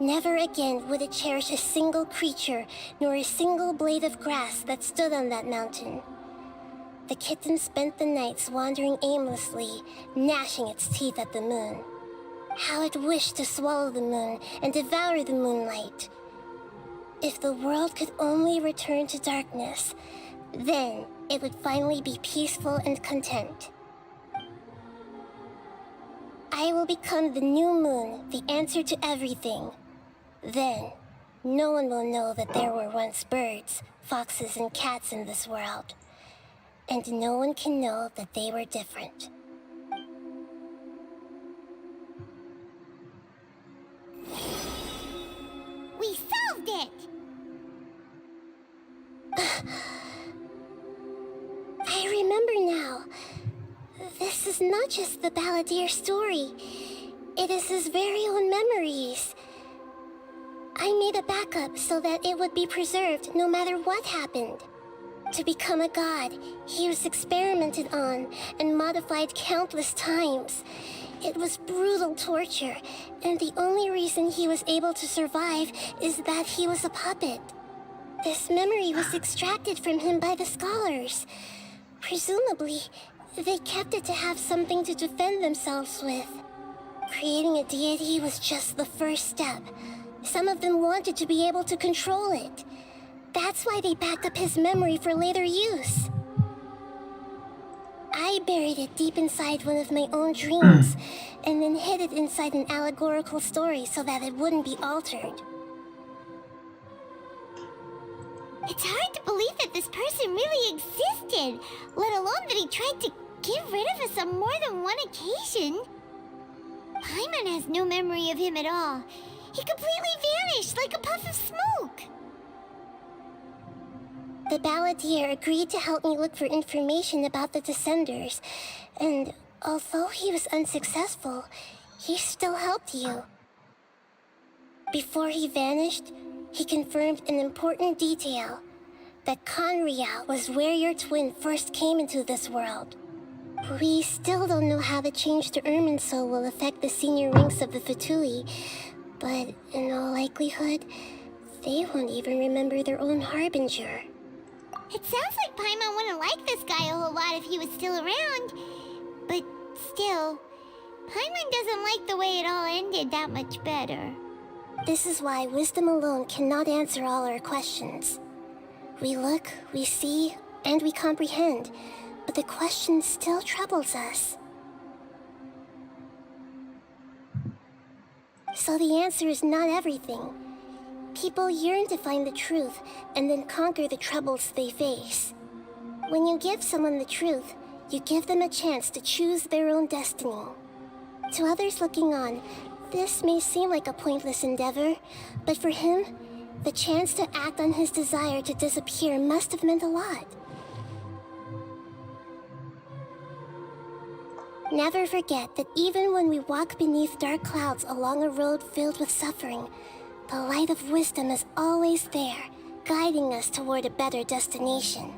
Never again would it cherish a single creature, nor a single blade of grass that stood on that mountain. The kitten spent the nights wandering aimlessly, gnashing its teeth at the moon. How it wished to swallow the moon and devour the moonlight. If the world could only return to darkness, then it would finally be peaceful and content. I will become the new moon, the answer to everything. Then, no one will know that there were once birds, foxes, and cats in this world. And no one can know that they were different. We solved it! I remember now. This is not just the balladeer story. It is his very own memories. I made a backup so that it would be preserved no matter what happened. To become a god, he was experimented on and modified countless times. It was brutal torture, and the only reason he was able to survive is that he was a puppet. This memory was extracted from him by the scholars. Presumably, they kept it to have something to defend themselves with. Creating a deity was just the first step. Some of them wanted to be able to control it. That's why they backed up his memory for later use. I buried it deep inside one of my own dreams, and then hid it inside an allegorical story so that it wouldn't be altered. It's hard to believe that this person really existed, let alone that he tried to get rid of us on more than one occasion. Paimon has no memory of him at all. He completely vanished like a puff of smoke. The balladeer agreed to help me look for information about the Descenders, and although he was unsuccessful, he still helped you. Before he vanished, he confirmed an important detail. That Conria was where your twin first came into this world. We still don't know how the change to Irminsul will affect the senior ranks of the Fatui, but in all likelihood, they won't even remember their own Harbinger. It sounds like Paimon wouldn't like this guy a whole lot if he was still around. But still, Paimon doesn't like the way it all ended that much better. This is why wisdom alone cannot answer all our questions. We look, we see, and we comprehend, but the question still troubles us. So the answer is not everything. People yearn to find the truth and then conquer the troubles they face. When you give someone the truth, you give them a chance to choose their own destiny. To others looking on, this may seem like a pointless endeavor, but for him, the chance to act on his desire to disappear must have meant a lot. Never forget that even when we walk beneath dark clouds along a road filled with suffering, the light of wisdom is always there, guiding us toward a better destination.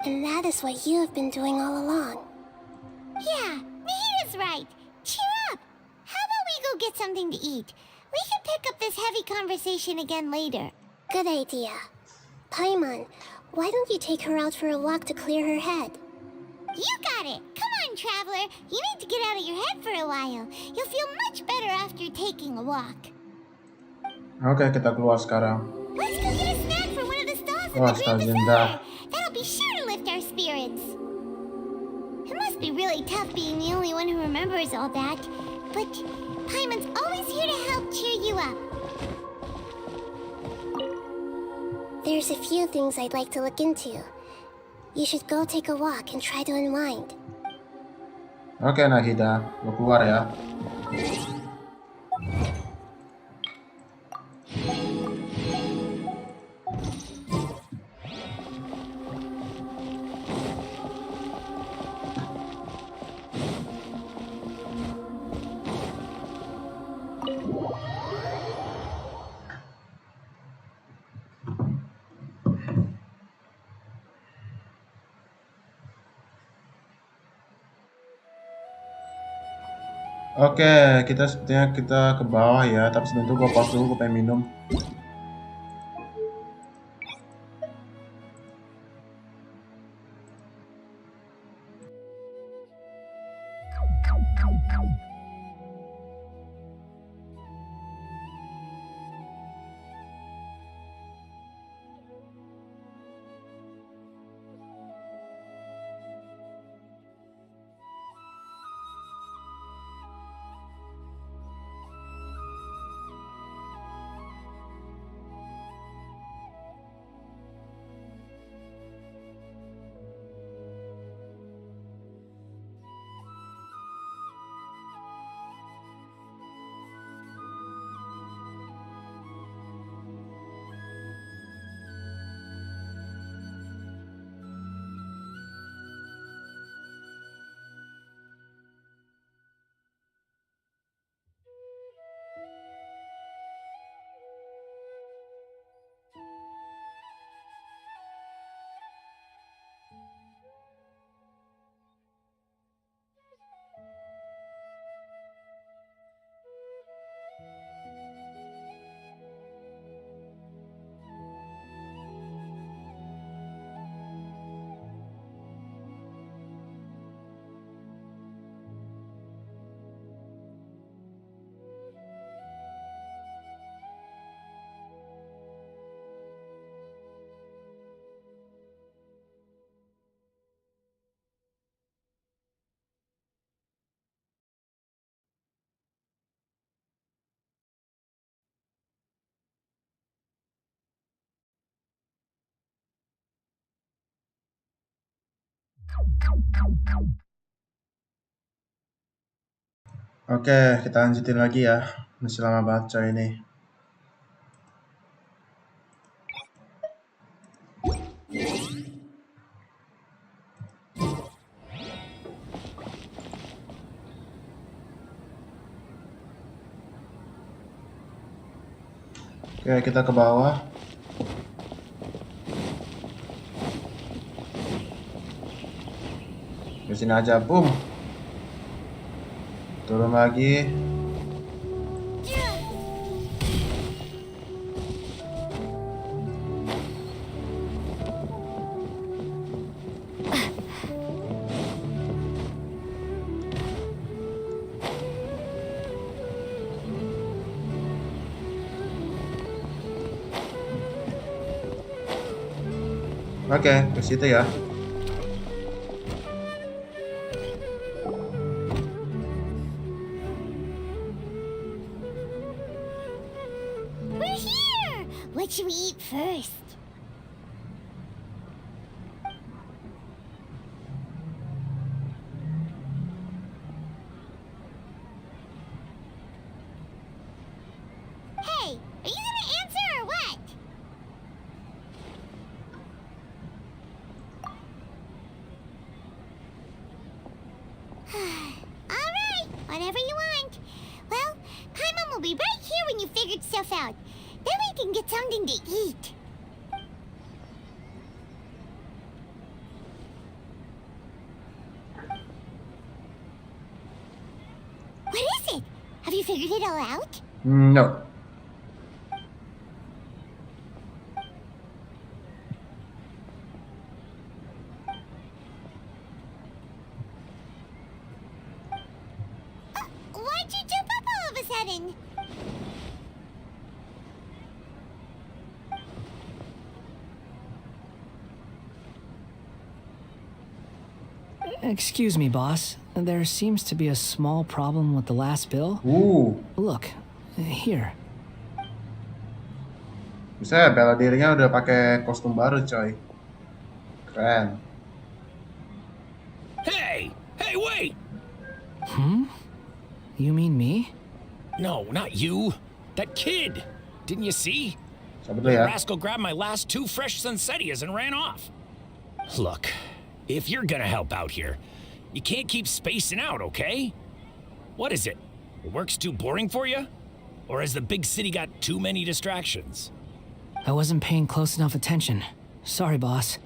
And that is what you have been doing all along. Yeah, Nahida's right. Cheer up! How about we go get something to eat? We can pick up this heavy conversation again later. Good idea. Paimon, why don't you take her out for a walk to clear her head? You got it! Come on, Traveler! You need to get out of your head for a while. You'll feel much better after taking a walk. Oke, kita keluar sekarang. Let's go get a snack from one of the stalls Wah, in the Grand Stazinda. Bazaar. That'll be sure to lift our spirits. It must be really tough being the only one who remembers all that. But Paimon's always here to help cheer you up. There's a few things I'd like to look into. You should go take a walk and try to unwind. Oke, Nahida, lo keluar ya. Oke, kita sepertinya kita ke bawah ya, tapi sebentar gua pause dulu, gua pengen minum. Oke, kita lanjutin lagi ya. Masih lama banget coy ini. Oke, kita ke bawah. Ke sini aja, boom. Turun lagi. Oke, ke situ ya. We're here! What should we eat first? Hey, are you gonna answer or what? Alright, whatever you want. Well, Paimon will be right here when you figured stuff out. Then we can get something to eat. What is it? Have you figured it all out? No. Why'd you jump up all of a sudden? Excuse me, boss. There seems to be a small problem with the last bill. Ooh. Look, here. Bisa ya, bela dirinya udah pakai kostum baru, coy. Keren. Hey! Hey, wait! You mean me? No, not you. That kid. Didn't you see? Sabar dulu The ya. rascal grabbed my last 2 fresh Sunsetias and ran off. Look, if you're gonna help out here, you can't keep spacing out, okay? What is it? Work's too boring for you? Or has the big city got too many distractions? I wasn't paying close enough attention. Sorry, boss.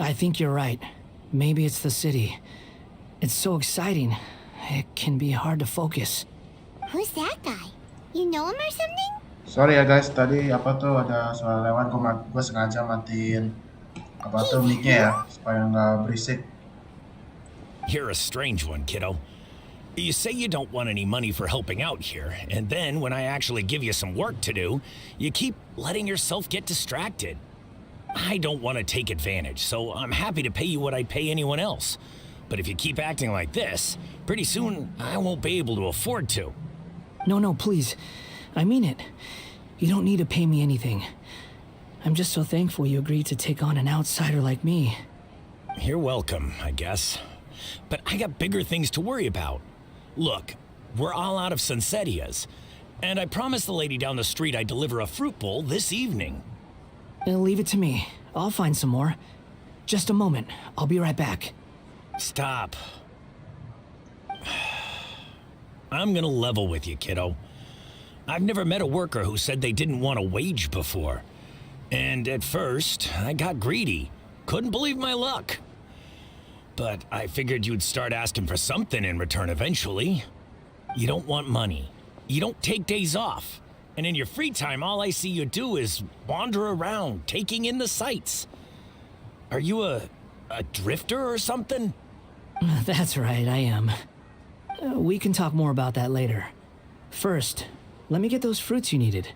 I think you're right. Maybe it's the city. It's so exciting. It can be hard to focus. Who's that guy? You know him or something? Sorry ya guys, tadi apa tuh ada suara lewat, gue sengaja matiin apa tuh mic-nya ya, supaya nggak berisik. You're a strange one, kiddo. You say you don't want any money for helping out here, and then when I actually give you some work to do, you keep letting yourself get distracted. I don't want to take advantage, so I'm happy to pay you what I'd pay anyone else. But if you keep acting like this, pretty soon I won't be able to afford to. No, please. I mean it. You don't need to pay me anything. I'm just so thankful you agreed to take on an outsider like me. You're welcome, I guess. But I got bigger things to worry about. Look, we're all out of Sunsetias, and I promised the lady down the street I'd deliver a fruit bowl this evening. Leave it to me. I'll find some more. Just a moment. I'll be right back. Stop. I'm gonna level with you, kiddo. I've never met a worker who said they didn't want a wage before. And at first, I got greedy. Couldn't believe my luck. But I figured you'd start asking for something in return eventually. You don't want money. You don't take days off. And in your free time, all I see you do is wander around, taking in the sights. Are you a drifter or something? That's right, I am. We can talk more about that later. First, let me get those fruits you needed.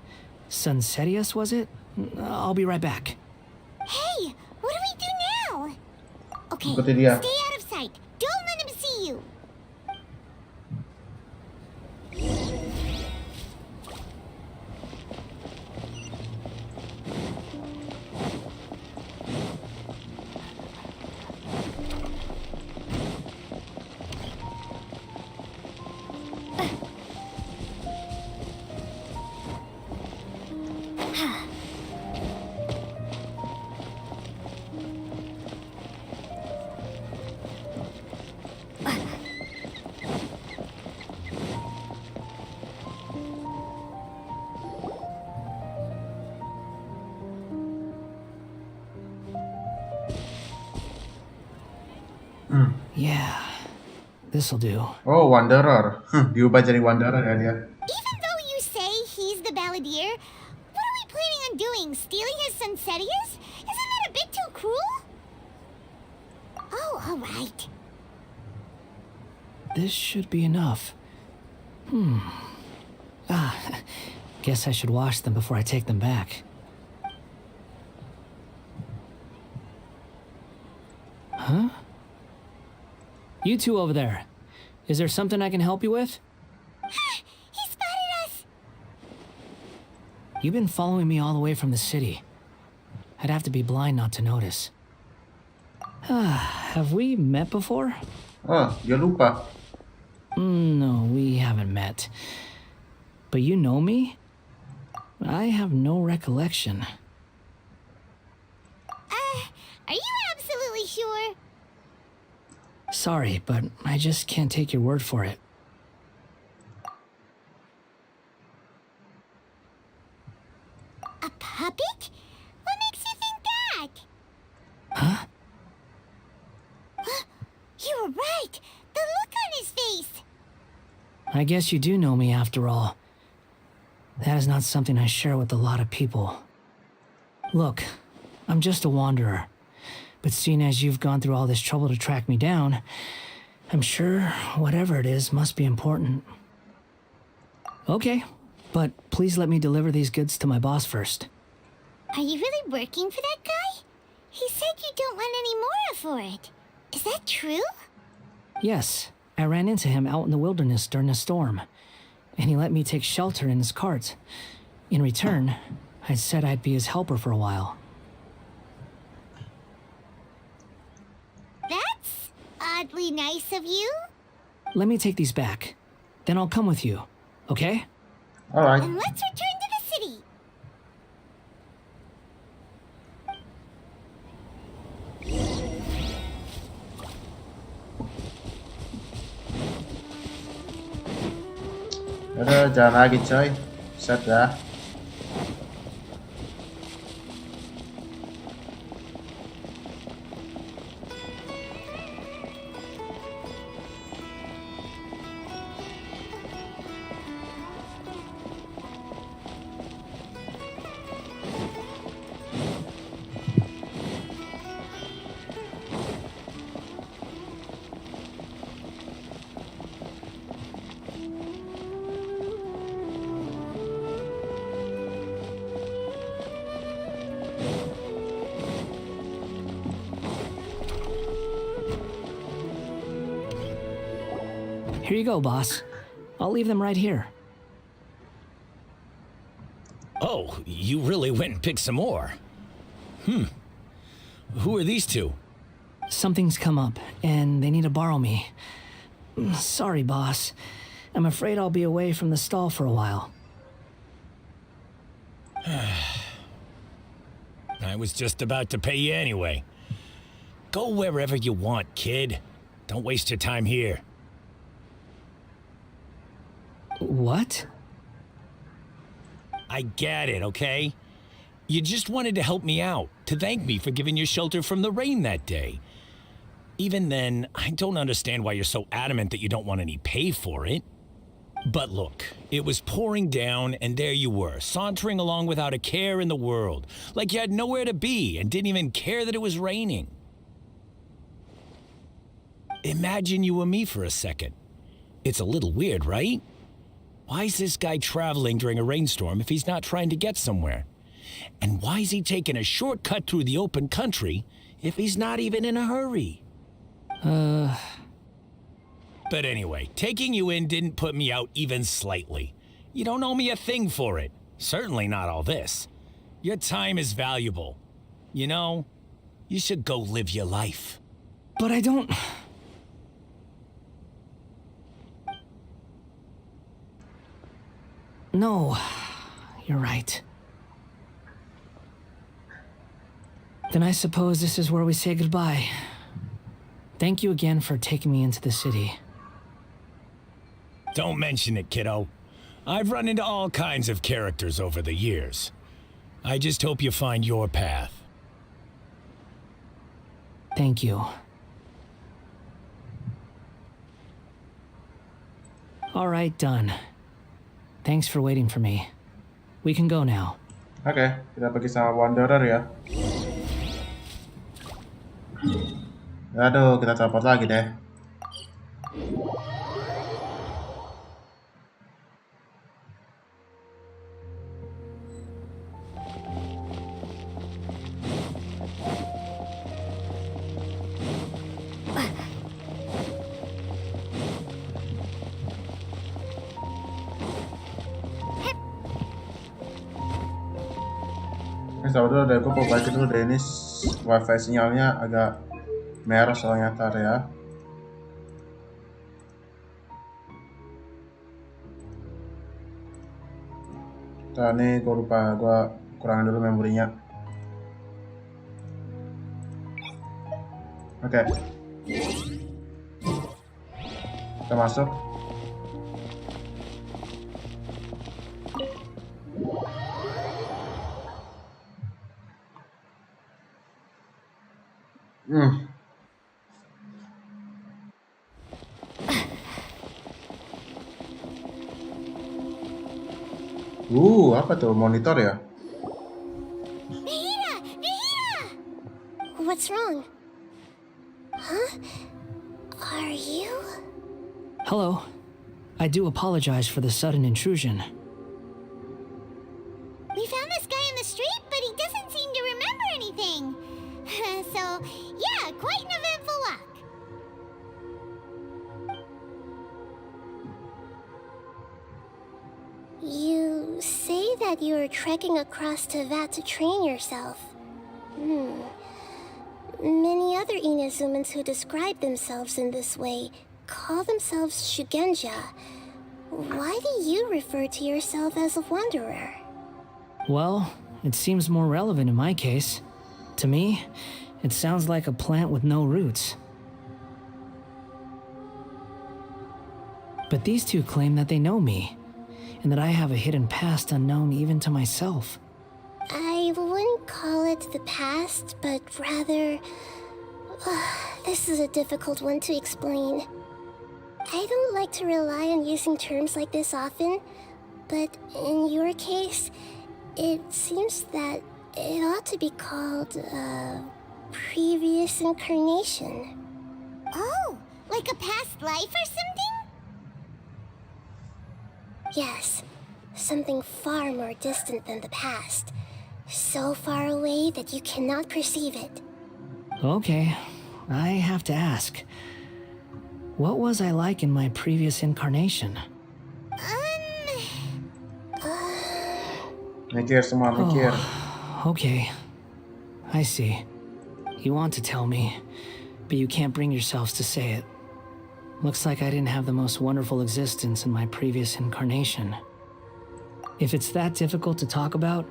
Sunsetias, was it? I'll be right back. Hey, what do we do now? Okay, Ikuti dia. stay out of sight. Don't let him see you. Yeah, this'll do. Oh, Wanderer. Diubah jadi Wanderer ya dia. Even though you say he's the balladeer, what are we planning on doing? Stealing his Sunsetias? Isn't that a bit too cruel? Oh, alright. This should be enough. Guess I should wash them before I take them back. Huh? You two over there. Is there something I can help you with? He spotted us! You've been following me all the way from the city. I'd have to be blind not to notice. Have we met before? Oh, dia lupa. No, we haven't met. But you know me? I have no recollection. Are you absolutely sure? Sorry, but I just can't take your word for it. A puppet? What makes you think that? Huh? You were right! The look on his face! I guess you do know me after all. That is not something I share with a lot of people. Look, I'm just a wanderer. But seeing as you've gone through all this trouble to track me down, I'm sure whatever it is must be important. Okay, but please let me deliver these goods to my boss first. Are you really working for that guy? He said you don't want any more for it. Is that true? Yes, I ran into him out in the wilderness during a storm, and he let me take shelter in his cart. In return, I said I'd be his helper for a while. That's oddly nice of you. Let me take these back. Then I'll come with you, okay? Alright. And let's return to the city. Udah, jalan lagi coy. Set ya. Here you go, boss. I'll leave them right here. Oh, you really went and picked some more. Who are these two? Something's come up, and they need to borrow me. Sorry, boss. I'm afraid I'll be away from the stall for a while. I was just about to pay you anyway. Go wherever you want, kid. Don't waste your time here. What? I get it, okay? You just wanted to help me out, to thank me for giving you shelter from the rain that day. Even then, I don't understand why you're so adamant that you don't want any pay for it. But look, it was pouring down, and there you were, sauntering along without a care in the world, like you had nowhere to be and didn't even care that it was raining. Imagine you were me for a second. It's a little weird, right? Why is this guy traveling during a rainstorm if he's not trying to get somewhere? And why is he taking a shortcut through the open country if he's not even in a hurry? But anyway, taking you in didn't put me out even slightly. You don't owe me a thing for it. Certainly not all this. Your time is valuable. You know, you should go live your life. But I don't... No, you're right. Then I suppose this is where we say goodbye. Thank you again for taking me into the city. Don't mention it, kiddo. I've run into all kinds of characters over the years. I just hope you find your path. Thank you. Alright, done. Thanks for waiting for me. We can go now. Oke, kita pergi sama Wanderer ya. Aduh, kita teleport lagi deh. Sabar dulu deh, gue perbaiki dulu deh, ini wifi sinyalnya agak merah soalnya tar ya. Nah, ini gue lupa, gue kurangin dulu memorinya. Oke. Kita masuk. Apa tuh? Monitor ya? What's wrong? Huh? Are you? Hello. I do apologize for the sudden intrusion. We found this guy in the street, but he doesn't seem to remember anything. So, yeah, quite an eventful walk. You say that you are trekking across Teyvat to train yourself. Many other Inazumans who describe themselves in this way call themselves Shugenja. Why do you refer to yourself as a wanderer? Well, it seems more relevant in my case. To me, it sounds like a plant with no roots. But these two claim that they know me, and that I have a hidden past unknown even to myself. I wouldn't call it the past, but rather... this is a difficult one to explain. I don't like to rely on using terms like this often, but in your case, it seems that it ought to be called a previous incarnation. Oh, like a past life or something? Yes, something far more distant than the past. So far away that you cannot perceive it. Okay, I have to ask. What was I like in my previous incarnation? Mikir semua, mikir. Okay, I see. You want to tell me, but you can't bring yourselves to say it. Looks like I didn't have the most wonderful existence in my previous incarnation. If it's that difficult to talk about,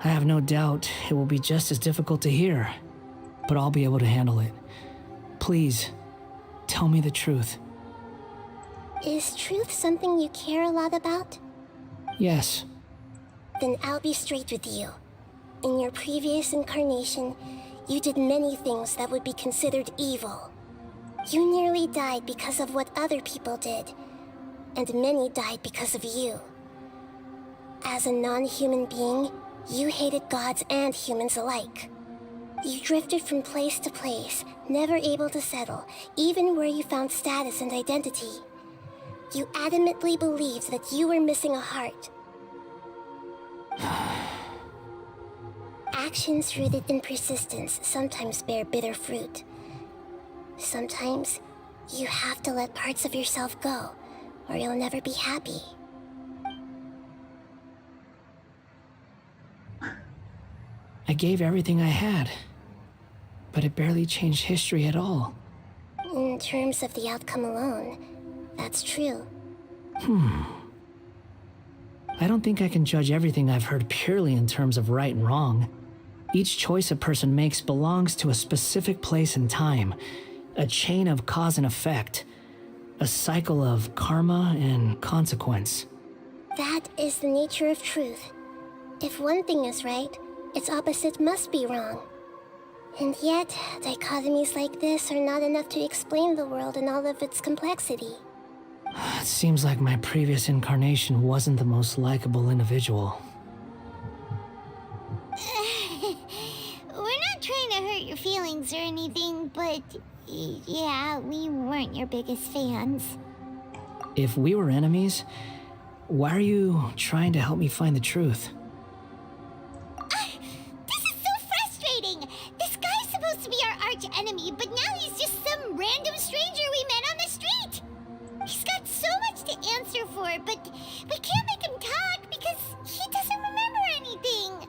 I have no doubt it will be just as difficult to hear. But I'll be able to handle it. Please, tell me the truth. Is truth something you care a lot about? Yes. Then I'll be straight with you. In your previous incarnation, you did many things that would be considered evil. You nearly died because of what other people did, and many died because of you. As a non-human being, you hated gods and humans alike. You drifted from place to place, never able to settle, even where you found status and identity. You adamantly believed that you were missing a heart. Actions rooted in persistence sometimes bear bitter fruit. Sometimes, you have to let parts of yourself go, or you'll never be happy. I gave everything I had, but it barely changed history at all. In terms of the outcome alone, that's true. I don't think I can judge everything I've heard purely in terms of right and wrong. Each choice a person makes belongs to a specific place and time, a chain of cause and effect, a cycle of karma and consequence. That is the nature of truth. If one thing is right, its opposite must be wrong. And yet, dichotomies like this are not enough to explain the world in all of its complexity. It seems like my previous incarnation wasn't the most likable individual. We're not trying to hurt your feelings or anything, but yeah, we weren't your biggest fans. If we were enemies, why are you trying to help me find the truth? This is so frustrating! This guy's supposed to be our arch enemy, but now he's just some random stranger we met on the street! He's got so much to answer for, but we can't make him talk because he doesn't remember anything.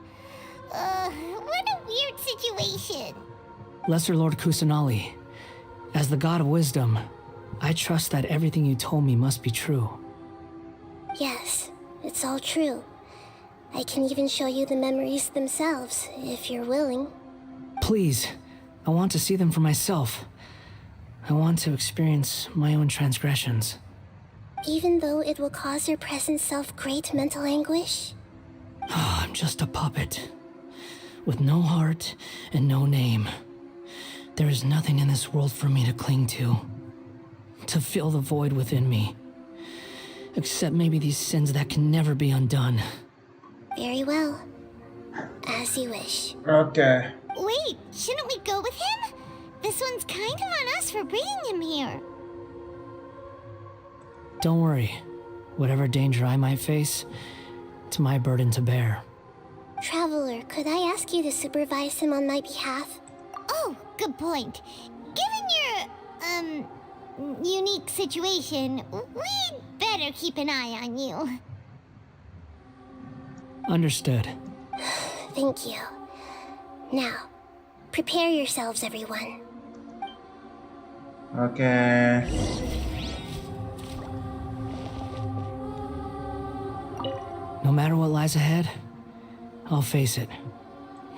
What a weird situation. Lesser Lord Kusanali, as the god of wisdom, I trust that everything you told me must be true. Yes, it's all true. I can even show you the memories themselves, if you're willing. Please, I want to see them for myself. I want to experience my own transgressions. Even though it will cause your present self great mental anguish? I'm just a puppet, with no heart and no name. There is nothing in this world for me to cling to fill the void within me. Except maybe these sins that can never be undone. Very well. As you wish. Okay. Wait, shouldn't we go with him? This one's kind of on us for bringing him here. Don't worry. Whatever danger I might face, it's my burden to bear. Traveler, could I ask you to supervise him on my behalf? Oh, good point. Given your, unique situation, we'd better keep an eye on you. Understood. Thank you. Now, prepare yourselves, everyone. Okay. No matter what lies ahead, I'll face it.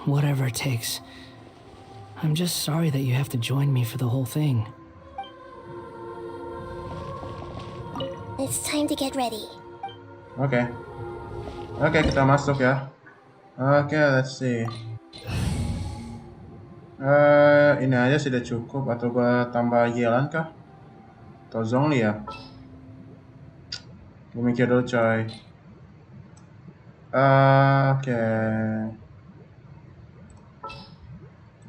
Whatever it takes. I'm just sorry that you have to join me for the whole thing. It's time to get ready. Oke, kita masuk ya. Oke, let's see. Ini aja sudah cukup atau gua tambah Yelan kah? Atau Zhongli ya? Gue mikir dulu coy. Oke.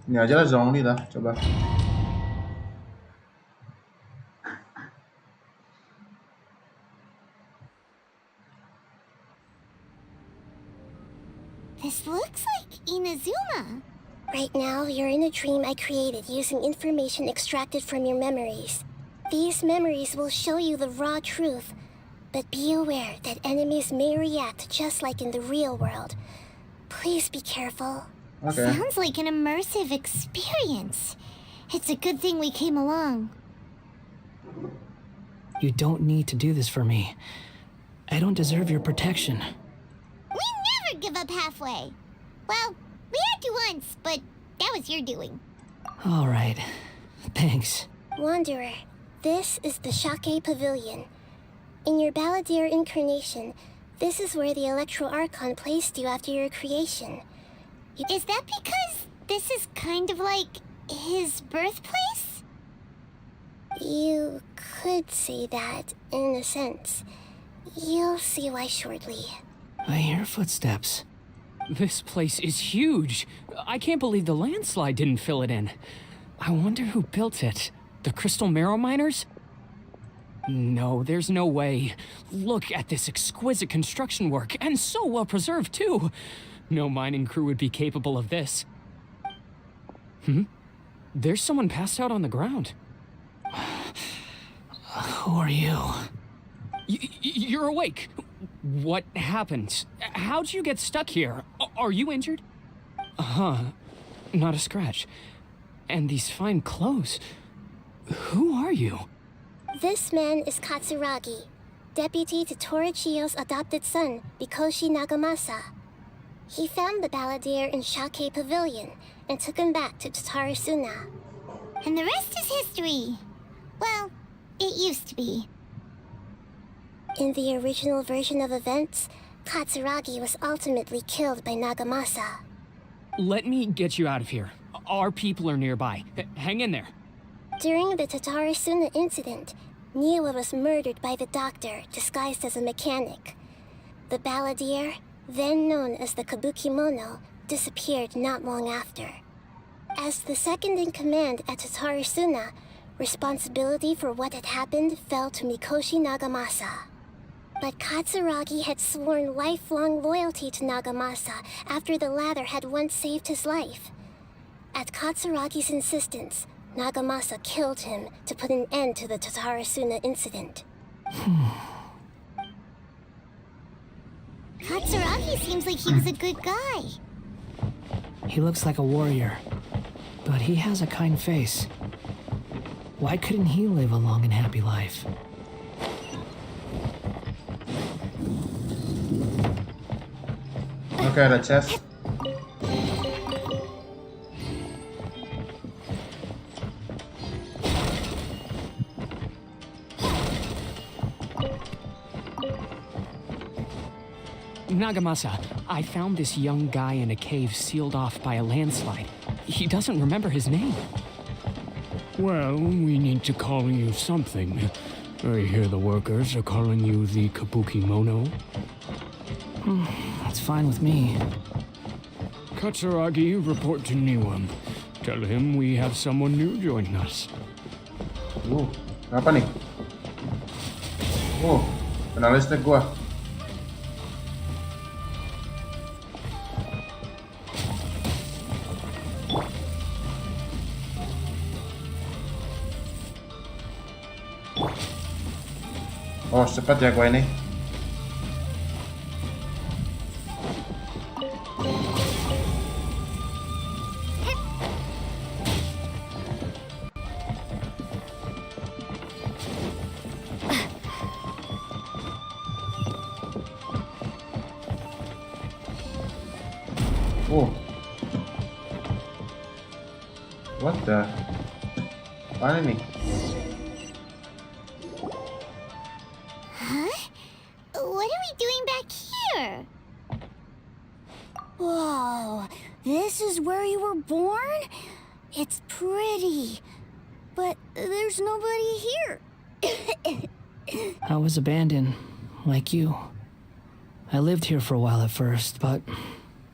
Ini aja lah Zhongli lah, coba. This looks like Inazuma. Right now, you're in a dream I created using information extracted from your memories. These memories will show you the raw truth, but be aware that enemies may react just like in the real world. Please be careful. Okay. Sounds like an immersive experience. It's a good thing we came along. You don't need to do this for me. I don't deserve your protection. We never give up halfway. Well, we had to once, but that was your doing. All right. Thanks. Wanderer, this is the Shake Pavilion. In your Balladeer incarnation, this is where the Electro Archon placed you after your creation. Is that because this is kind of like his birthplace? You could say that, in a sense. You'll see why shortly. I hear footsteps. This place is huge. I can't believe the landslide didn't fill it in. I wonder who built it. The Crystal Marrow Miners? No, there's no way. Look at this exquisite construction work, and so well preserved, too. No mining crew would be capable of this. There's someone passed out on the ground. Who are you? You're awake. What happened? How'd you get stuck here? Are you injured? Not a scratch. And these fine clothes. Who are you? This man is Katsuragi, deputy to Torichio's adopted son, Mikoshi Nagamasa. He found the Balladeer in Shake Pavilion and took him back to Tatarasuna. And the rest is history. Well, it used to be. In the original version of events, Katsuragi was ultimately killed by Nagamasa. Let me get you out of here. Our people are nearby. Hang in there. During the Tatarasuna incident, Niwa was murdered by the doctor, disguised as a mechanic. The balladeer, then known as the Kabukimono, disappeared not long after. As the second-in-command at Tatarasuna, responsibility for what had happened fell to Mikoshi Nagamasa. But Katsuragi had sworn lifelong loyalty to Nagamasa after the latter had once saved his life. At Katsuragi's insistence, Nagamasa killed him to put an end to the Tatarasuna incident. Katsuragi seems like he was a good guy. He looks like a warrior, but he has a kind face. Why couldn't he live a long and happy life? Oke, ada chest. Nagamasa, I found this young guy in a cave sealed off by a landslide. He doesn't remember his name. Well, we need to call you something. I hear the workers are calling you the Kabukimono. That's fine with me. Katsuragi, report to Niwa. Tell him we have someone new joining us. Apa nih? Kenal listrik gua. Oh, cepat ya gua ini. What the? Apaan ini? Huh? What are we doing back here? Whoa, this is where you were born? It's pretty, but there's nobody here. I was abandoned, like you. I lived here for a while at first, but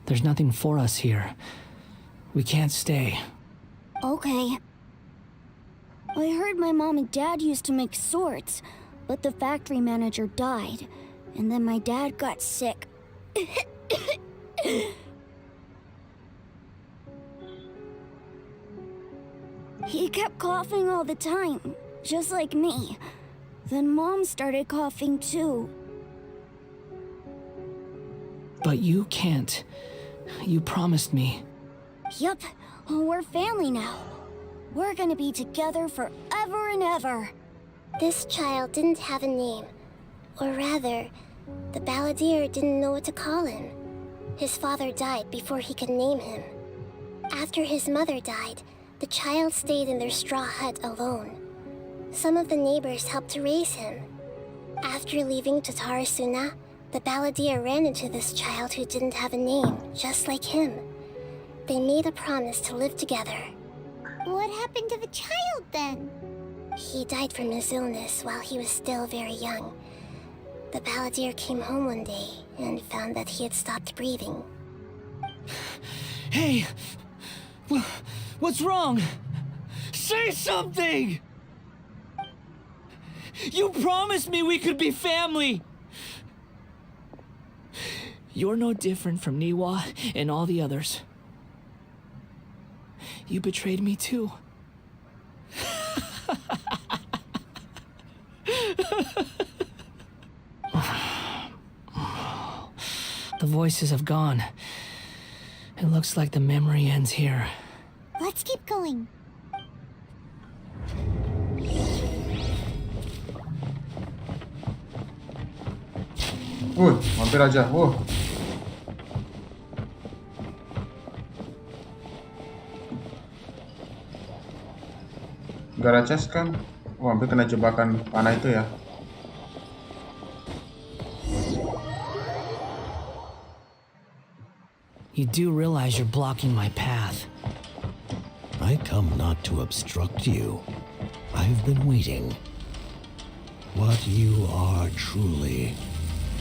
there's nothing for us here. We can't stay. Okay. I heard my mom and dad used to make swords, but the factory manager died, and then my dad got sick. He kept coughing all the time, just like me. Then Mom started coughing too. But you can't. You promised me. Yup, we're family now. We're gonna be together forever and ever. This child didn't have a name. Or rather, the balladeer didn't know what to call him. His father died before he could name him. After his mother died, the child stayed in their straw hut alone. Some of the neighbors helped to raise him. After leaving Tatarasuna, the balladeer ran into this child who didn't have a name, just like him. They made a promise to live together. What happened to the child then? He died from his illness while he was still very young. The balladeer came home one day and found that he had stopped breathing. Hey! What's wrong? Say something! You promised me we could be family! You're no different from Niwa and all the others. You betrayed me too. The voices have gone. It looks like the memory ends here. Let's keep going. Mampir aja. Gak ada chest kan? Hampir kena jebakan panah itu ya. You do realize you're blocking my path. I come not to obstruct you. I've been waiting. What you are truly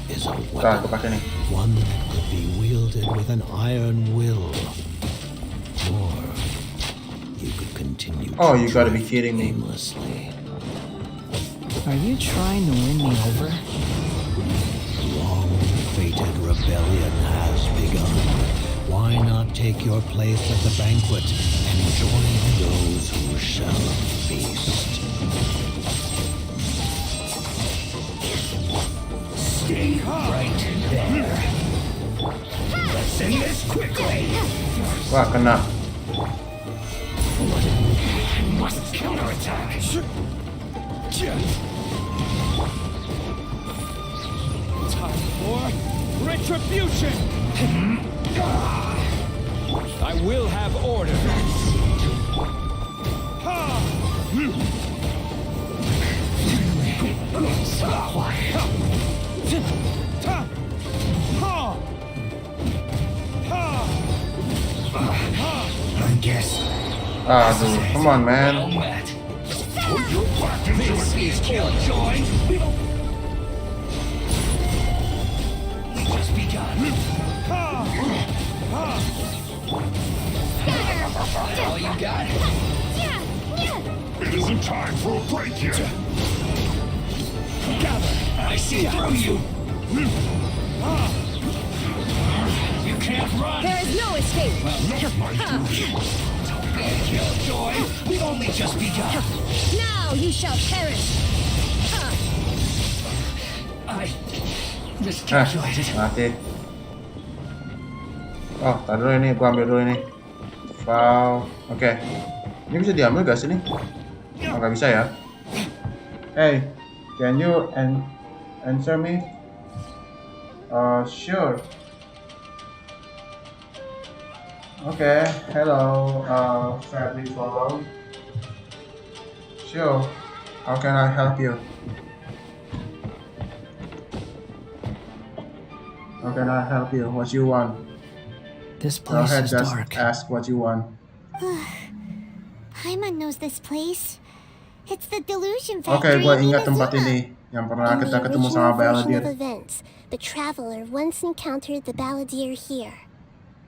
is a Nah, aku pakai weapon. nih. One that could be wielded with an iron will. Or you could continue Oh, to you gotta be drift kidding me. aimlessly. Are you trying to win me over? Long-fated rebellion has begun. Why not take your place at the banquet and join those who shall feast? Stay right there. Let's end this quickly. Wah, kena. Must counterattack. Time for retribution! I will have order. I guess. Aduh, come on, man. This is Killjoy. We just begun. All you got. It isn't time for a break yet. Gather. I see through you. You can't run. There is no escape. Don't be a Killjoy. We've only just begun. Now you shall perish. I miscalculated. Mati. Oh, tahan dulu ini, gua ambil dulu ini. Wow, oke. Ini bisa diambil gak sih nih? Oh, nggak bisa ya. Hey, can you answer me? Sure. Okay, hello, friendly follow. Sure, how can I help you? How can I help you? What you want? This Go place ahead, is just dark. ask what you want. Paimon knows this place. It's the delusion Oke, factory. gua in ingat tempat Inazuma. ini yang pernah In kita the ketemu original sama version of Balladeer. events, the traveler once encountered the balladeer here.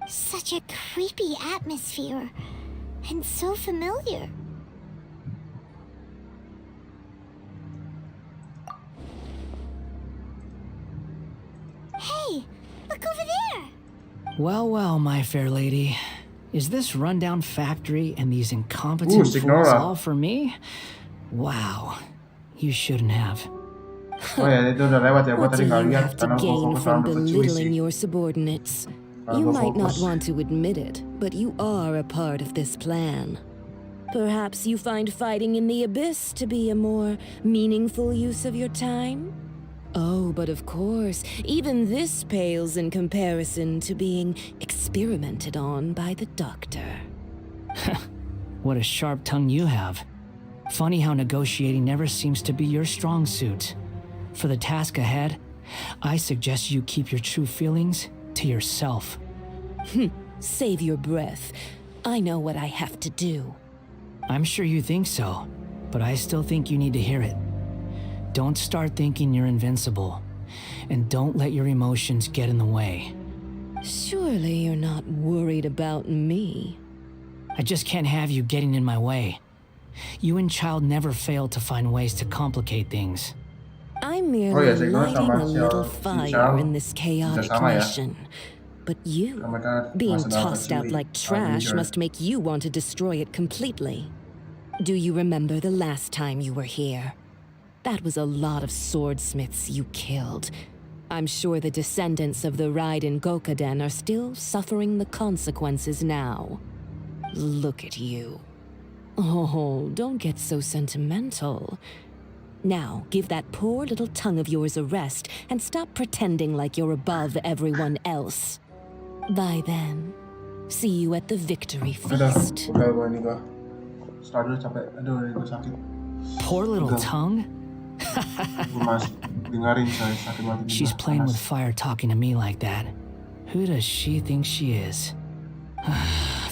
Such a creepy atmosphere. And so familiar. Hey, look over there. Well, well, my fair lady. Is this rundown factory and these incompetent Signora. fools all for me? Wow. You shouldn't have. Oh ya, itu udah lewat ya. Gua What tadi do nggak you lihat have to karena gua gain fokus from sama belittling Shymie. your subordinates? Karena You gua might not fokus. want to admit it, but you are a part of this plan. Perhaps you find fighting in the abyss to be a more meaningful use of your time? Oh, but of course, even this pales in comparison to being experimented on by the doctor. What a sharp tongue you have. Funny how negotiating never seems to be your strong suit. For the task ahead, I suggest you keep your true feelings to yourself. Save your breath. I know what I have to do. I'm sure you think so, but I still think you need to hear it. Don't start thinking you're invincible, and don't let your emotions get in the way. Surely you're not worried about me. I just can't have you getting in my way. You and Child never fail to find ways to complicate things. I'm merely saya kira lighting sama a si little si fire Shao in this chaotic sama ya. mission. But you, Mereka being masih dapat tossed out Shymie, like trash Avenger. must make you want to destroy it completely. Do you remember the last time you were here? That was a lot of swordsmiths you killed. I'm sure the descendants of the Raiden Gokaden are still suffering the consequences now. Look at you. Oh, don't get so sentimental. Now, give that poor little tongue of yours a rest and stop pretending like you're above everyone else. By then, see you at the victory Udah, feast. udah gua ini gua. Start dulu capek. Aduh, ini gua sakit. Poor little Udah. tongue? Gua masih dengerin saya sakit banget. ini. She's playing Panas. with fire talking to me like that. Who does she think she is?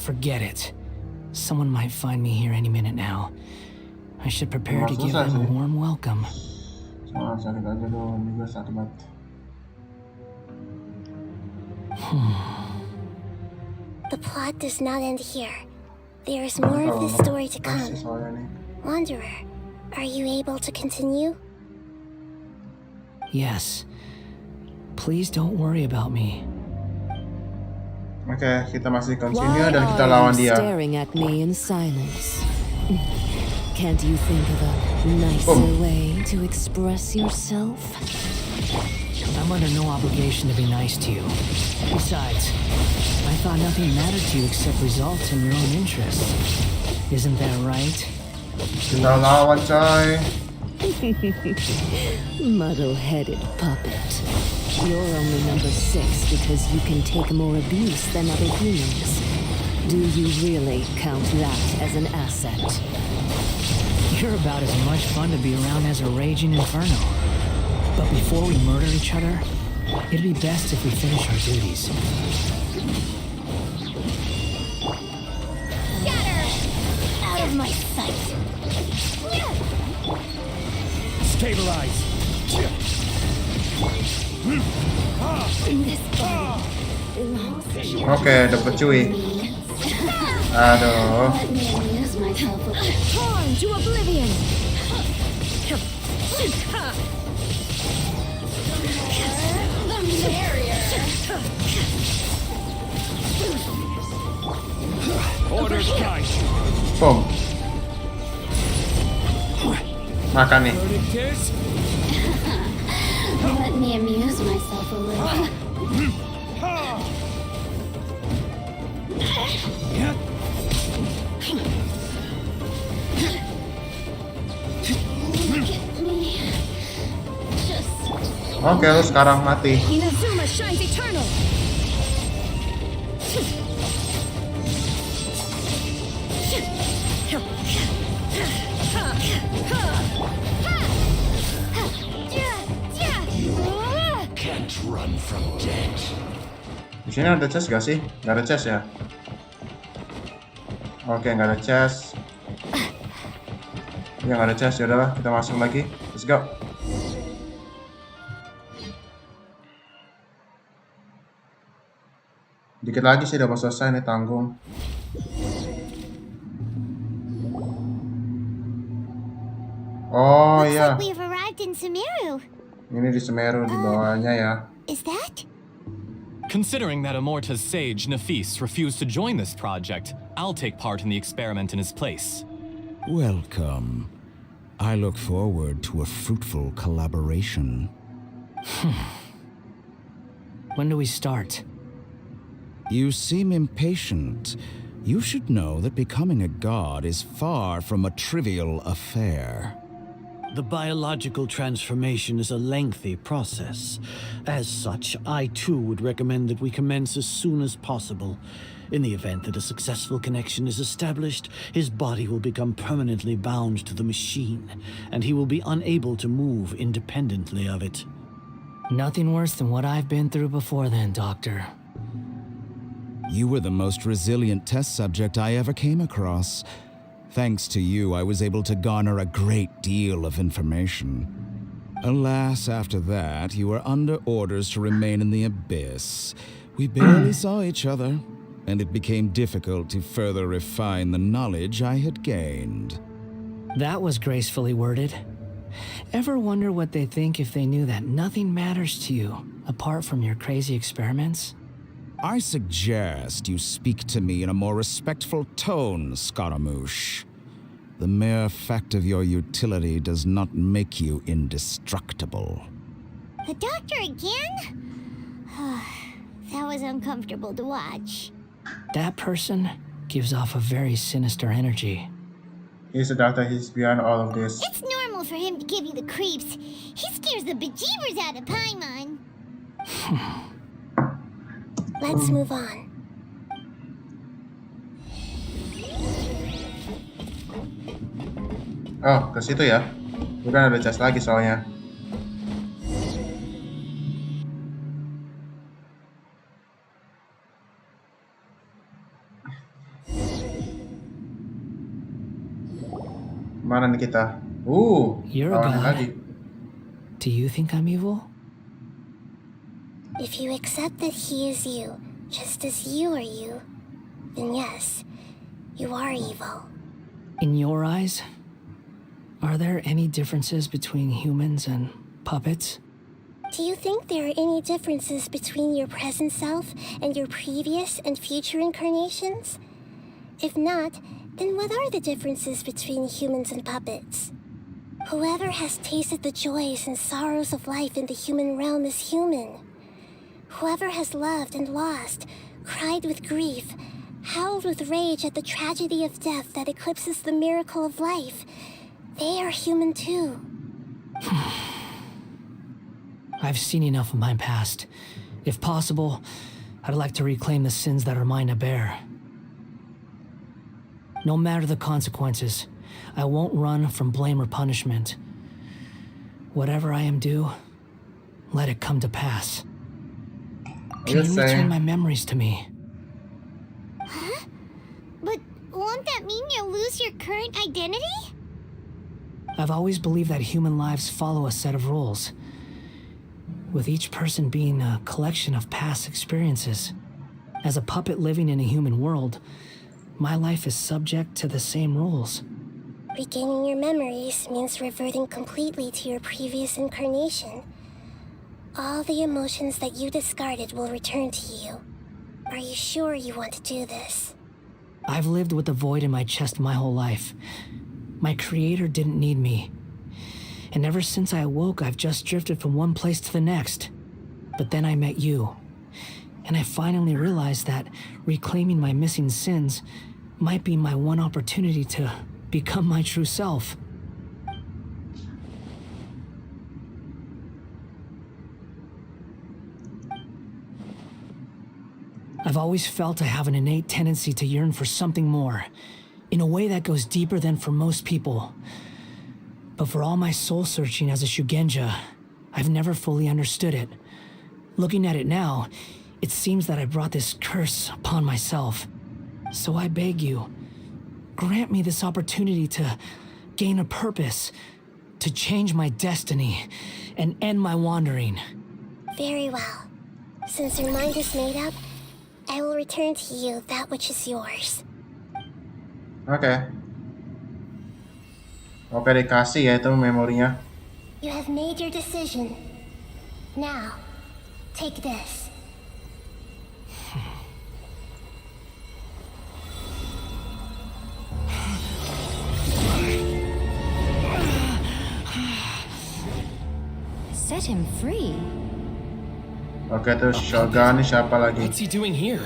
Forget it. Someone might find me here any minute now. I should prepare to give them a warm welcome. sakit aja dong, ini gue sakit banget. The plot does not end here. There is more of this story to come. Wanderer, are you able to continue? Yes. Please don't worry about me. Oke, kita masih continue Why dan kita are lawan you dia. staring at me in silence? Can't you think of a nicer way to express yourself? I'm under no obligation to be nice to you. Besides, I thought nothing mattered to you except results in your own interests. Isn't that right? Kita lawan, coy. Muddle-headed puppet. You're only number 6 because you can take more abuse than other humans. Do you really count that as an asset? You're about as much fun to be around as a raging inferno. But before we murder each other, it'd be best if we finish our duties. Shatter! Out of my sight! Stabilize! This body belongs to you. Oke, dapet cuy. Aduh. Let me amuse myself with it. Torn to oblivion! The merrier! Orders, guys! Boom. Makan nih. Let me amuse myself a little. Look at me. Just Oke, lu sekarang mati. Inazuma shines eternal! Can't run from death. Di sini ada chest gak sih? Gak ada chest ya? Oke, gak ada chest. Ya gak ada chest, yaudahlah kita masuk lagi. Let's go. Dikit lagi sih udah mau selesai nih, tanggung. Oh looks iya, like we've arrived in Sumeru. ini di Semeru di bawahnya ya. Is that? Considering that Amorta's sage, Nafis, refused to join this project, I'll take part in the experiment in his place. Welcome. I look forward to a fruitful collaboration. When do we start? You seem impatient. You should know that becoming a god is far from a trivial affair. The biological transformation is a lengthy process. As such, I too would recommend that we commence as soon as possible. In the event that a successful connection is established, his body will become permanently bound to the machine, and he will be unable to move independently of it. Nothing worse than what I've been through before then, Doctor. You were the most resilient test subject I ever came across. Thanks to you, I was able to garner a great deal of information. Alas, after that, you were under orders to remain in the abyss. We barely saw each other, and it became difficult to further refine the knowledge I had gained. That was gracefully worded. Ever wonder what they think if they knew that nothing matters to you, apart from your crazy experiments? I suggest you speak to me in a more respectful tone, Scaramouche. The mere fact of your utility does not make you indestructible. The doctor again? That was uncomfortable to watch. That person gives off a very sinister energy. He's a doctor, he's beyond all of this. It's normal for him to give you the creeps. He scares the bejeebers out of Paimon. Let's move on. Oh, ke situ ya. Bukan ada chest lagi soalnya. Mana nih kita? You're a lawan god. lagi. Do you think I'm evil? If you accept that he is you, just as you are you, then yes, you are evil. In your eyes, are there any differences between humans and puppets? Do you think there are any differences between your present self and your previous and future incarnations? If not, then what are the differences between humans and puppets? Whoever has tasted the joys and sorrows of life in the human realm is human. Whoever has loved and lost, cried with grief, howled with rage at the tragedy of death that eclipses the miracle of life, they are human too. I've seen enough of my past. If possible, I'd like to reclaim the sins that are mine to bear. No matter the consequences, I won't run from blame or punishment. Whatever I am due, let it come to pass. Can you return my memories to me? Huh? But won't that mean you'll lose your current identity? I've always believed that human lives follow a set of rules, with each person being a collection of past experiences. As a puppet living in a human world, my life is subject to the same rules. Regaining your memories means reverting completely to your previous incarnation. All the emotions that you discarded will return to you. Are you sure you want to do this? I've lived with the void in my chest my whole life. My creator didn't need me. And ever since I awoke, I've just drifted from one place to the next. But then I met you. And I finally realized that reclaiming my missing sins might be my one opportunity to become my true self. I've always felt I have an innate tendency to yearn for something more, in a way that goes deeper than for most people. But for all my soul searching as a Shugenja, I've never fully understood it. Looking at it now, it seems that I brought this curse upon myself. So I beg you, grant me this opportunity to gain a purpose, to change my destiny, and end my wandering. Very well. Since your mind is made up, I will return to you that which is yours. Oke, dikasih ya itu memorinya. You have made your decision. Now, take this. Set him free. Oke, terus Shogun nih siapa lagi? What's he doing here?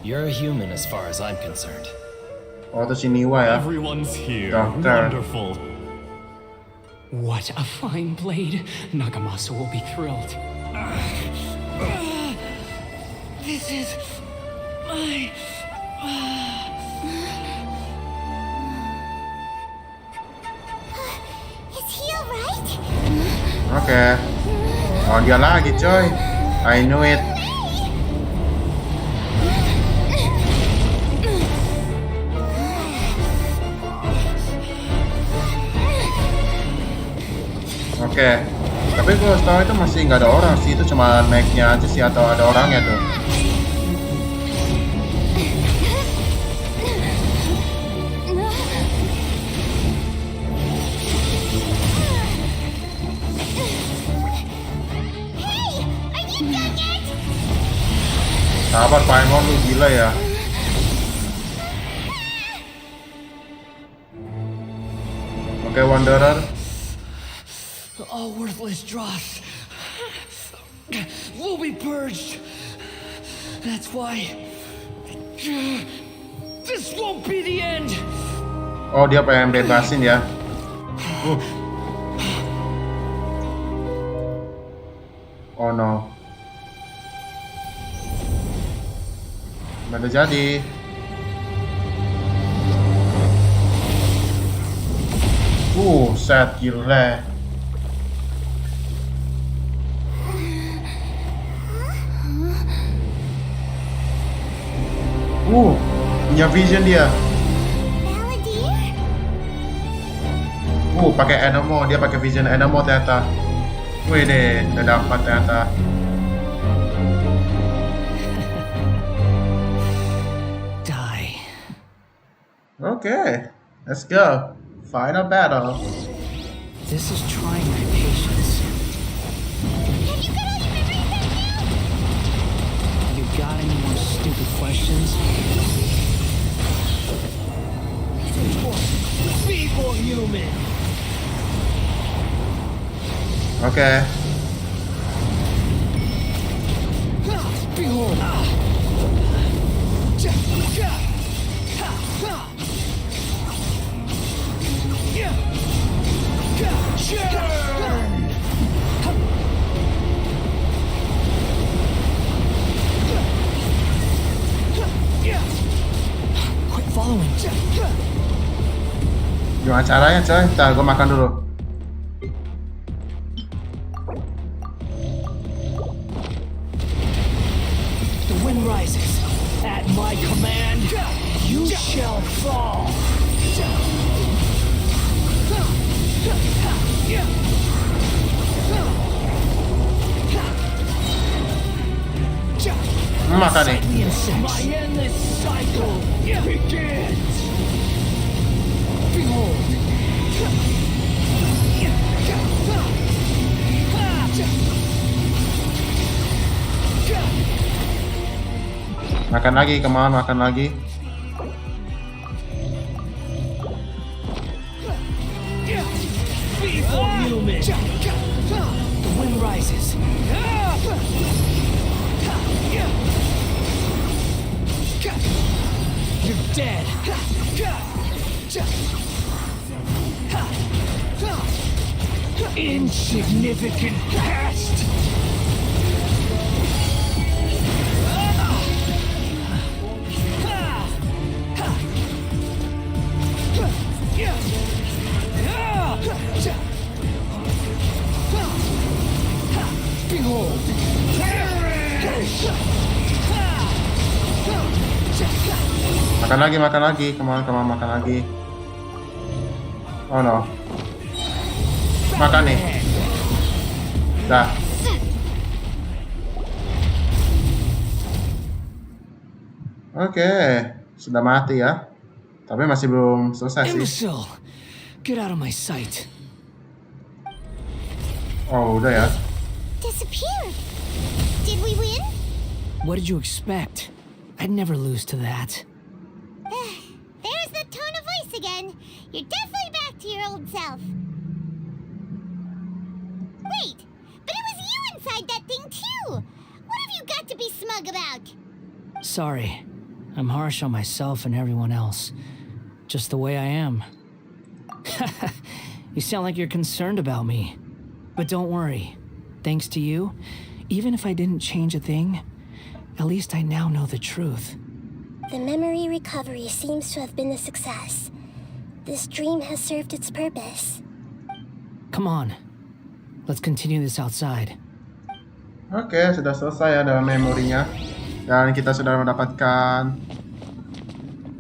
You're a human as far as I'm concerned. Oh, itu si Niwa ya. Everyone's here. Doctor. Wonderful. What a fine blade. Nagamasa will be thrilled. This is my... Is he alright? Oke. Oh, dia lagi coy. I knew it. Oke. Tapi gue tahu itu masih nggak ada orang sih, itu cuma mic-nya aja sih atau ada orangnya tuh. Sabar Paimon, lu gila ya. Oke, Wanderer. All worthless dross will be purged. That's why this won't be the end. Oh, dia pengen bebasin ya. Oh no. Udah jadi. Set gila. Punya vision dia. Pakai Enemo, dia pakai vision Enemo ternyata. Wih deh, udah dapat ternyata. Die. Okay, let's go. Final battle. This is trying my patience. You got any more stupid questions? Be more human. Okay. Behold. Quit following. Gimana caranya coy? Ntar gue makan dulu. The wind rises. At my command, you shall fall. Makan nih. My endless cycle begins. Behold. Makan lagi, kemana? Makan lagi. Be more human. The wind rises. You're dead. Insignificant past. Behold. Makan lagi. Kemana? Makan lagi. Oh no. Makan nih. Dah. Oke, sudah mati ya. Tapi masih belum selesai sih. Imbecile. Get out of my sight. Oh, udah ya. Disappeared. Did we win? What did you expect? I'd never lose to that. There's the tone of voice again. You're definitely back to your old self. Wait, but it was you inside that thing too. What have you got to be smug about? Sorry. I'm harsh on myself and everyone else. Just the way I am. You sound like you're concerned about me. But don't worry. Thanks to you, even if I didn't change a thing, at least I now know the truth. The memory recovery seems to have been a success. This dream has served its purpose. Come on. Let's continue this outside. Oke, sudah selesai ya dalam memorinya. Dan kita sudah mendapatkan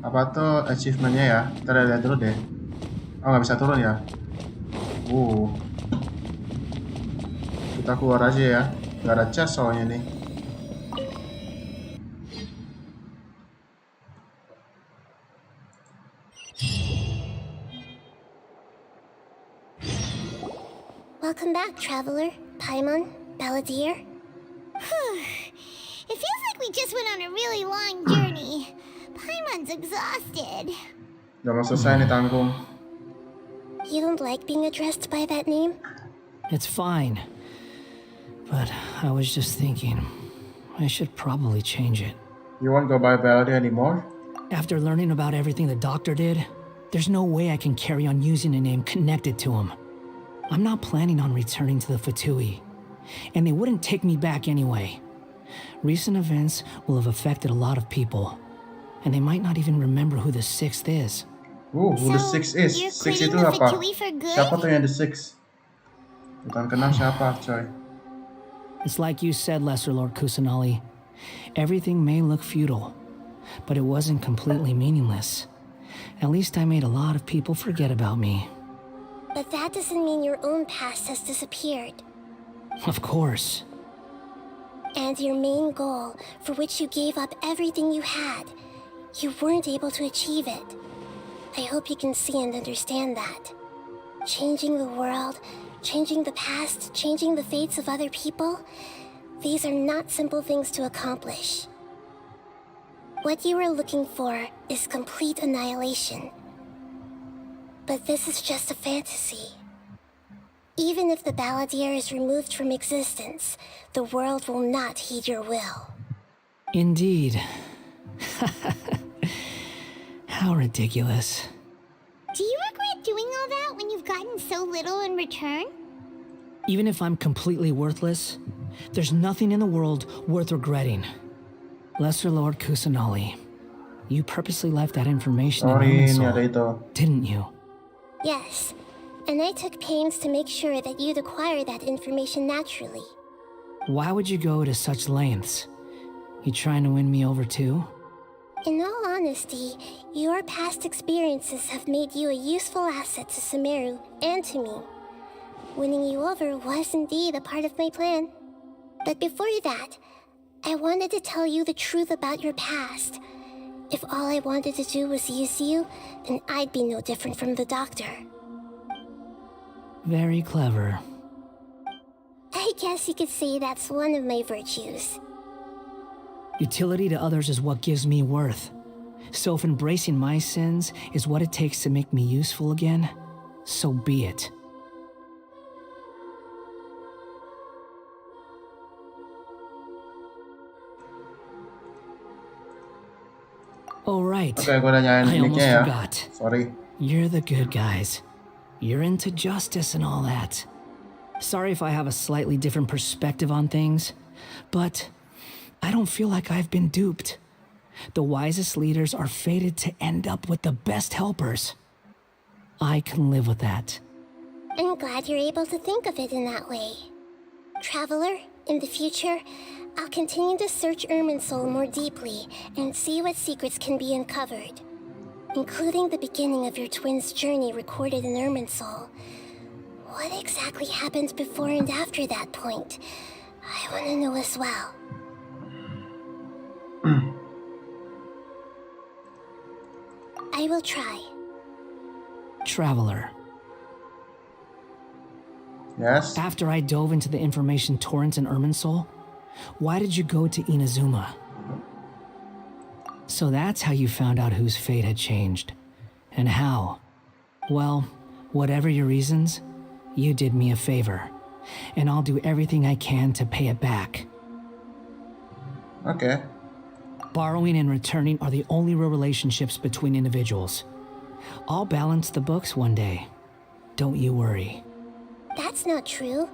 apa tuh achievementnya ya. Kita lihat dulu deh. Oh, nggak bisa turun ya. Kita keluar aja ya. Nggak ada chest soalnya nih. Welcome back, traveler, Paimon, Balladeer. It feels like we just went on a really long journey. Paimon's exhausted. Udah mau selesai nih tanggung. You don't like being addressed by that name? It's fine. But I was just thinking, I should probably change it. You won't go by Balladeer anymore? After learning about everything the doctor did, there's no way I can carry on using a name connected to him. I'm not planning on returning to the Fatui, and they wouldn't take me back anyway. Recent events will have affected a lot of people, and they might not even remember who the Sixth is. Who the Sixth is? Six itu apa? Siapa tuh yang the Sixth? Bukan kenal siapa, coy. It's like you said, Lesser Lord Kusanali. Everything may look futile, but it wasn't completely meaningless. At least I made a lot of people forget about me. But that doesn't mean your own past has disappeared. Of course. And your main goal, for which you gave up everything you had, you weren't able to achieve it. I hope you can see and understand that. Changing the world, changing the past, changing the fates of other people, these are not simple things to accomplish. What you are looking for is complete annihilation. But this is just a fantasy. Even if the Balladeer is removed from existence, the world will not heed your will. Indeed. How ridiculous. Do you regret doing all that when you've gotten so little in return? Even if I'm completely worthless, there's nothing in the world worth regretting. Lesser Lord Kusanali, you purposely left that information in Irminsul, didn't you? Yes, and I took pains to make sure that you'd acquire that information naturally. Why would you go to such lengths? You trying to win me over too? In all honesty, your past experiences have made you a useful asset to Sumeru and to me. Winning you over was indeed a part of my plan. But before that, I wanted to tell you the truth about your past. If all I wanted to do was use you, then I'd be no different from the doctor. Very clever. I guess you could say that's one of my virtues. Utility to others is what gives me worth. So if embracing my sins is what it takes to make me useful again, so be it. Oh right, Oke, gue udah nyalain I almost mic-nya ya. forgot. Sorry. You're the good guys. You're into justice and all that. Sorry if I have a slightly different perspective on things, but I don't feel like I've been duped. The wisest leaders are fated to end up with the best helpers. I can live with that. I'm glad you're able to think of it in that way. Traveler, in the future, I'll continue to search Irminsul more deeply and see what secrets can be uncovered, including the beginning of your twins' journey recorded in Irminsul. What exactly happened before and after that point? I want to know as well. I will try. Traveler. Yes? After I dove into the information torrents in Irminsul, why did you go to Inazuma? So that's how you found out whose fate had changed. And how? Well, whatever your reasons, you did me a favor. And I'll do everything I can to pay it back. Okay. Borrowing and returning are the only real relationships between individuals. I'll balance the books one day. Don't you worry. That's not true.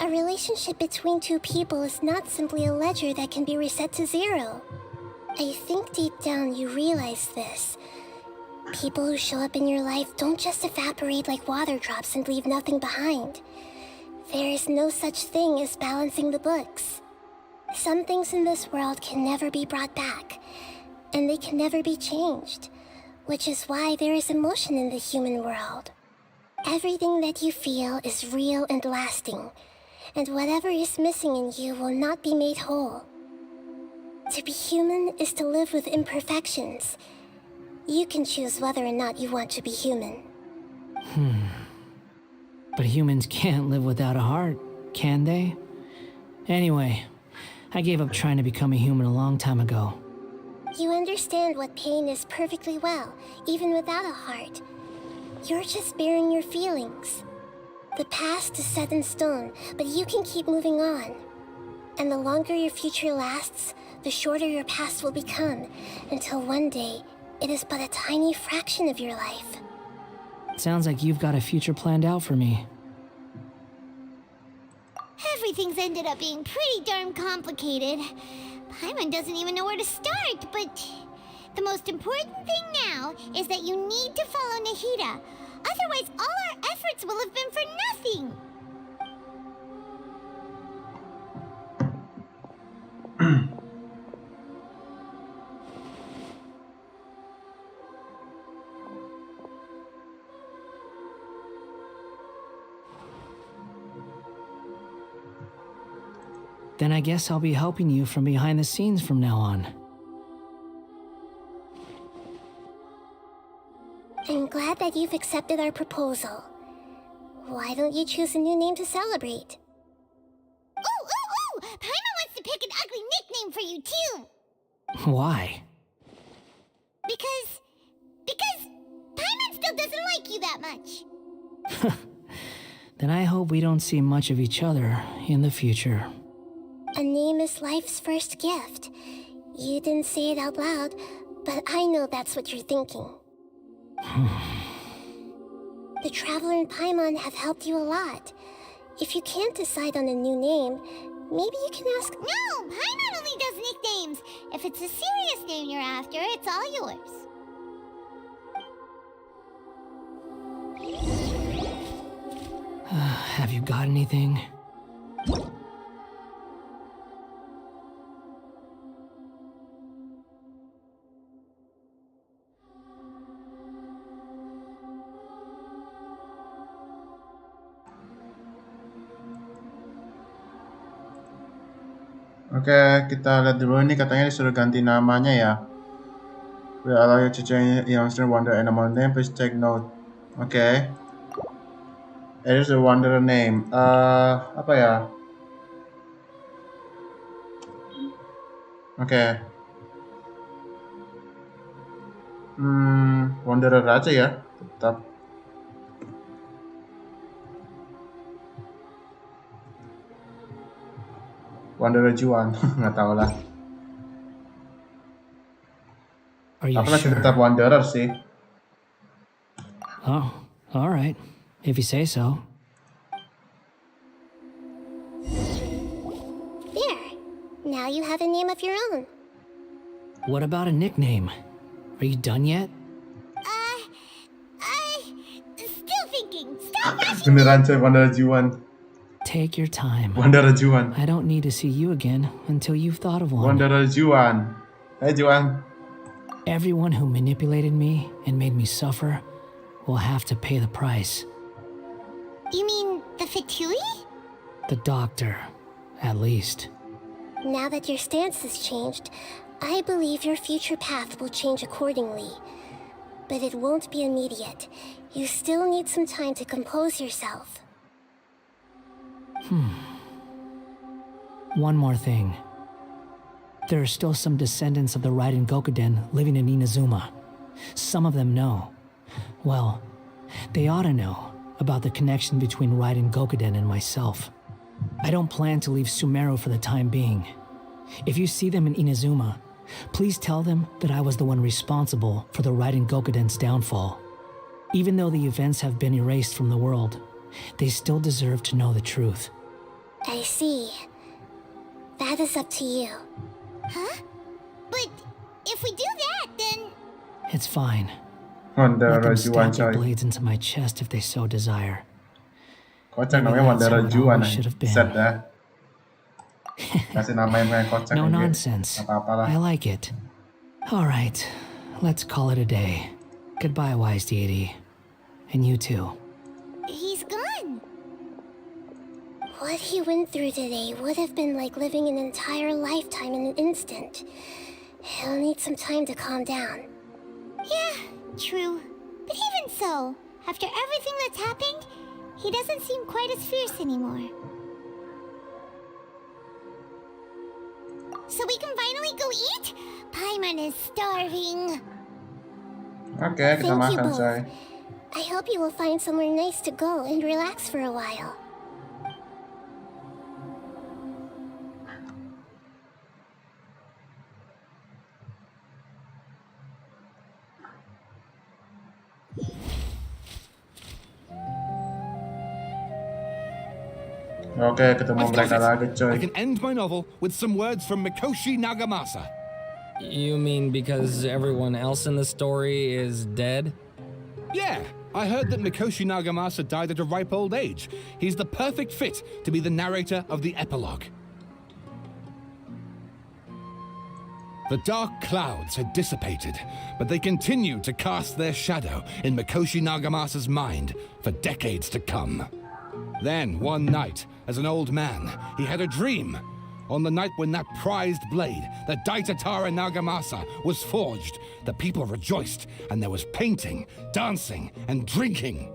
A relationship between two people is not simply a ledger that can be reset to zero. I think deep down you realize this. People who show up in your life don't just evaporate like water drops and leave nothing behind. There is no such thing as balancing the books. Some things in this world can never be brought back, and they can never be changed, which is why there is emotion in the human world. Everything that you feel is real and lasting, and whatever is missing in you will not be made whole. To be human is to live with imperfections. You can choose whether or not you want to be human. But humans can't live without a heart, can they? Anyway, I gave up trying to become a human a long time ago. You understand what pain is perfectly well, even without a heart. You're just bearing your feelings. The past is set in stone, but you can keep moving on. And the longer your future lasts, the shorter your past will become, until one day, it is but a tiny fraction of your life. Sounds like you've got a future planned out for me. Everything's ended up being pretty darn complicated. Paimon doesn't even know where to start, but the most important thing now is that you need to follow Nahida. Otherwise, all our efforts will have been for nothing. Then I guess I'll be helping you from behind the scenes from now on. I'm glad that you've accepted our proposal. Why don't you choose a new name to celebrate? Ooh! Paimon wants to pick an ugly nickname for you, too! Why? Because Paimon still doesn't like you that much. Then I hope we don't see much of each other in the future. A name is life's first gift. You didn't say it out loud, but I know that's what you're thinking. The Traveler and Paimon have helped you a lot. If you can't decide on a new name, maybe you can ask... No! Paimon only does nicknames! If it's a serious name you're after, it's all yours. Have you got anything? Oke, kita lihat dulu nih, katanya disuruh ganti namanya ya. We allow you to change youngster wonder animal name, please take note. Oke. It is a wanderer name. Apa ya? Oke. Wanderer aja ya, tetap. Wanderer Juan, nggak tahu lah. Aku masih tetap wanderer sih. Oh, all right. If you say so. There. Now you have a name of your own. What about a nickname? Are you done yet? Still thinking. Stop rushing. Beneran coy, Wanderer Juan. Take your time. Wanderer Juan. I don't need to see you again until you've thought of one. Wanderer Juan. Hey Juan. Everyone who manipulated me and made me suffer will have to pay the price. You mean the Fatui? The doctor, at least. Now that your stance has changed, I believe your future path will change accordingly. But it won't be immediate. You still need some time to compose yourself. One more thing. There are still some descendants of the Raiden Gokuden living in Inazuma. Some of them know. Well, they ought to know about the connection between Raiden Gokuden and myself. I don't plan to leave Sumeru for the time being. If you see them in Inazuma, please tell them that I was the one responsible for the Raiden Gokuden's downfall. Even though the events have been erased from the world, they still deserve to know the truth. I see. That is up to you. Huh? But if we do that, then... It's fine. Wanderer Let them Juan stab their coy. blades into my chest if they so desire. Kocak Maybe namanya that's how Wanderer it Juan. always should have been. Set dah. Kasih nama yang kayak kocak No aja. nonsense. Apa-apa lah. I like it. All right, let's call it a day. Goodbye, wise deity. And you too. He's gone. What he went through today would have been like living an entire lifetime in an instant. He'll need some time to calm down. Yeah, true. But even so, after everything that's happened, he doesn't seem quite as fierce anymore. So we can finally go eat? Paimon is starving. Oke, kita Thank you makan both. coy. I hope you will find somewhere nice to go and relax for a while. Oke, ketemu I've got mereka it. lagi coy. I can end my novel with some words from Mikoshi Nagamasa. You mean because everyone else in the story is dead? Yeah, I heard that Mikoshi Nagamasa died at a ripe old age. He's the perfect fit to be the narrator of the epilogue. The dark clouds had dissipated, but they continued to cast their shadow in Mikoshi Nagamasa's mind for decades to come. Then, one night, as an old man, he had a dream. On the night when that prized blade, the Daitatara Nagamasa, was forged, the people rejoiced, and there was painting, dancing, and drinking.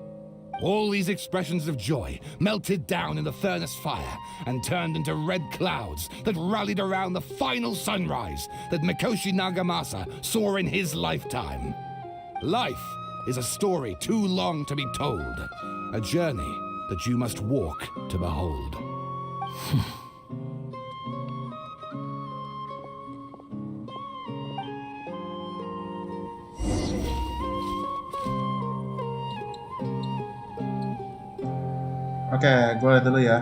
All these expressions of joy melted down in the furnace fire and turned into red clouds that rallied around the final sunrise that Mikoshi Nagamasa saw in his lifetime. Life is a story too long to be told, a journey that you must walk to behold. Oke, gue lihat dulu ya.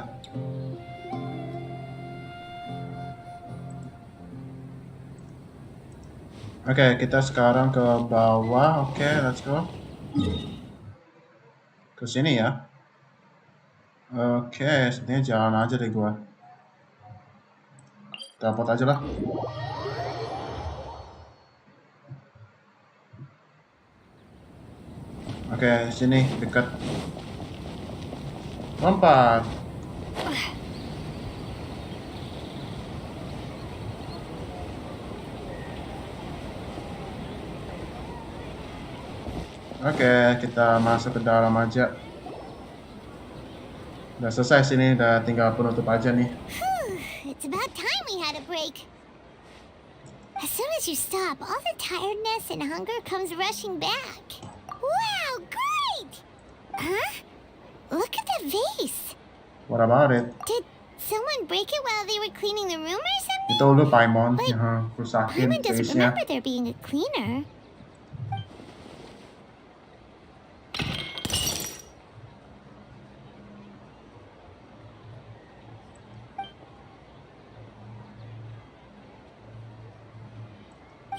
Oke, kita sekarang ke bawah. Oke, let's go. Ke sini ya. Oke, sebenarnya jalan aja deh gue. Teleport aja lah. Oke, sini dekat. Lompat. Oke, kita masuk ke dalam aja. Udah selesai sini, udah tinggal penutup aja nih. It's about time we had a break. As soon as you stop, all the tiredness and hunger comes rushing back. Wow, great! Huh? Look at the vase. What about it? Did someone break it while they were cleaning the room or something? Itu lu Paimon yang rusakin Paimon doesn't vase-nya. remember there being a cleaner.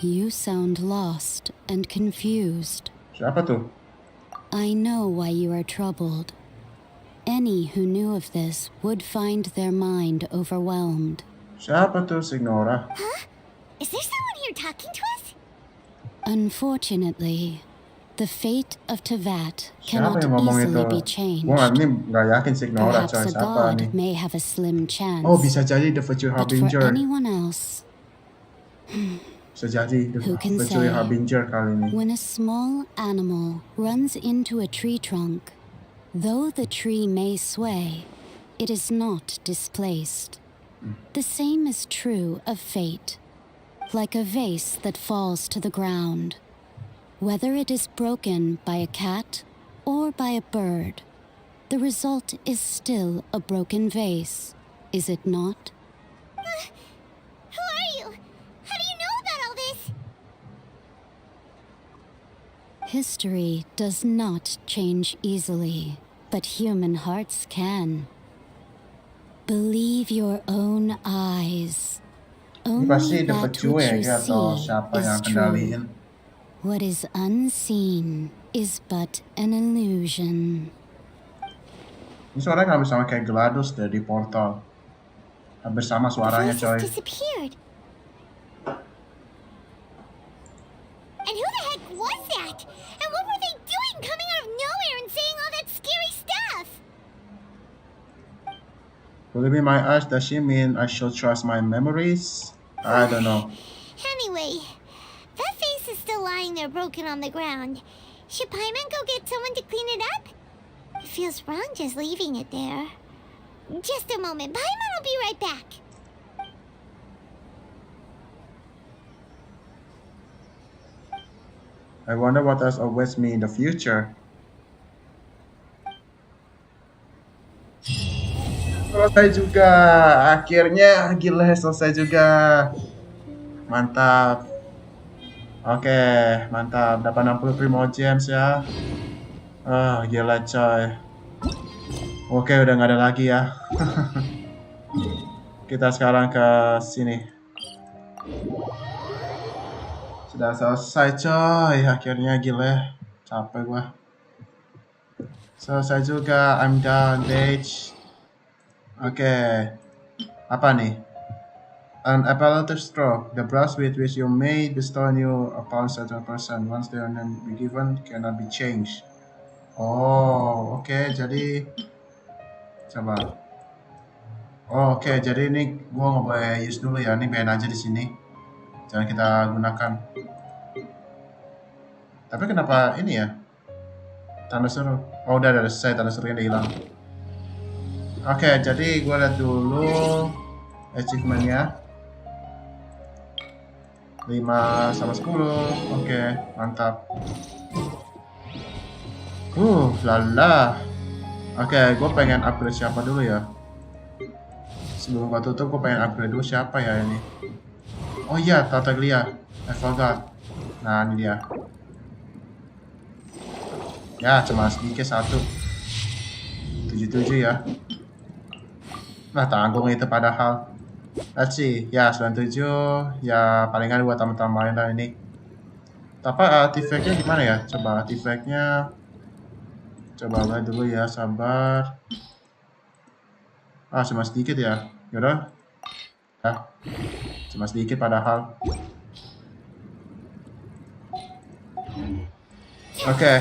You sound lost and confused. Siapa tuh? I know why you are troubled. Any who knew of this would find their mind overwhelmed. Siapa tuh, Signora? Huh? Is there someone here talking to us? Unfortunately, the fate of Tevat Siapa cannot yang ngomong easily itu? be changed. Gua nggak yakin Signora, Perhaps coy. a Siapa god nih? may have a slim chance. Oh, bisa jadi The Future But for Harbinger. anyone else, Bisa jadi The who can Future say, Harbinger kali ini. when a small animal runs into a tree trunk, though the tree may sway, it is not displaced. The same is true of fate. Like a vase that falls to the ground. Whether it is broken by a cat or by a bird, the result is still a broken vase, is it not? Who are you? How do you know about all this? History does not change easily, but human hearts can. Believe your own eyes. Ini Only pasti The that Future which you ya, atau see siapa is yang true. kendaliin. What is unseen is but an illusion. Ini suaranya hampir sama kayak GLaDOS dari Portal. Hampir sama suaranya, The coy. voices disappeared. And who the heck was that? And what were they doing coming out of nowhere and saying all that scary stuff? Will it be my eyes? Does she mean I should trust my memories? I don't know. Anyway, that vase is still lying there broken on the ground. Should Paimon go get someone to clean it up? It feels wrong just leaving it there. Just a moment. Paimon will be right back. I wonder what else awaits me in the future. Selesai juga. Akhirnya gila selesai juga. Mantap. Oke, mantap. Dapat 60 Primo Gems ya. Gila coy. Oke, udah nggak ada lagi ya. Kita sekarang ke sini. Sudah selesai coy. Akhirnya gila. Capek gua. Selesai juga. I'm done, bitch. Oke. Apa nih? An appellative stroke. The brush with which you may bestow you upon certain person. Once their name be given, cannot be changed. Oh, oke. Jadi coba. Oke, jadi ini gua nggak boleh use dulu ya. Ini biarin aja di sini. Jangan kita gunakan. Tapi kenapa ini ya? Tanda seru. Oh, udah selesai, tanda serunya udah hilang. Oke, jadi gua lihat dulu achievementnya. 5 sama 10. Oke, mantap. Lala. Oke, gue pengen upgrade siapa dulu ya? Sebelum gue tutup, gue pengen upgrade dulu siapa ya ini? Oh iya, Tartaglia. I forgot. Nah, ini dia. Ya, cuma sedikit 1. 77 ya. Nah, tanggung itu padahal. Let's see. Ya, 97. Ya, palingan buat teman-teman lain ini. Tapi artifactnya gimana ya? Coba artifactnya. Coba lihat dulu ya, sabar. Cuma sedikit ya. Yaudah. Ya. Cuma sedikit padahal. Oke.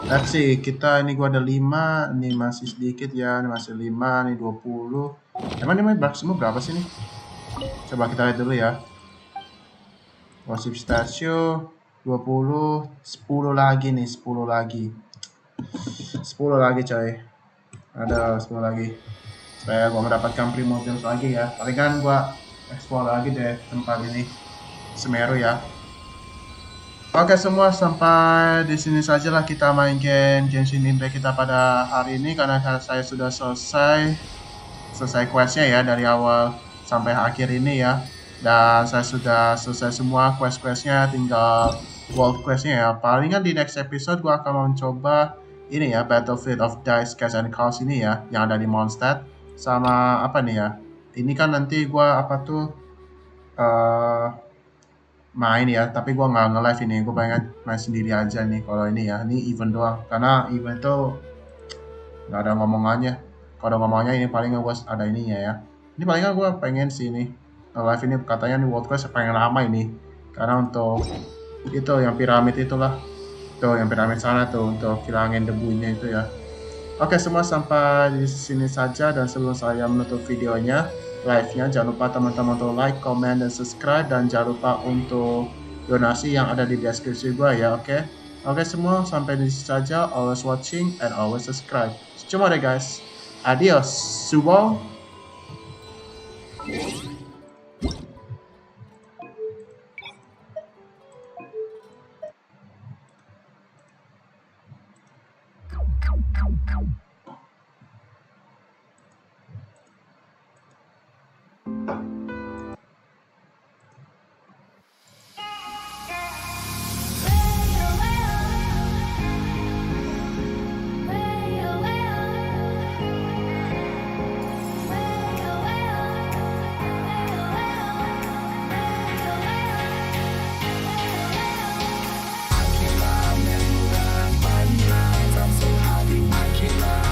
Let's see, kita ini gua ada 5, ini masih sedikit ya, ini masih 5, ini 20. Emang ini semua berapa sih nih? Coba kita lihat dulu ya. Worship statue 20, 10 lagi nih, 10 lagi. 10 lagi coy. Ada 10 lagi. Supaya gua mendapatkan primordials lagi ya. Palingan gua explore lagi deh tempat ini. Semeru ya. Oke semua, sampai di sini sajalah kita main game Genshin Impact kita pada hari ini, karena saya sudah selesai questnya ya dari awal sampai akhir ini ya. Dan saya sudah selesai semua quest-questnya, tinggal world questnya ya. Palingan di next episode gua akan mencoba ini ya, Battlefield of Dice, Cash and Cards ini ya, yang ada di Mondstadt. Sama apa nih ya, ini kan nanti gua apa tuh main ya, tapi gua nggak nge-live ini, gua pengen main sendiri aja nih. Kalau ini ya, ini event doang, karena event itu nggak ada ngomongannya. Kalau ada ngomongannya ini paling gua ada ininya ya. Ini palingan gua pengen sini live ini, katanya nih world quest pengen lama ini, karena untuk itu yang piramid itulah, tuh yang piramid sana tuh, untuk hilangin debunya itu ya. Oke semua, sampai di sini saja, dan sebelum saya menutup videonya, live-nya, jangan lupa teman-teman untuk like, comment, dan subscribe, dan jangan lupa untuk donasi yang ada di deskripsi gua ya, oke? Oke semua, sampai di sini saja. Always watching and always subscribe. Cuma deh guys. Adios. Subo. Killer.